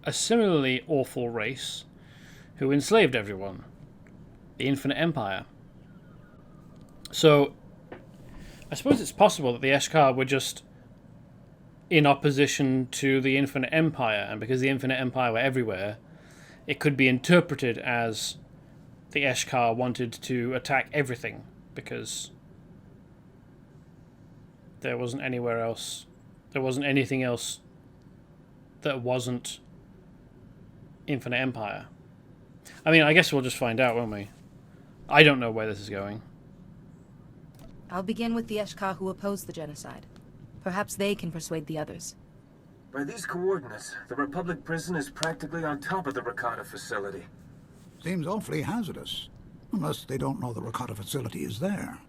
a similarly awful race who enslaved everyone. The Infinite Empire. So, I suppose it's possible that the Eshkar were just in opposition to the Infinite Empire, and because the Infinite Empire were everywhere, it could be interpreted as the Eshkar wanted to attack everything because there wasn't anywhere else, there wasn't anything else that wasn't Infinite Empire. I mean, I guess we'll just find out, won't we? I don't know where this is going. I'll begin with the Eshkar who opposed the genocide. Perhaps they can persuade the others. By these coordinates, the Republic prison is practically on top of the Rakata facility. Seems awfully hazardous. Unless they don't know the Rakata facility is there.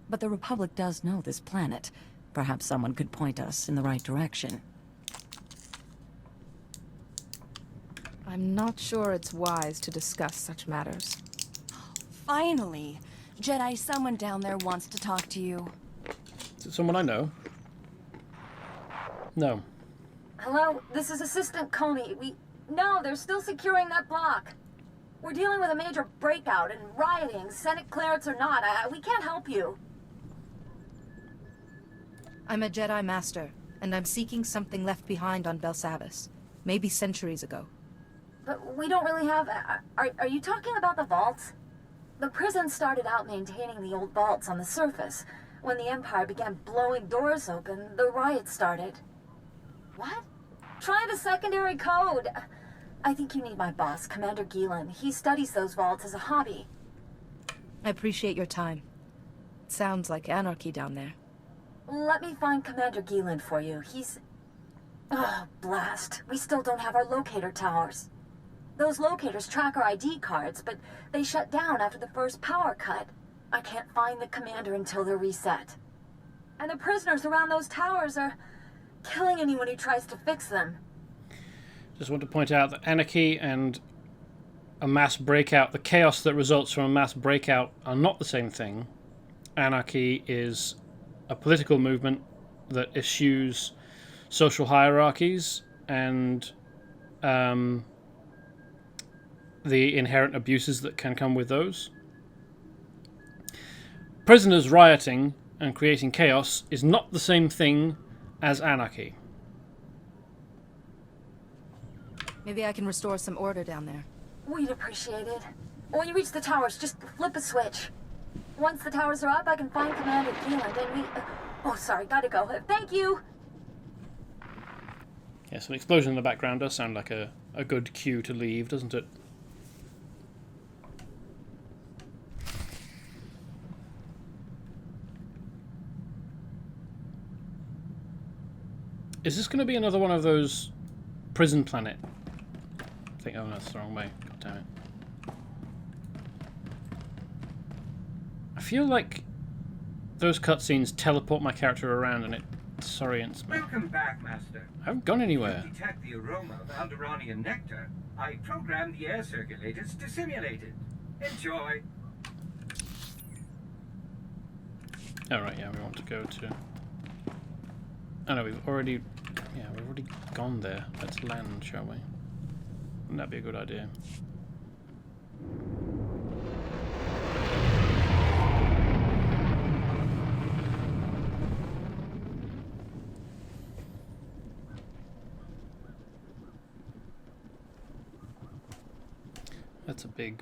But the Republic does know this planet. Perhaps someone could point us in the right direction. I'm not sure it's wise to discuss such matters. Finally! Jedi, someone down there wants to talk to you. Is it someone I know? No. Hello, this is Assistant Coney. No, they're still securing that block. We're dealing with a major breakout and rioting, Senate clearance or not. We can't help you. I'm a Jedi Master, and I'm seeking something left behind on Belsavis. Maybe centuries ago. But we don't really have... Are you talking about the vaults? The prison started out maintaining the old vaults on the surface. When the Empire began blowing doors open, the riots started. What? Try the secondary code. I think you need my boss, Commander Gielan. He studies those vaults as a hobby. I appreciate your time. It sounds like anarchy down there. Let me find Commander Gielan for you. He's... Oh, blast. We still don't have our locator towers. Those locators track our ID cards, but they shut down after the first power cut. I can't find the commander until they're reset. And the prisoners around those towers are killing anyone who tries to fix them. Just want to point out that anarchy and a mass breakout, the chaos that results from a mass breakout, are not the same thing. Anarchy is a political movement that eschews social hierarchies and the inherent abuses that can come with those. Prisoners rioting and creating chaos is not the same thing as anarchy. Maybe I can restore some order down there. We'd appreciate it. When you reach the towers, just flip a switch. Once the towers are up, I can find Commander Gielan, and we... Oh, sorry, gotta go. Thank you! Yes, an explosion in the background does sound like a good cue to leave, doesn't it? Is this going to be another one of those prison planet? I think, oh, that's the wrong way. God damn it. I feel like those cutscenes teleport my character around and it disorients me. Welcome back, Master. I haven't gone anywhere. To detect the aroma of Alderanian nectar, I programmed the air circulators to simulate it. Enjoy. Alright, yeah, we want to go to... Oh no, we've already gone there. Let's land, shall we? Wouldn't that be a good idea? That's a big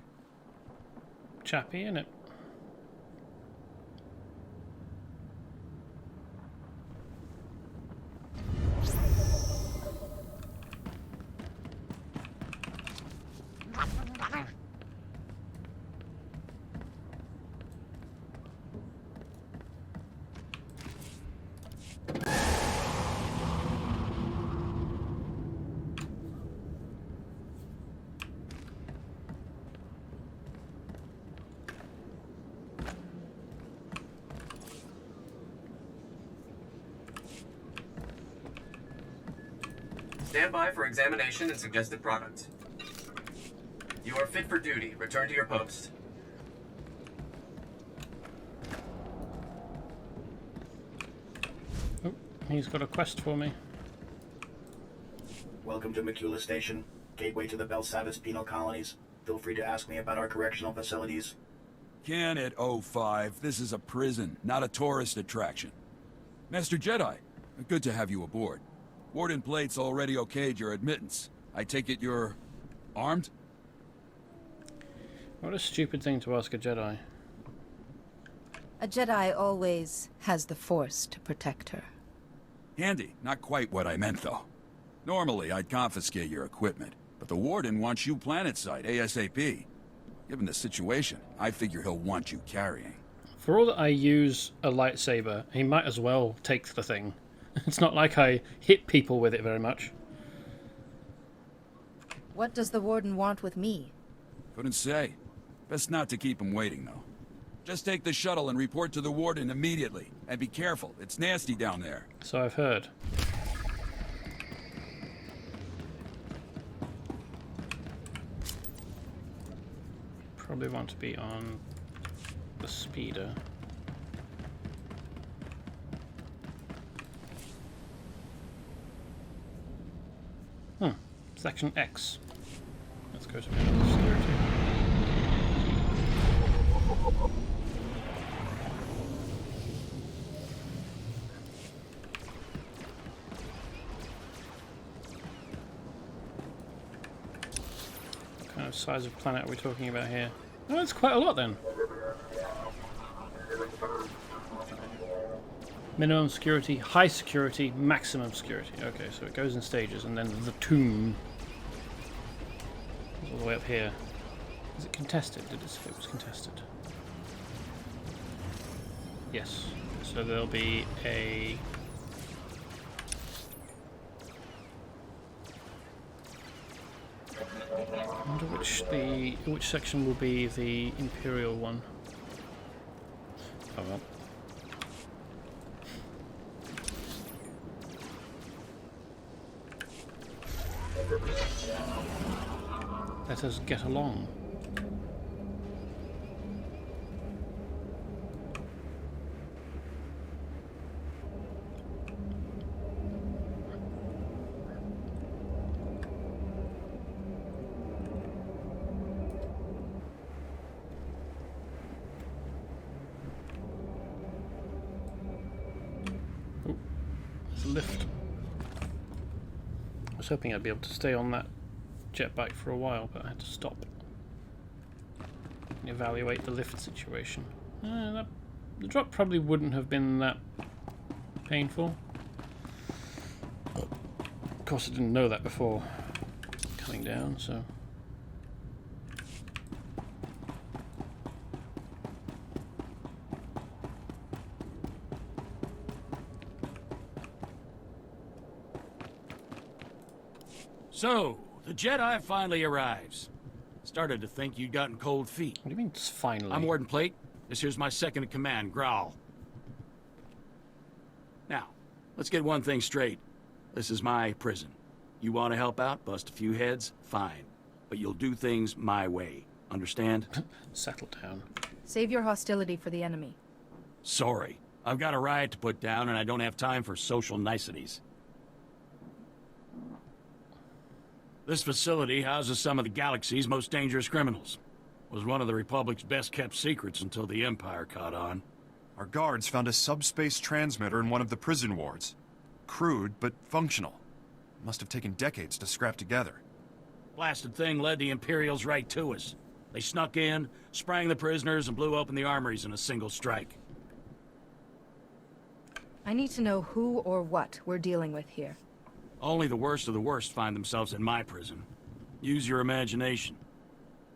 chappy, isn't it? Stand by for examination and suggested products. You are fit for duty. Return to your post. Oh, he's got a quest for me. Welcome to Macula Station, gateway to the Belsavis penal colonies. Feel free to ask me about our correctional facilities. Can it, 05? This is a prison, not a tourist attraction. Master Jedi, good to have you aboard. Warden Plate's already okayed your admittance. I take it you're... armed? What a stupid thing to ask a Jedi. A Jedi always has the Force to protect her. Handy. Not quite what I meant, though. Normally, I'd confiscate your equipment, but the Warden wants you planetside ASAP. Given the situation, I figure he'll want you carrying. For all that I use a lightsaber, he might as well take the thing. It's not like I hit people with it very much. What does the Warden want with me? Couldn't say. Best not to keep him waiting, though. Just take the shuttle and report to the Warden immediately. And be careful, it's nasty down there. So I've heard. Probably want to be on the speeder. Section X. Let's go to security. What kind of size of planet are we talking about here? Oh, that's quite a lot then. Minimum security, high security, maximum security. Okay, so it goes in stages, and then the tomb is all the way up here. Is it contested? Did it say it was contested? Yes. So there'll be a... I wonder which section will be the Imperial one. Oh well. Let us get along. Oh, there's a lift. I was hoping I'd be able to stay on that jetbike for a while, but I had to stop and evaluate the lift situation. The drop probably wouldn't have been that painful. Of course, I didn't know that before coming down, so... So, the Jedi finally arrives. Started to think you'd gotten cold feet. What do you mean, finally? I'm Warden Plate. This here's my second in command, Growl. Let's get one thing straight. This is my prison. You want to help out, bust a few heads, fine. But you'll do things my way. Understand? Settle down. Save your hostility for the enemy. Sorry. I've got a riot to put down, and I don't have time for social niceties. This facility houses some of the galaxy's most dangerous criminals. Was one of the Republic's best-kept secrets until the Empire caught on. Our guards found a subspace transmitter in one of the prison wards. Crude, but functional. Must have taken decades to scrap together. Blasted thing led the Imperials right to us. They snuck in, sprang the prisoners, and blew open the armories in a single strike. I need to know who or what we're dealing with here. Only the worst of the worst find themselves in my prison. Use your imagination.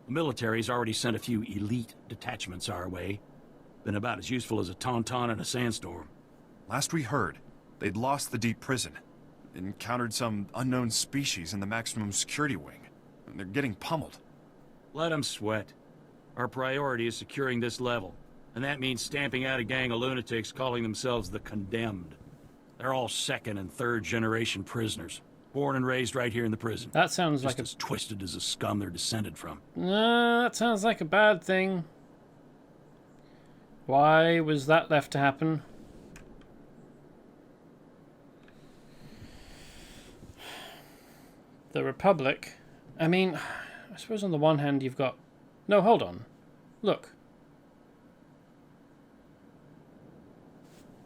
The military's already sent a few elite detachments our way. Been about as useful as a tauntaun in a sandstorm. Last we heard, they'd lost the deep prison. Encountered some unknown species in the maximum security wing. They're getting pummeled. Let them sweat. Our priority is securing this level. And that means stamping out a gang of lunatics calling themselves the Condemned. They're all second and third generation prisoners. Born and raised right here in the prison. That sounds Just like as twisted as the scum they're descended from. No, that sounds like a bad thing. Why was that left to happen? The Republic. I mean, I suppose on the one hand you've got... No, hold on. Look.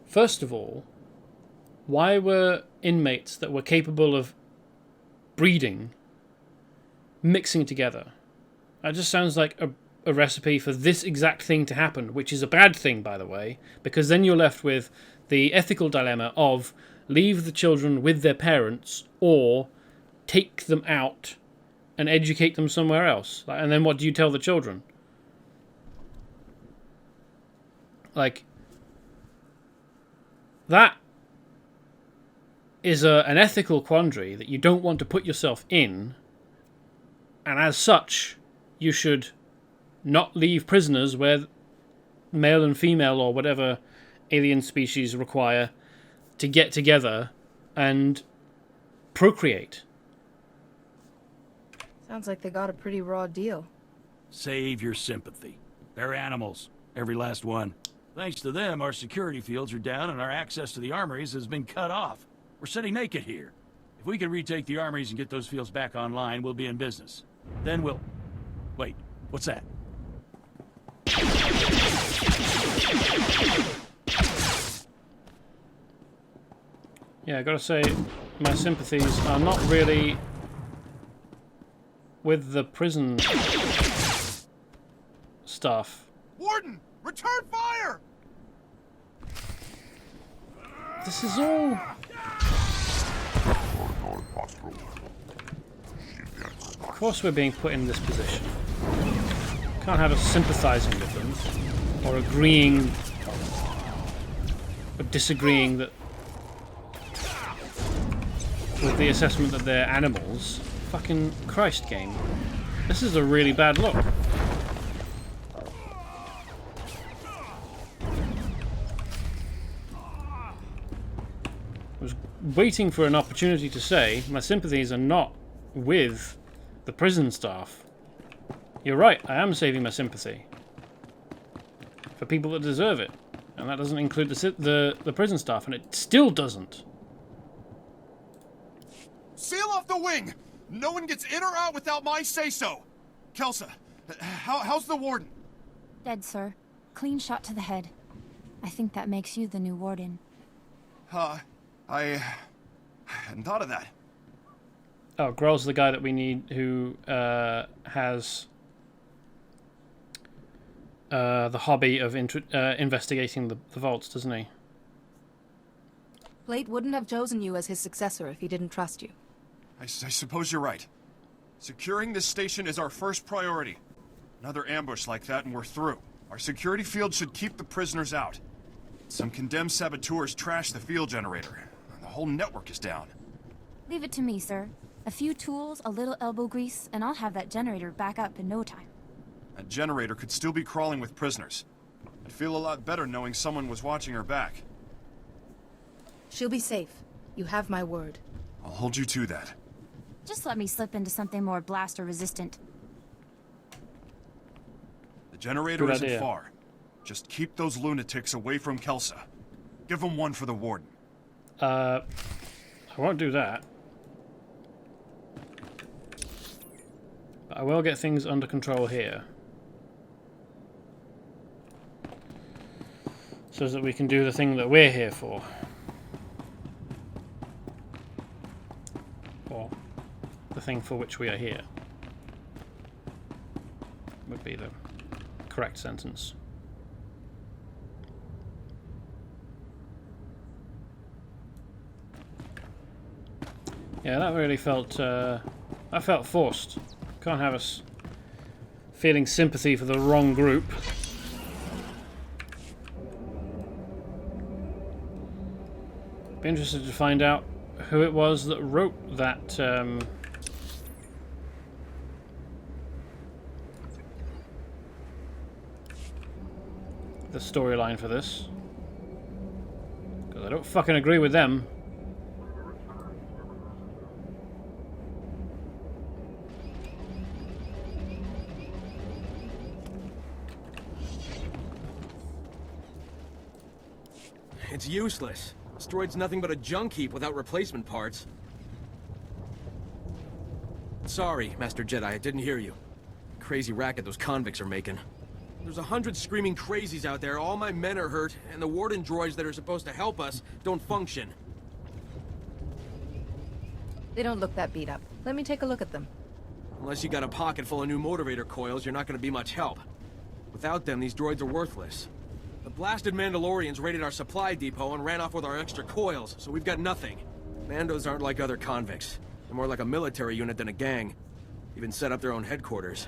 First of all, why were inmates that were capable of breeding mixing together? That just sounds like a recipe for this exact thing to happen, which is a bad thing, by the way, because then you're left with the ethical dilemma of leave the children with their parents or take them out and educate them somewhere else. And then what do you tell the children? Like, that is an ethical quandary that you don't want to put yourself in, and as such, you should not leave prisoners where male and female or whatever alien species require to get together and procreate. Sounds like they got a pretty raw deal. Save your sympathy. They're animals. Every last one. Thanks to them, our security fields are down and our access to the armories has been cut off. We're sitting naked here. If we can retake the armories and get those fields back online, we'll be in business. Then we'll... Wait, what's that? Yeah, I gotta say, my sympathies are not really with the prison stuff. Warden! Return fire! This is all... Of course we're being put in this position. Can't have us sympathizing with them, or agreeing, or disagreeing that with the assessment that they're animals. Fucking Christ game. This is a really bad look. I was waiting for an opportunity to say my sympathies are not with the prison staff. You're right, I am saving my sympathy for people that deserve it, and that doesn't include the prison staff, and it still doesn't. Seal off the wing! No one gets in or out without my say-so! Kelsa, how's the warden? Dead, sir. Clean shot to the head. I think that makes you the new warden. I hadn't thought of that. Oh, Grell's the guy that we need who has the hobby of investigating the vaults, doesn't he? Blade wouldn't have chosen you as his successor if he didn't trust you. I suppose you're right. Securing this station is our first priority. Another ambush like that and we're through. Our security field should keep the prisoners out. Some condemned saboteurs trashed the field generator. The whole network is down. Leave it to me, sir. A few tools, a little elbow grease, and I'll have that generator back up in no time. That generator could still be crawling with prisoners. I'd feel a lot better knowing someone was watching her back. She'll be safe. You have my word. I'll hold you to that. Just let me slip into something more blaster resistant. The generator Good isn't idea. far. Just keep those lunatics away from Kelsa. Give them one for the warden. I won't do that. But I will get things under control here. So that we can do the thing that we're here for. Or the thing for which we are here. Would be the correct sentence. Yeah, that really felt, I felt forced. Can't have us feeling sympathy for the wrong group. Be interested to find out who it was that wrote that, the storyline for this. Because I don't fucking agree with them. It's useless. This droid's nothing but a junk heap without replacement parts. Sorry, Master Jedi, I didn't hear you. Crazy racket those convicts are making. There's 100 screaming crazies out there, all my men are hurt, and the warden droids that are supposed to help us don't function. They don't look that beat up. Let me take a look at them. Unless you got a pocket full of new motivator coils, you're not gonna be much help. Without them, these droids are worthless. The blasted Mandalorians raided our supply depot and ran off with our extra coils, so we've got nothing. Mandos aren't like other convicts. They're more like a military unit than a gang. Even set up their own headquarters.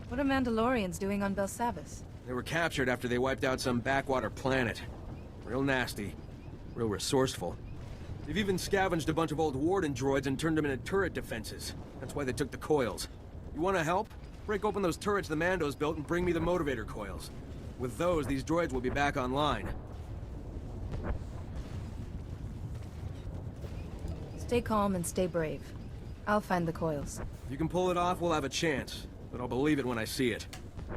What are Mandalorians doing on Belsavis? They were captured after they wiped out some backwater planet. Real nasty. Real resourceful. They've even scavenged a bunch of old warden droids and turned them into turret defenses. That's why they took the coils. You wanna help? Break open those turrets the Mandos built and bring me the motivator coils. With those, these droids will be back online. Stay calm and stay brave. I'll find the coils. If you can pull it off, we'll have a chance. But I'll believe it when I see it.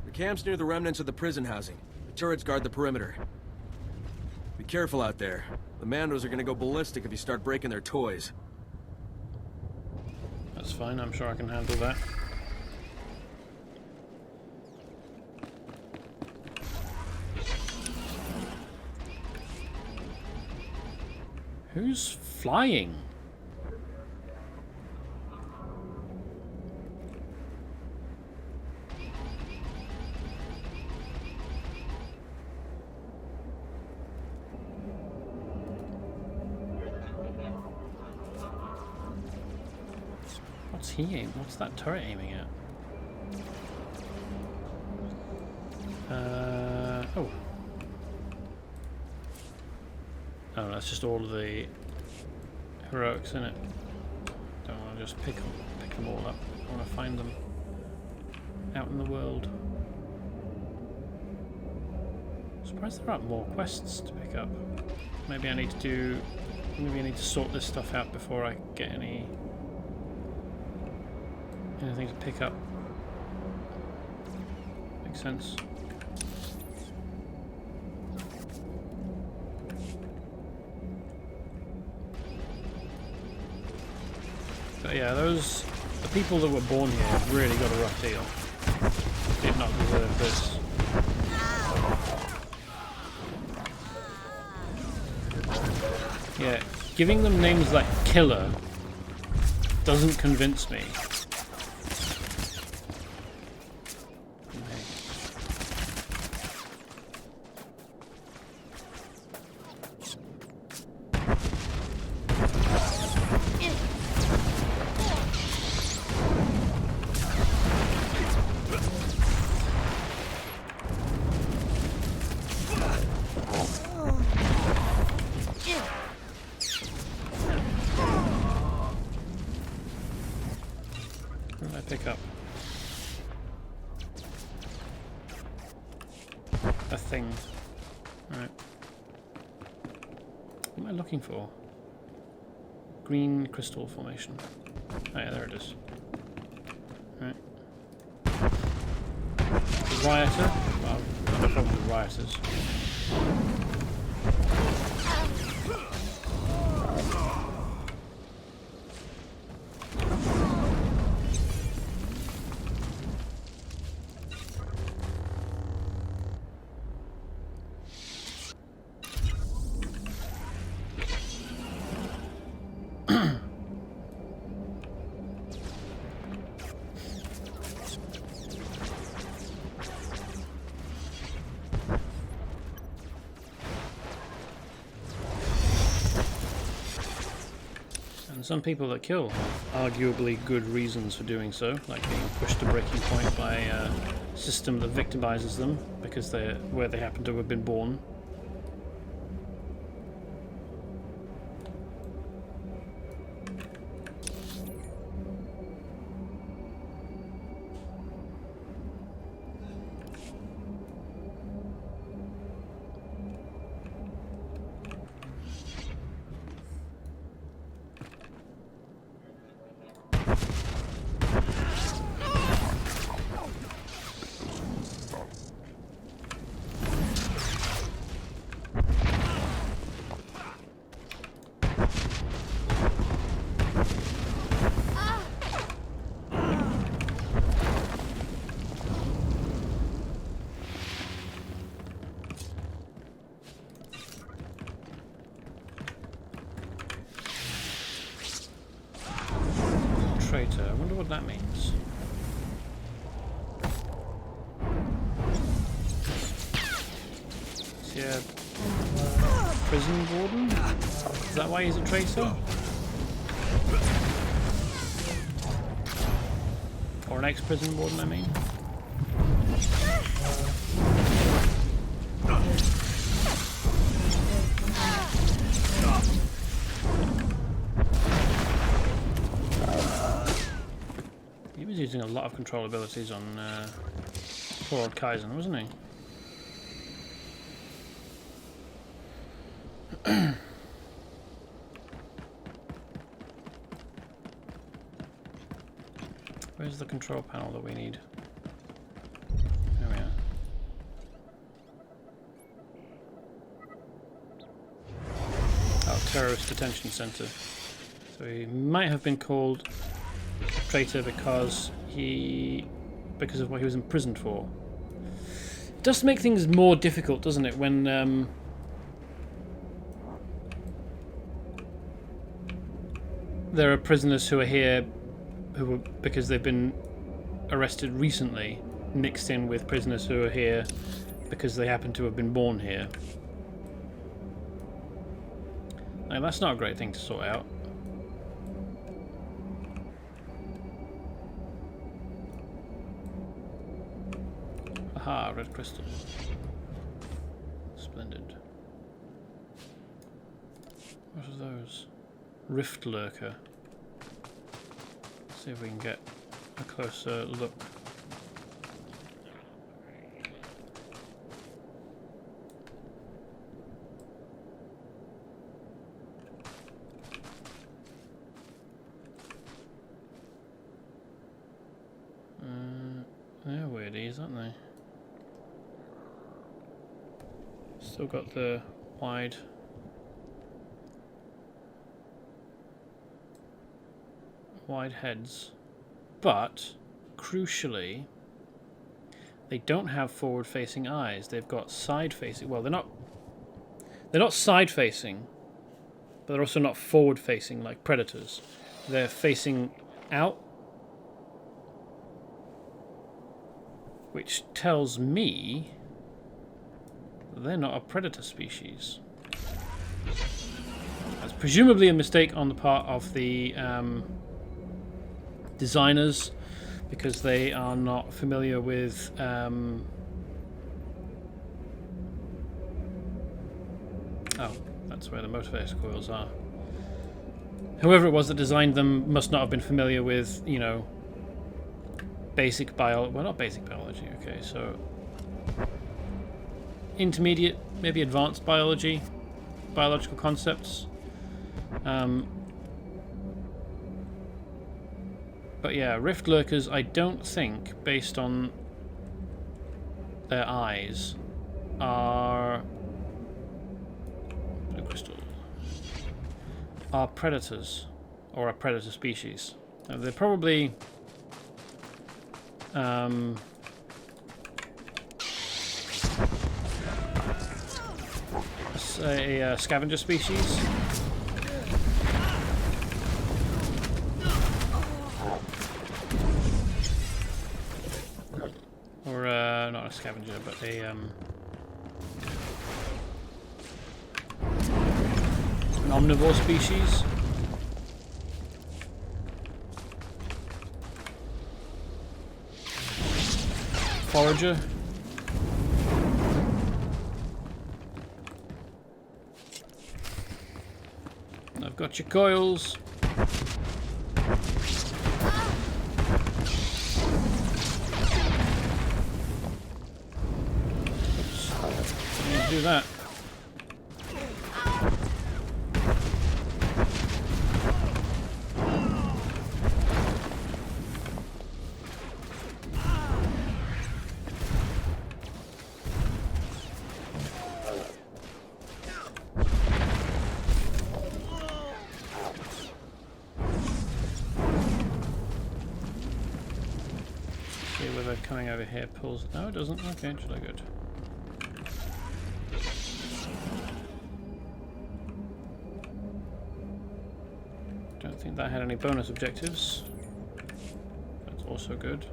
The camp's near the remnants of the prison housing. The turrets guard the perimeter. Be careful out there. The Mandos are gonna go ballistic if you start breaking their toys. That's fine, I'm sure I can handle that. Who's flying? What's he aiming? What's that turret aiming at? Oh. Oh, that's just all of the heroics in it. Don't want to just pick them all up. I want to find them out in the world. I'm surprised there aren't more quests to pick up. Maybe I need to sort this stuff out before I get anything to pick up. Makes sense. But yeah, the people that were born here have really got a rough deal. Did not deserve this. Yeah, giving them names like Killer doesn't convince me. Pick up a thing. Right. What am I looking for? Green crystal formation. Oh yeah, there it is. Right. Rioter? Well, no problem with rioters. Some people that kill have arguably good reasons for doing so, like being pushed to breaking point by a system that victimizes them because they're where they happen to have been born. Traitor. I wonder what that means. Is he a prison warden? Is that why he's a traitor? Or an ex-prison warden, I mean? He was using a lot of control abilities on poor old Kaizen, wasn't he? Where's the control panel that we need? There we are. Oh, terrorist detention center. So he might have been called traitor because of what he was imprisoned for. It does make things more difficult, doesn't it, when there are prisoners who are here because they've been arrested recently, mixed in with prisoners who are here because they happen to have been born here. Now, that's not a great thing to sort out. Aha, red crystal. Splendid. What are those? Rift lurker. See if we can get a closer look. They're weirdies, aren't they? Still got the wide heads, but crucially they don't have forward facing eyes. They've got side facing. Well, they're not side facing, but they're also not forward facing like predators. They're facing out, which tells me they're not a predator species. That's presumably a mistake on the part of the designers, because they are not familiar with oh, that's where the motivator coils are. Whoever it was that designed them must not have been familiar with, you know, basic biology. Well, not basic biology, okay, so intermediate, maybe advanced biology, biological concepts. But yeah, Rift Lurkers, I don't think, based on their eyes, are... Blue crystal. Are predators, or a predator species. They're probably... a scavenger species. Or, not a scavenger, but a, an omnivore species. Forager. I've got your coils. Oops. Didn't need to do that. Coming over here pulls... No, it doesn't. Okay, actually good. Don't think that had any bonus objectives. That's also good.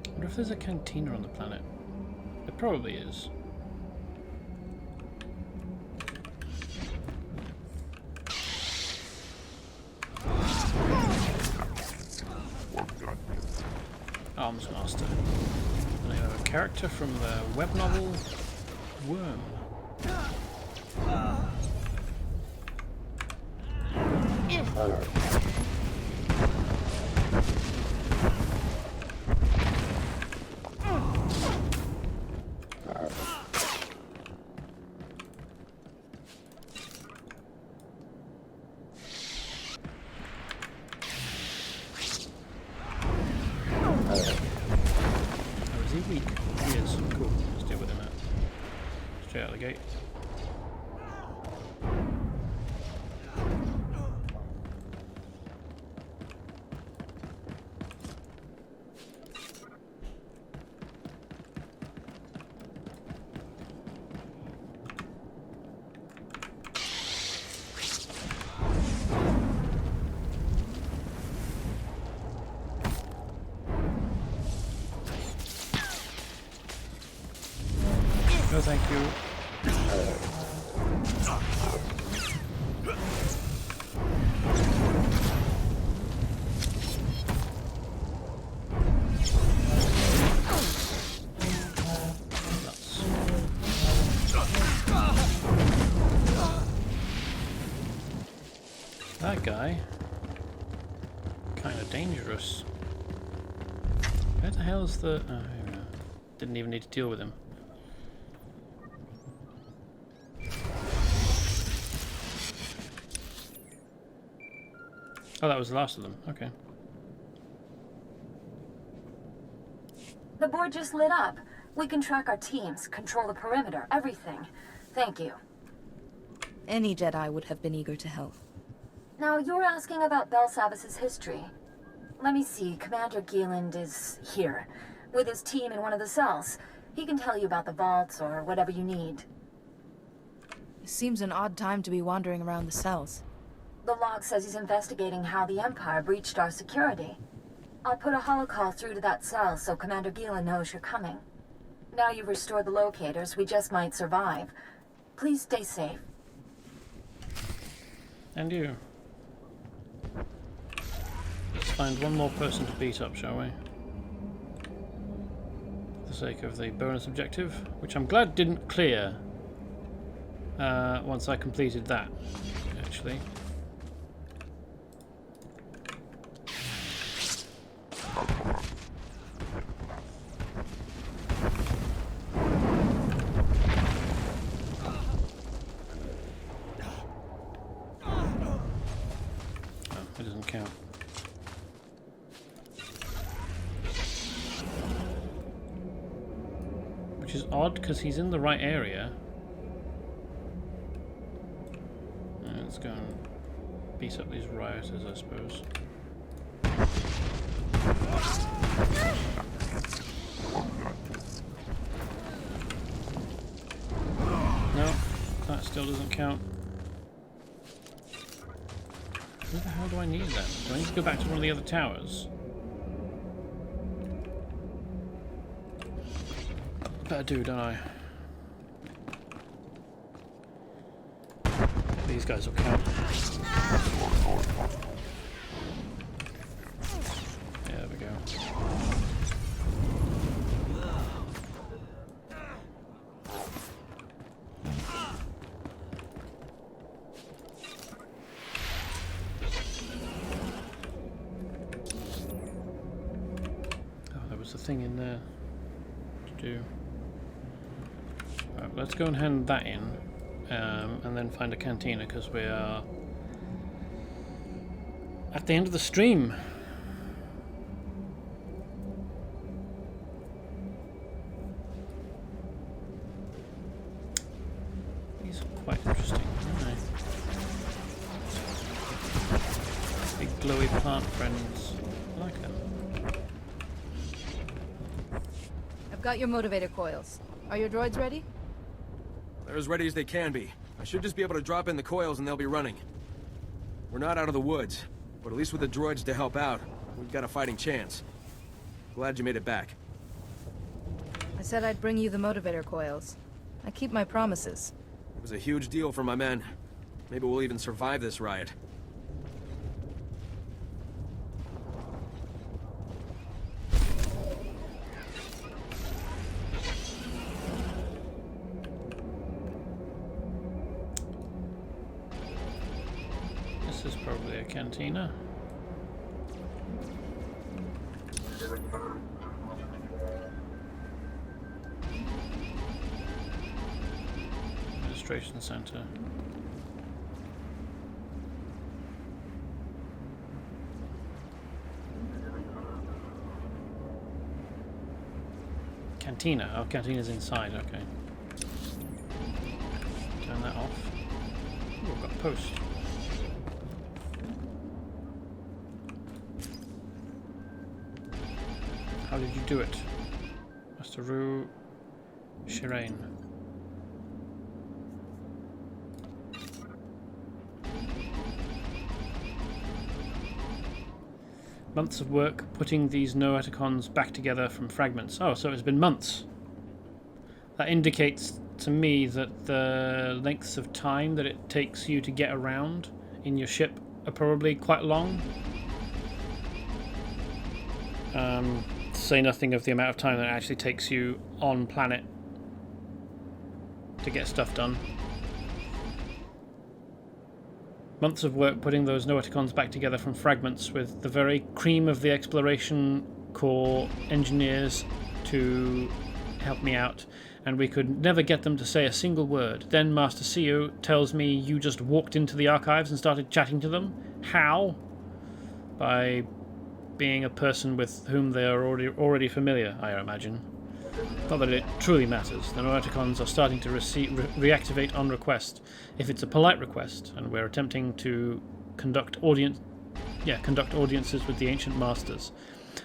I wonder if there's a cantina on the planet. There probably is. Arms Master. And I have a character from the web novel Worm. Straight out the gate. No, thank you. That guy, kind of dangerous. Where the hell's the... Oh, here we go. Didn't even need to deal with him. Oh, that was the last of them. Okay. The board just lit up. We can track our teams, control the perimeter, everything. Thank you. Any Jedi would have been eager to help. Now, you're asking about Belsavis' history. Let me see, Commander Gieland is here, with his team in one of the cells. He can tell you about the vaults or whatever you need. It seems an odd time to be wandering around the cells. The log says he's investigating how the Empire breached our security. I'll put a holocall through to that cell so Commander Gielan knows you're coming. Now you've restored the locators, we just might survive. Please stay safe. And you. Let's find one more person to beat up, shall we? For the sake of the bonus objective, which I'm glad didn't clear once I completed that, actually. It doesn't count. Which is odd because he's in the right area. Let's go and beat up these rioters, I suppose. No, that still doesn't count. Where the hell do I need that? Do I need to go back to one of the other towers? Better do, don't I? These guys will count. Yeah, there we go. Oh, there was a thing in there to do. Right, let's go and hand that in. And then find a cantina because we are at the end of the stream. These are quite interesting, aren't they? Big glowy plant friends. I like them. I've got your motivator coils. Are your droids ready? They're as ready as they can be. I should just be able to drop in the coils and they'll be running. We're not out of the woods, but at least with the droids to help out, we've got a fighting chance. Glad you made it back. I said I'd bring you the motivator coils. I keep my promises. It was a huge deal for my men. Maybe we'll even survive this riot. This is probably a cantina. Administration center. Cantina. Oh, cantina's inside. Okay. Turn that off. Ooh, I've got a post. How did you do it? Master Rue Shireen. Months of work putting these Noeticons back together from fragments. Oh, so it's been months. That indicates to me that the lengths of time that it takes you to get around in your ship are probably quite long. To say nothing of the amount of time that it actually takes you on planet to get stuff done. Months of work putting those Noeticons back together from fragments with the very cream of the exploration corps engineers to help me out, and we could never get them to say a single word. Then Master CEO tells me you just walked into the archives and started chatting to them. How? By being a person with whom they are already familiar, I imagine. Not that it truly matters. The Noeticons are starting to reactivate on request. If it's a polite request, and we're attempting to conduct audiences with the ancient masters.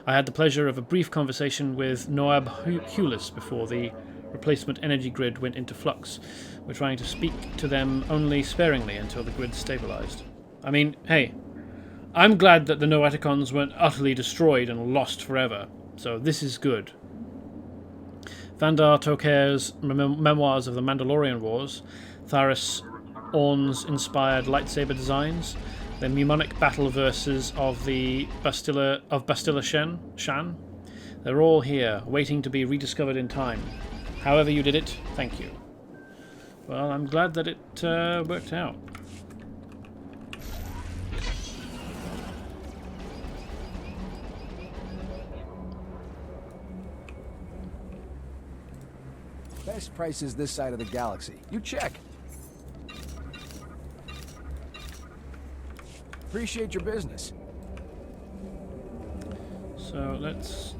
I had the pleasure of a brief conversation with Noab Hulis before the replacement energy grid went into flux. We're trying to speak to them only sparingly until the grid stabilized. I mean, hey, I'm glad that the Noeticons weren't utterly destroyed and lost forever, so this is good. Vandar Toker's Memoirs of the Mandalorian Wars, Tharis Orn's inspired lightsaber designs, the mnemonic battle verses of the Bastilla Shan. They're all here, waiting to be rediscovered in time. However you did it, thank you. Well, I'm glad that it worked out. Best prices this side of the galaxy. You check. Appreciate your business. So let's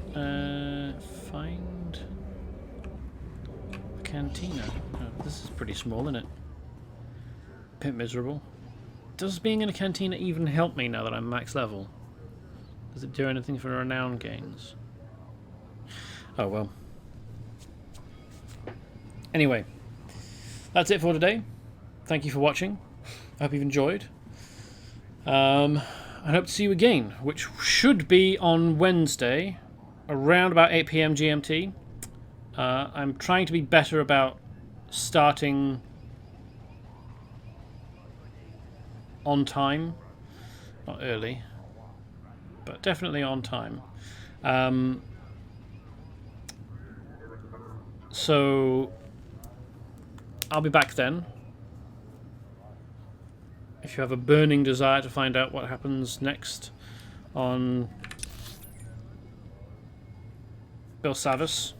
find the cantina. Oh, this is pretty small, isn't it? Bit miserable. Does being in a cantina even help me now that I'm max level? Does it do anything for renown gains? Oh well. Anyway, that's it for today. Thank you for watching. I hope you've enjoyed. I hope to see you again, which should be on Wednesday, around about 8 PM GMT. I'm trying to be better about starting on time. Not early, but definitely on time. So I'll be back then. If you have a burning desire to find out what happens next on Belsavis.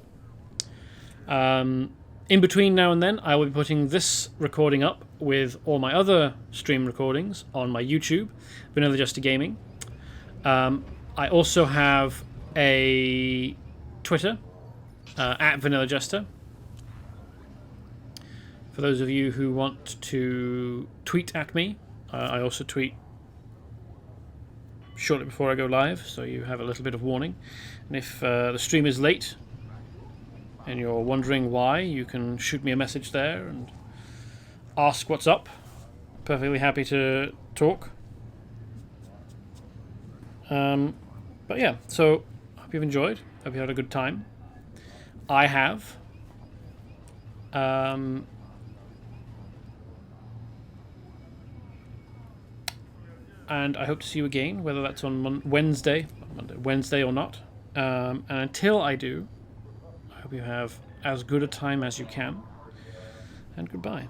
In between now and then, I will be putting this recording up with all my other stream recordings on my YouTube, Vanilla Jester Gaming. I also have a Twitter, at Vanilla Jester. For those of you who want to tweet at me, I also tweet shortly before I go live, so you have a little bit of warning. And if the stream is late and you're wondering why, you can shoot me a message there and ask what's up. Perfectly happy to talk. But yeah, so hope you've enjoyed. Hope you had a good time. I have. And I hope to see you again, whether that's on Wednesday or not. And until I do, I hope you have as good a time as you can. And goodbye.